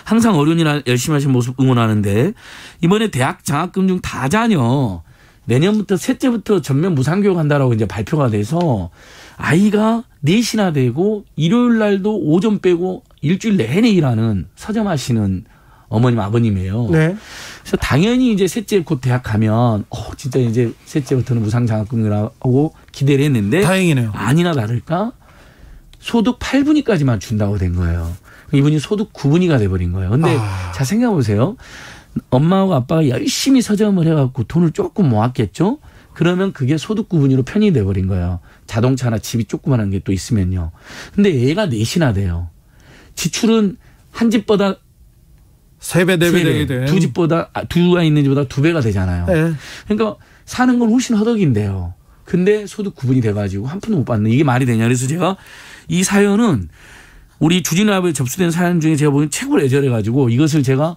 항상 어른이나 열심히 하신 모습 응원하는데 이번에 대학 장학금 중 다자녀 내년부터 셋째부터 전면 무상교육한다라고 이제 발표가 돼서 아이가 넷이나 되고 일요일 날도 오전 빼고 일주일 내내 일하는 서점하시는 어머님 아버님이에요. 그래서 당연히 이제 셋째 곧 대학 가면 진짜 이제 셋째부터는 무상 장학금이라고 기대를 했는데 다행이네요. 아니나 다를까 소득 8분위까지만 준다고 된 거예요. 이분이 소득 9분위가 돼버린 거예요. 근데 자 생각해 보세요. 엄마하고 아빠가 열심히 서점을 해갖고 돈을 조금 모았겠죠. 그러면 그게 소득 구분으로 편이 돼버린 거예요. 자동차나 집이 조그만한 게 또 있으면요. 근데 얘가 넷이나 돼요. 지출은 한 집보다 3배, 4배 되게 두 집보다 두가 있는 집보다 2배가 되잖아요. 네. 그러니까 사는 건 훨씬 허덕인데요. 근데 소득 구분이 돼가지고 한 푼도 못 받는 이게 말이 되냐. 그래서 제가 이 사연은 우리 주진우 라이브에 접수된 사연 중에 제가 보기엔 최고로 애절해가지고 이것을 제가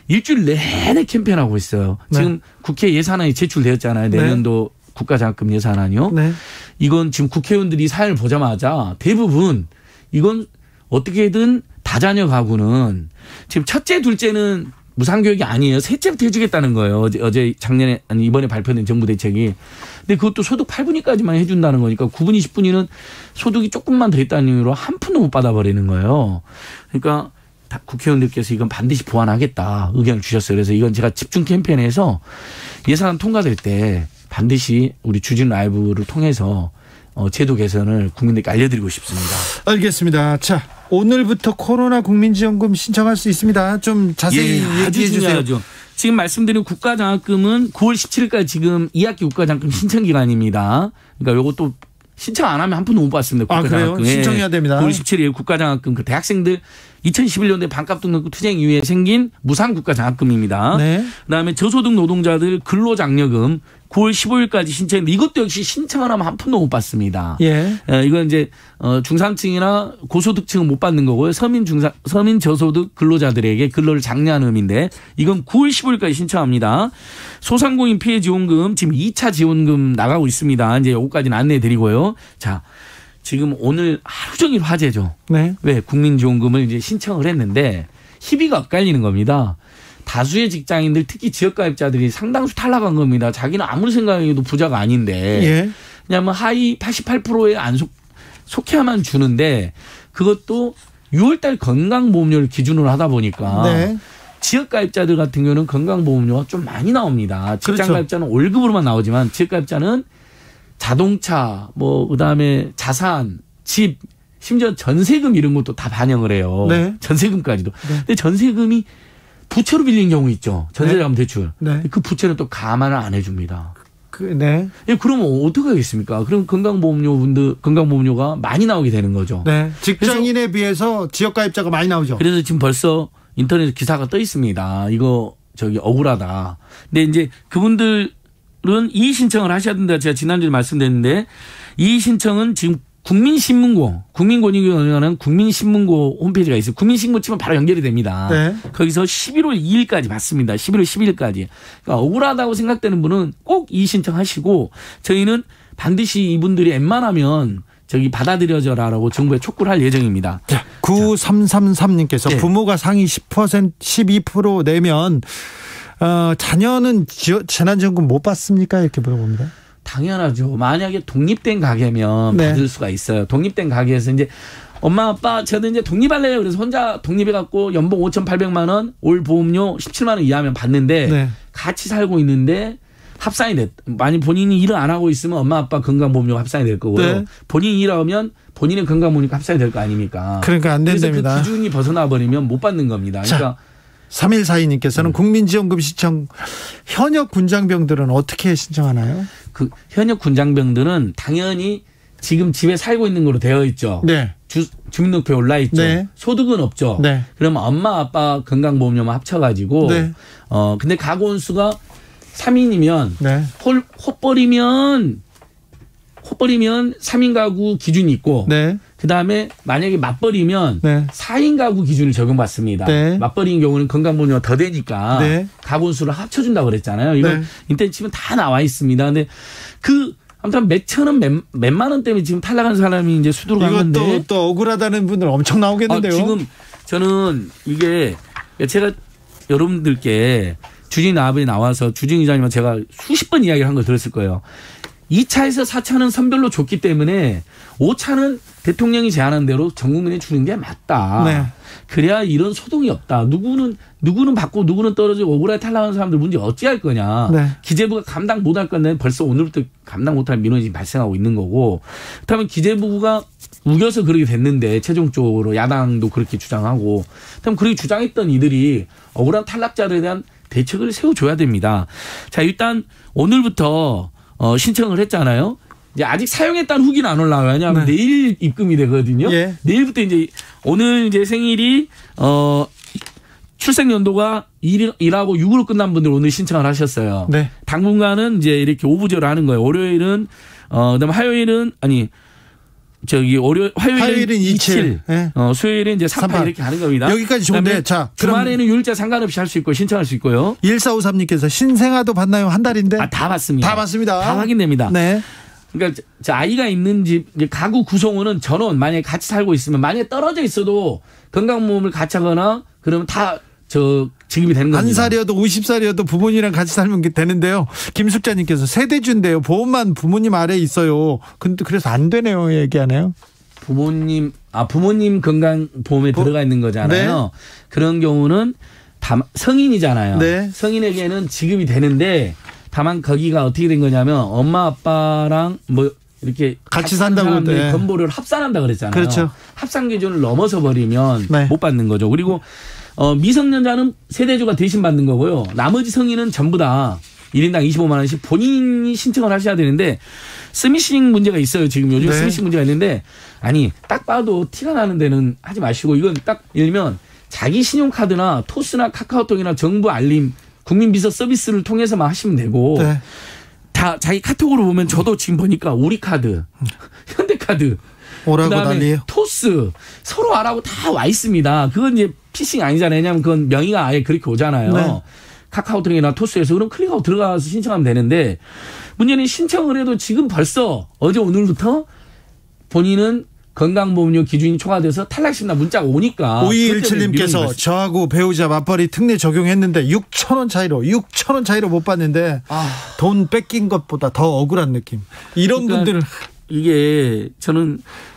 일주일 내내 캠페인하고 있어요. 네. 지금 국회 예산안이 제출되었잖아요. 내년도 네. 국가장학금 예산안이요. 네. 이건 지금 국회의원들이 사연을 보자마자 대부분 이건 어떻게든 다자녀 가구는 지금 첫째, 둘째는 무상교육이 아니에요. 셋째부터 해주겠다는 거예요. 어제 작년에 아니 이번에 발표된 정부 대책이. 근데 그것도 소득 8분위까지만 해준다는 거니까 9분위, 10분위는 소득이 조금만 더 있다는 이유로 한 푼도 못 받아버리는 거예요. 그러니까 국회의원들께서 이건 반드시 보완하겠다 의견을 주셨어요. 그래서 이건 제가 집중 캠페인에서 예산안 통과될 때 반드시 우리 주진 라이브를 통해서 제도 개선을 국민들께 알려드리고 싶습니다. 알겠습니다. 자, 오늘부터 코로나 국민지원금 신청할 수 있습니다. 좀 자세히 얘기해 주세요. 지금 말씀드린 국가장학금은 9월 17일까지 지금 2학기 국가장학금 신청 기간입니다. 그러니까 요것도 신청 안 하면 한 푼도 못 받습니다. 국가장학금. 그래요? 신청해야 됩니다. 9월 17일 국가장학금 그 대학생들 2011년도에 반값 등록 투쟁 이후에 생긴 무상 국가장학금입니다. 네. 그다음에 저소득 노동자들 근로장려금 9월 15일까지 신청했는데 이것도 역시 신청을 하면 한 푼도 못 받습니다. 예. 이건 이제 중산층이나 고소득층은 못 받는 거고요. 서민 저소득 근로자들에게 근로를 장려하는 의미인데 이건 9월 15일까지 신청합니다. 소상공인 피해 지원금 지금 2차 지원금 나가고 있습니다. 이제 요거까지는 안내해 드리고요. 자, 지금 오늘 하루 종일 화제죠. 네. 왜 국민지원금을 이제 신청을 했는데 희비가 엇갈리는 겁니다. 다수의 직장인들 특히 지역가입자들이 상당수 탈락한 겁니다. 자기는 아무리 생각해도 부자가 아닌데 예. 왜냐하면 하위 88%에 안 속해야만 주는데 그것도 6월달 건강보험료를 기준으로 하다 보니까 네. 지역가입자들 같은 경우는 건강보험료가 좀 많이 나옵니다. 직장가입자는 그렇죠. 월급으로만 나오지만 지역가입자는 자동차 그다음에 자산, 집, 심지어 전세금 이런 것도 다 반영을 해요. 네. 전세금까지도. 네. 근데 전세금이 부채로 빌린 경우 있죠. 전세자금 네. 대출. 네. 그 부채는 또 감안을 안 해줍니다. 네. 그러면 어떻게 하겠습니까? 그럼 건강보험료가 많이 나오게 되는 거죠. 네. 직장인에 비해서 지역가입자가 많이 나오죠. 그래서 지금 벌써 인터넷 기사가 떠 있습니다. 이거 억울하다. 근데 이제 그분들은 이의 신청을 하셔야 된다. 제가 지난주에 말씀드렸는데 이의 신청은 지금 국민권익위원회에 관한 국민신문고 홈페이지가 있어요. 국민신문 치면 바로 연결이 됩니다. 네. 거기서 11월 2일까지 받습니다. 11월 10일까지. 그러니까 억울하다고 생각되는 분은 꼭 이의 신청하시고 저희는 반드시 이분들이 웬만하면 받아들여져라라고 정부에 촉구를 할 예정입니다. 자, 9333님께서 네. 부모가 상위 10%, 12% 내면 자녀는 재난지원금 못 받습니까? 이렇게 물어봅니다. 당연하죠. 만약에 독립된 가게면 네. 받을 수가 있어요. 독립된 가게에서 이제 엄마 아빠 저는 이제 독립할래요. 그래서 혼자 독립해갖고 연봉 5,800만 원, 올 보험료 17만 원 이하면 받는데 네. 같이 살고 있는데 합산이 됐. 만약 본인이 일을 안 하고 있으면 엄마 아빠 건강보험료가 합산이 될 거고요. 네. 본인이 일하면 본인의 건강보험료가 합산이 될 거 아닙니까? 그러니까 안 된답니다. 그래서 그 기준이 벗어나 버리면 못 받는 겁니다. 그러니까 3142님께서는 국민지원금 신청 현역 군장병들은 어떻게 신청하나요? 그 현역 군장병들은 당연히 지금 집에 살고 있는 걸로 되어 있죠. 네. 주민등록표에 올라 있죠. 네. 소득은 없죠. 네. 그러면 엄마 아빠 건강보험료만 합쳐가지고 네. 근데 가구 원수가 3인이면 네. 헛벌이면 3인 가구 기준이 있고 네. 그다음에 만약에 맞벌이면 네. 4인 가구 기준을 적용받습니다. 네. 맞벌이인 경우는 건강보험료가 더 되니까 네. 가구 원수를 합쳐준다고 그랬잖아요. 이거 네. 인터넷 치면 다 나와 있습니다. 근데 아무튼 몇천 원, 몇만 원 때문에 지금 탈락한 사람이 이제 수두로 간 건데. 이것도 또 억울하다는 분들 엄청 나오겠는데요. 지금 저는 이게 제가 여러분들께 주진 라이브에 나와서 주진 기자님은 제가 수십 번 이야기를 한 걸 들었을 거예요. 2차에서 4차는 선별로 줬기 때문에 5차는 대통령이 제안한 대로 전 국민에 주는 게 맞다. 네. 그래야 이런 소동이 없다. 누구는 받고 누구는 떨어지고 억울하게 탈락하는 사람들 문제 어찌할 거냐. 네. 기재부가 감당 못할 건데 벌써 오늘부터 감당 못할 민원이 발생하고 있는 거고. 그렇다면 기재부가 우겨서 그렇게 됐는데 최종적으로 야당도 그렇게 주장하고. 그렇다면 그렇게 주장했던 이들이 억울한 탈락자들에 대한 대책을 세워줘야 됩니다. 자, 일단 오늘부터 신청을 했잖아요. 이제 아직 사용했다는 후기는 안 올라와요. 왜냐하면 내일 입금이 되거든요. 예. 내일부터 이제 오늘 이제 생일이 출생 연도가 1하고 6으로 끝난 분들 오늘 신청을 하셨어요. 네. 당분간은 이제 이렇게 오부제로 하는 거예요. 월요일은 그다음에 화요일은 화요일은 27, 네. 수요일은 이제 38 이렇게 하는 겁니다. 여기까지 좋은데, 자. 주말에는 유일자 상관없이 할 수 있고 신청할 수 있고요. 1453님께서 신생아도 받나요? 한 달인데? 다 받습니다. 다 받습니다. 다 확인됩니다. 네. 그러니까 아이가 있는 집 가구 구성원은 전원 만약에 같이 살고 있으면 만약에 떨어져 있어도 건강보험을 같이 하거나 그러면 다 지급이 되는 겁니다. 1살이어도 50살이어도 부모님이랑 같이 살면 되는데요. 김숙자님께서 세대주인데요. 보험만 부모님 아래에 있어요. 근데 그래서 안 되네요. 얘기하네요. 부모님 건강보험에 들어가 있는 거잖아요. 네. 그런 경우는 성인이잖아요. 네. 성인에게는 지급이 되는데 다만 거기가 어떻게 된 거냐면 엄마 아빠랑 이렇게 같이 산다고 건보료를 합산한다 그랬잖아요. 그렇죠. 합산 기준을 넘어서 버리면 못 받는 거죠. 그리고 미성년자는 세대주가 대신 받는 거고요. 나머지 성인은 전부 다 1인당 25만 원씩 본인이 신청을 하셔야 되는데 스미싱 문제가 있어요. 지금 요즘 스미싱 문제가 있는데 딱 봐도 티가 나는 데는 하지 마시고 이건 딱 예를 들면 자기 신용카드나 토스나 카카오톡이나 정부 알림 국민비서 서비스를 통해서만 하시면 되고 다 자기 카톡으로 보면 저도 지금 보니까 우리카드, 현대카드, 오라고 난리예요. 토스 서로 알아고 다 와 있습니다. 그건 이제 피싱 아니잖아요. 왜냐하면 그건 명의가 아예 그렇게 오잖아요. 네. 카카오톡이나 토스에서 그럼 클릭하고 들어가서 신청하면 되는데 문제는 신청을 해도 지금 벌써 어제 오늘부터 본인은 건강보험료 기준이 초과돼서 탈락시나 문자가 오니까. 5217님께서 저하고 배우자 맞벌이 특례 적용했는데 6,000원 차이로 못 받는데 돈 뺏긴 것보다 더 억울한 느낌. 이런 분들. 이게 제가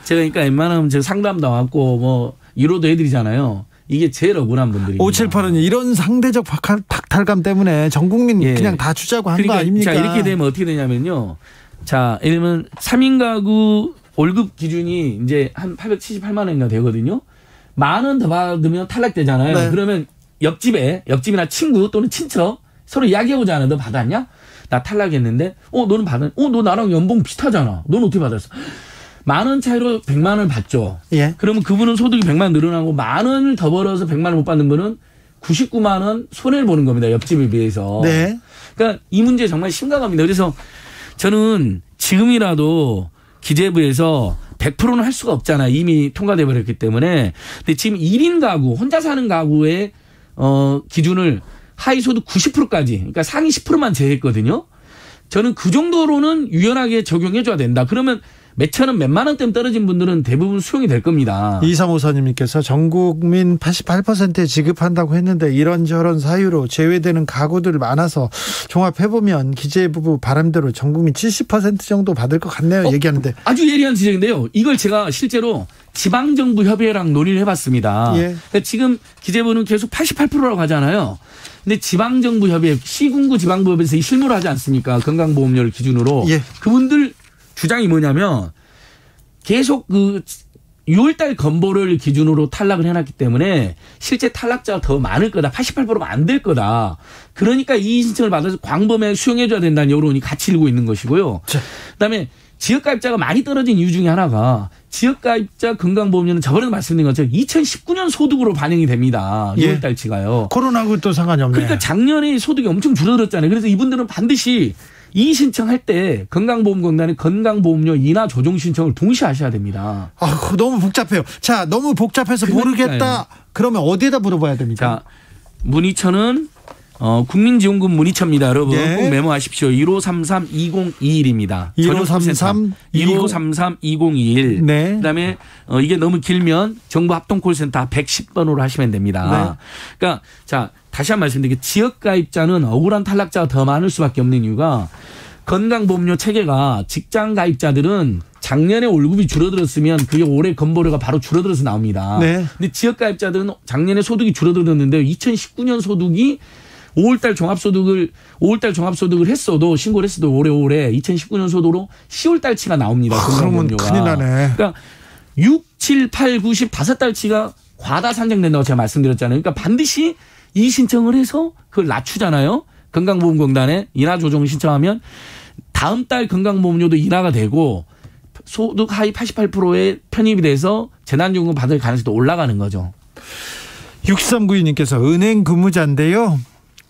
그러니까 웬만하면 제가 상담 나왔고 위로도 해드리잖아요. 이게 제일 억울한 분들입니다. 5785는 이런 상대적 박탈감 때문에 전 국민 그냥 다 주자고 한 거 아닙니까? 자, 이렇게 되면 어떻게 되냐면요. 자, 예를 들면 3인 가구 월급 기준이 이제 한 878만 원인가 되거든요. 10,000원 더 받으면 탈락되잖아요. 네. 그러면 옆집이나 친구 또는 친척 서로 이야기해보잖아요. 너 받았냐? 나 탈락했는데, 너는 받았냐? 너 나랑 연봉 비슷하잖아. 너는 어떻게 받았어? 10,000원 차이로 100만 원을 받죠. 예. 그러면 그분은 소득이 100만 원 늘어나고 10,000원을 더 벌어서 100만 원 못 받는 분은 99만 원 손해를 보는 겁니다. 옆집에 비해서. 네. 그러니까 이 문제 정말 심각합니다. 그래서 저는 지금이라도 기재부에서 100%는 할 수가 없잖아요. 이미 통과돼 버렸기 때문에. 근데 지금 1인 가구, 혼자 사는 가구의 기준을 하위 소득 90%까지, 그러니까 상위 10%만 제외했거든요. 저는 그 정도로는 유연하게 적용해 줘야 된다. 그러면 몇천 원, 몇만 원대면 떨어진 분들은 대부분 수용이 될 겁니다. 2354님께서 전 국민 88%에 지급한다고 했는데 이런저런 사유로 제외되는 가구들 많아서 종합해보면 기재부 바람대로 전 국민 70% 정도 받을 것 같네요. 얘기하는데. 아주 예리한 지적인데요. 이걸 제가 실제로 지방정부협의회랑 논의를 해봤습니다. 예. 그러니까 지금 기재부는 계속 88%라고 하잖아요. 근데 지방정부협의회, 시군구 지방부협에서 이 실무를 하지 않습니까? 건강보험료를 기준으로. 예. 그분들 주장이 뭐냐면 계속 6월달 건보를 기준으로 탈락을 해놨기 때문에 실제 탈락자가 더 많을 거다. 88%가 안 될 거다. 그러니까 이 신청을 받아서 광범위하게 수용해줘야 된다는 여론이 같이 일고 있는 것이고요. 그다음에 지역가입자가 많이 떨어진 이유 중에 하나가 지역가입자 건강보험료는 저번에도 말씀드린 것처럼 2019년 소득으로 반영이 됩니다. 6월달치가요. 코로나하고 또 상관이 없네요. 그러니까 작년에 소득이 엄청 줄어들었잖아요. 그래서 이분들은 반드시 이 신청할 때 건강보험공단의 건강보험료 인하 조정 신청을 동시에 하셔야 됩니다. 너무 복잡해요. 자, 너무 복잡해서 모르겠다. 그러면 어디에다 물어봐야 됩니까? 자, 문의처는 국민지원금 문의처입니다. 여러분 꼭 메모하십시오. 1533-2021입니다. 1533-2021. 네. 그다음에 이게 너무 길면 정부 합동콜센터 110번으로 하시면 됩니다. 네. 그러니까 자, 다시 한 번 말씀드릴게요. 지역가입자는 억울한 탈락자가 더 많을 수밖에 없는 이유가 건강보험료 체계가 직장가입자들은 작년에 월급이 줄어들었으면 그게 올해 건보료가 바로 줄어들어서 나옵니다. 네. 근데 지역가입자들은 작년에 소득이 줄어들었는데 2019년 소득이 5월달 종합소득을 했어도 신고를 했어도 올해 2019년 소득으로 10월달치가 나옵니다. 그러면 큰일 나네. 그러니까 6, 7, 8, 9, 10 5달치가 과다 산정된다고 제가 말씀드렸잖아요. 그러니까 반드시 이 신청을 해서 그걸 낮추잖아요. 건강보험공단에 인하 조정 신청하면 다음 달 건강보험료도 인하가 되고 소득 하위 88%에 편입이 돼서 재난지원금 받을 가능성도 올라가는 거죠. 6392님께서 은행 근무자인데요.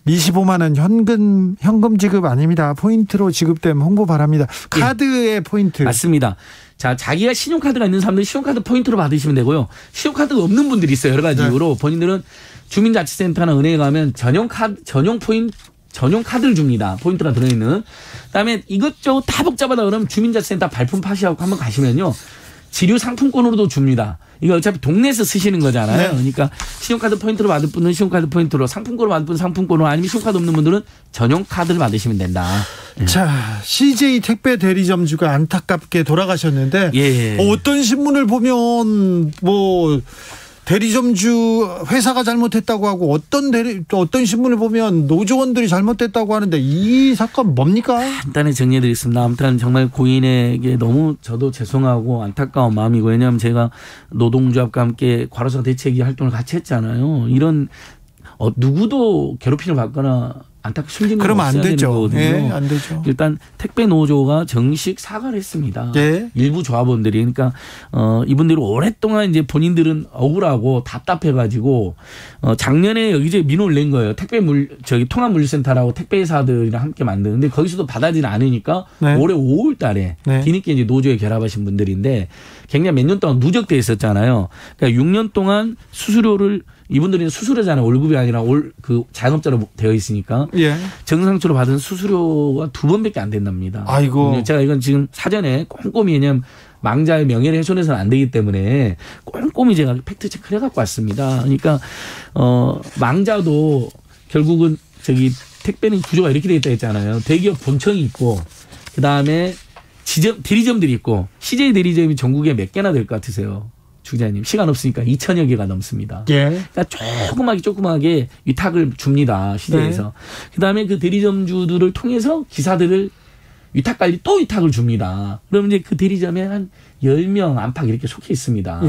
25만 원 현금 지급 아닙니다. 포인트로 지급되면 홍보 바랍니다. 카드의 포인트. 맞습니다. 자, 자기가 신용카드가 있는 사람들은 신용카드 포인트로 받으시면 되고요. 신용카드가 없는 분들이 있어요. 여러 가지 이유로. 본인들은 주민자치센터나 은행에 가면 전용 카드를 줍니다. 포인트가 들어있는. 그다음에 이것저것 다 복잡하다 그러면 주민자치센터 발품 파시하고 한번 가시면요. 지류 상품권으로도 줍니다. 이거 어차피 동네에서 쓰시는 거잖아요. 네. 그러니까 신용카드 포인트로 받을 분은 신용카드 포인트로, 상품권으로 받을 분은 상품권으로, 아니면 신용카드 없는 분들은 전용 카드를 받으시면 된다. 자, CJ 택배 대리점주가 안타깝게 돌아가셨는데 어떤 신문을 보면 뭐 대리점주 회사가 잘못했다고 하고 어떤 신문을 보면 노조원들이 잘못됐다고 하는데 이 사건 뭡니까? 간단히 정리해드리겠습니다. 아무튼 정말 고인에게 너무 저도 죄송하고 안타까운 마음이고, 왜냐하면 제가 노동조합과 함께 과로사 대책위 활동을 같이 했잖아요. 이런 누구도 괴롭힘을 받거나 안타깝게 숨기는 거 없어야 되는 거거든요. 네, 안 되죠. 일단 택배 노조가 정식 사과를 했습니다. 네. 일부 조합원들이. 그러니까 이분들이 오랫동안 이제 본인들은 억울하고 답답해가지고 작년에 여기저기 민원을 낸 거예요. 통합물류센터라고 택배사들이랑 함께 만드는데 거기서도 받아지는 않으니까 올해 5월달에 뒤늦게 이제 노조에 결합하신 분들인데 굉장히 몇 년 동안 누적돼 있었잖아요. 그러니까 6년 동안 수수료를, 이분들은 수수료잖아요. 월급이 아니라 그 자영업자로 되어 있으니까. 정상적으로 받은 수수료가 2번밖에 안 된답니다. 아이고. 제가 이건 지금 사전에 꼼꼼히, 왜냐면 망자의 명예를 훼손해서는 안 되기 때문에 꼼꼼히 제가 팩트 체크를 해갖고 왔습니다. 그러니까 망자도 결국은 택배는 구조가 이렇게 되어 있다 했잖아요. 대기업 본청이 있고, 그 다음에 대리점들이 있고, CJ 대리점이 전국에 몇 개나 될 것 같으세요? 주기자님, 시간 없으니까 2,000여 개가 넘습니다. 그러니까 조그맣게 위탁을 줍니다. 시대에서. 그다음에 그 대리점주들을 통해서 기사들을 위탁관리 또 위탁을 줍니다. 그러면 이제 그 대리점에 한 10명 안팎 이렇게 속해 있습니다.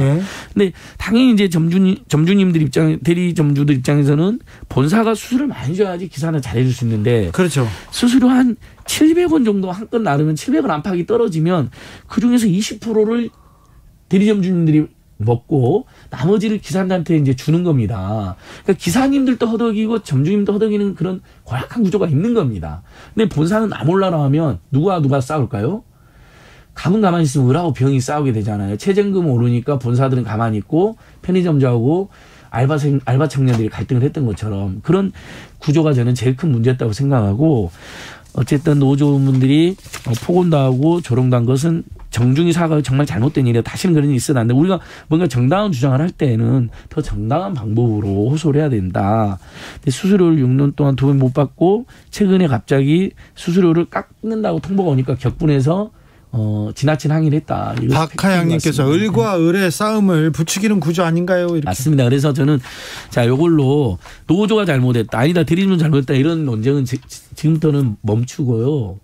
근데 당연히 이제 점주님들 대리점주들 입장에서는 본사가 수수료를 많이 줘야지 기사는 잘해줄 수 있는데. 그렇죠. 수수료 한 700원 정도 한 건 나르면 700원 안팎이 떨어지면 그 중에서 20%를 대리점주님들이 먹고 나머지를 기사님한테 이제 주는 겁니다. 그러니까 기사님들도 허덕이고 점주님도 허덕이는 그런 고약한 구조가 있는 겁니다. 근데 본사는 나 몰라라 하면 누가 싸울까요? 갑은 가만히 있으면 을하고 병이 싸우게 되잖아요. 최저임금 오르니까 본사들은 가만히 있고 편의점주하고 알바 청년들이 갈등을 했던 것처럼 그런 구조가 저는 제일 큰 문제였다고 생각하고, 어쨌든 노조분들이 폭언당하고 조롱당한 것은 정중히 사과하고 정말 잘못된 일이야. 다시는 그런 일이 있어도 안 돼. 우리가 뭔가 정당한 주장을 할 때는 더 정당한 방법으로 호소를 해야 된다. 근데 수수료를 6년 동안 2번 못 받고 최근에 갑자기 수수료를 깎는다고 통보가 오니까 격분해서 지나친 항의를 했다. 박하양님께서 을과 을의 싸움을 부추기는 구조 아닌가요? 이렇게. 맞습니다. 그래서 저는 요걸로 노조가 잘못했다, 아니다 대리점은 잘못했다, 이런 논쟁은 지금부터는 멈추고요.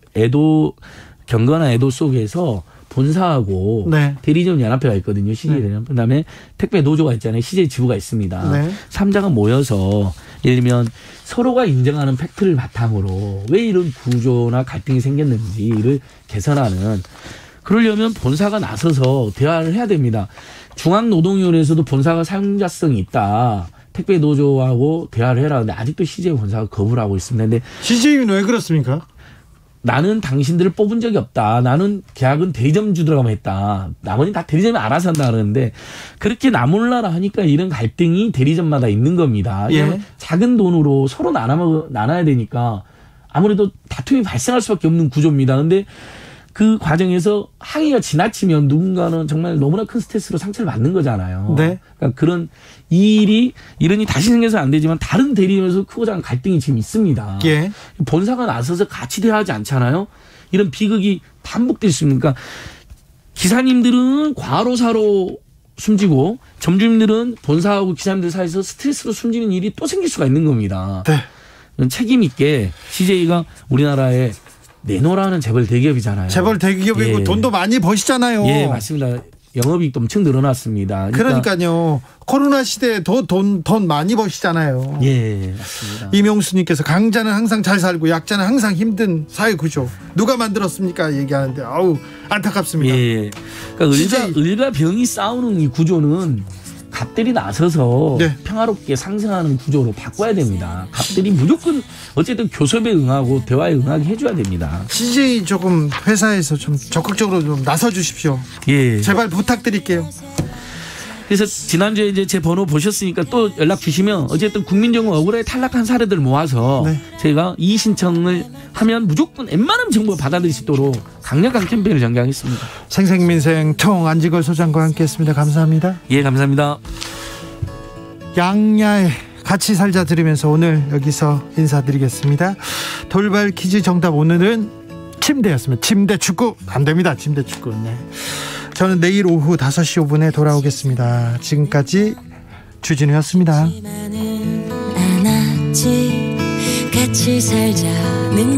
경건한 애도 속에서 본사하고 대리점 연합회가 있거든요. CJ 대리점. 그다음에 택배 노조가 있잖아요. CJ 지부가 있습니다. 3자가 모여서 예를 들면 서로가 인정하는 팩트를 바탕으로 왜 이런 구조나 갈등이 생겼는지를 개선하는, 그러려면 본사가 나서서 대화를 해야 됩니다. 중앙노동위원회에서도 본사가 사용자성이 있다, 택배 노조하고 대화를 해라. 근데 아직도 CJ 본사가 거부를 하고 있습니다. 근데 CJ는 왜 그렇습니까? 나는 당신들을 뽑은 적이 없다. 나는 계약은 대리점주들하고만 했다. 나머지는 다 대리점이 알아서 한다 그러는데, 그렇게 나 몰라라 하니까 이런 갈등이 대리점마다 있는 겁니다. 작은 돈으로 서로 나눠야 되니까 아무래도 다툼이 발생할 수밖에 없는 구조입니다. 그런데 그 과정에서 항의가 지나치면 누군가는 정말 너무나 큰 스트레스로 상처를 받는 거잖아요. 그러니까 그런 이런 일이 다시 생겨서 안 되지만 다른 대리점에서 크고 작은 갈등이 지금 있습니다. 본사가 나서서 같이 대화하지 않잖아요. 이런 비극이 반복될 수 있으니까 기사님들은 과로사로 숨지고 점주님들은 본사하고 기사님들 사이에서 스트레스로 숨지는 일이 또 생길 수가 있는 겁니다. 책임 있게 CJ가 우리나라에 내노라는 재벌 대기업이잖아요. 재벌 대기업이고 돈도 많이 버시잖아요. 맞습니다. 영업이익도 엄청 늘어났습니다. 그러니까요. 코로나 시대에 더 돈 많이 버시잖아요. 예, 맞습니다. 이명수님께서 강자는 항상 잘 살고 약자는 항상 힘든 사회 구조. 누가 만들었습니까? 얘기하는데 아우 안타깝습니다. 예. 그러니까 을과 병이 싸우는 이 구조는 갑들이 나서서 평화롭게 상생하는 구조로 바꿔야 됩니다. 갑들이 무조건 어쨌든 교섭에 응하고 대화에 응하게 해줘야 됩니다. CJ 조금 회사에서 좀 적극적으로 좀 나서 주십시오. 예. 제발 부탁드릴게요. 그래서 지난주에 이제 제 번호 보셨으니까 또 연락 주시면 어쨌든 국민정부 억울하게 탈락한 사례들 모아서 저희가 이의 신청을 하면 무조건 웬만하면 정부가 받아들일 수 있도록 강력한 캠페인을 전개하겠습니다. 생생민생 안지걸 소장과 함께했습니다. 감사합니다. 예, 감사합니다. 양야의 같이 살자 들으면서 오늘 여기서 인사드리겠습니다. 돌발 퀴즈 정답 오늘은 침대였습니다. 침대 축구 안 됩니다. 침대 축구. 네. 저는 내일 오후 5시 5분에 돌아오겠습니다. 지금까지 주진우였습니다. 같이 살자는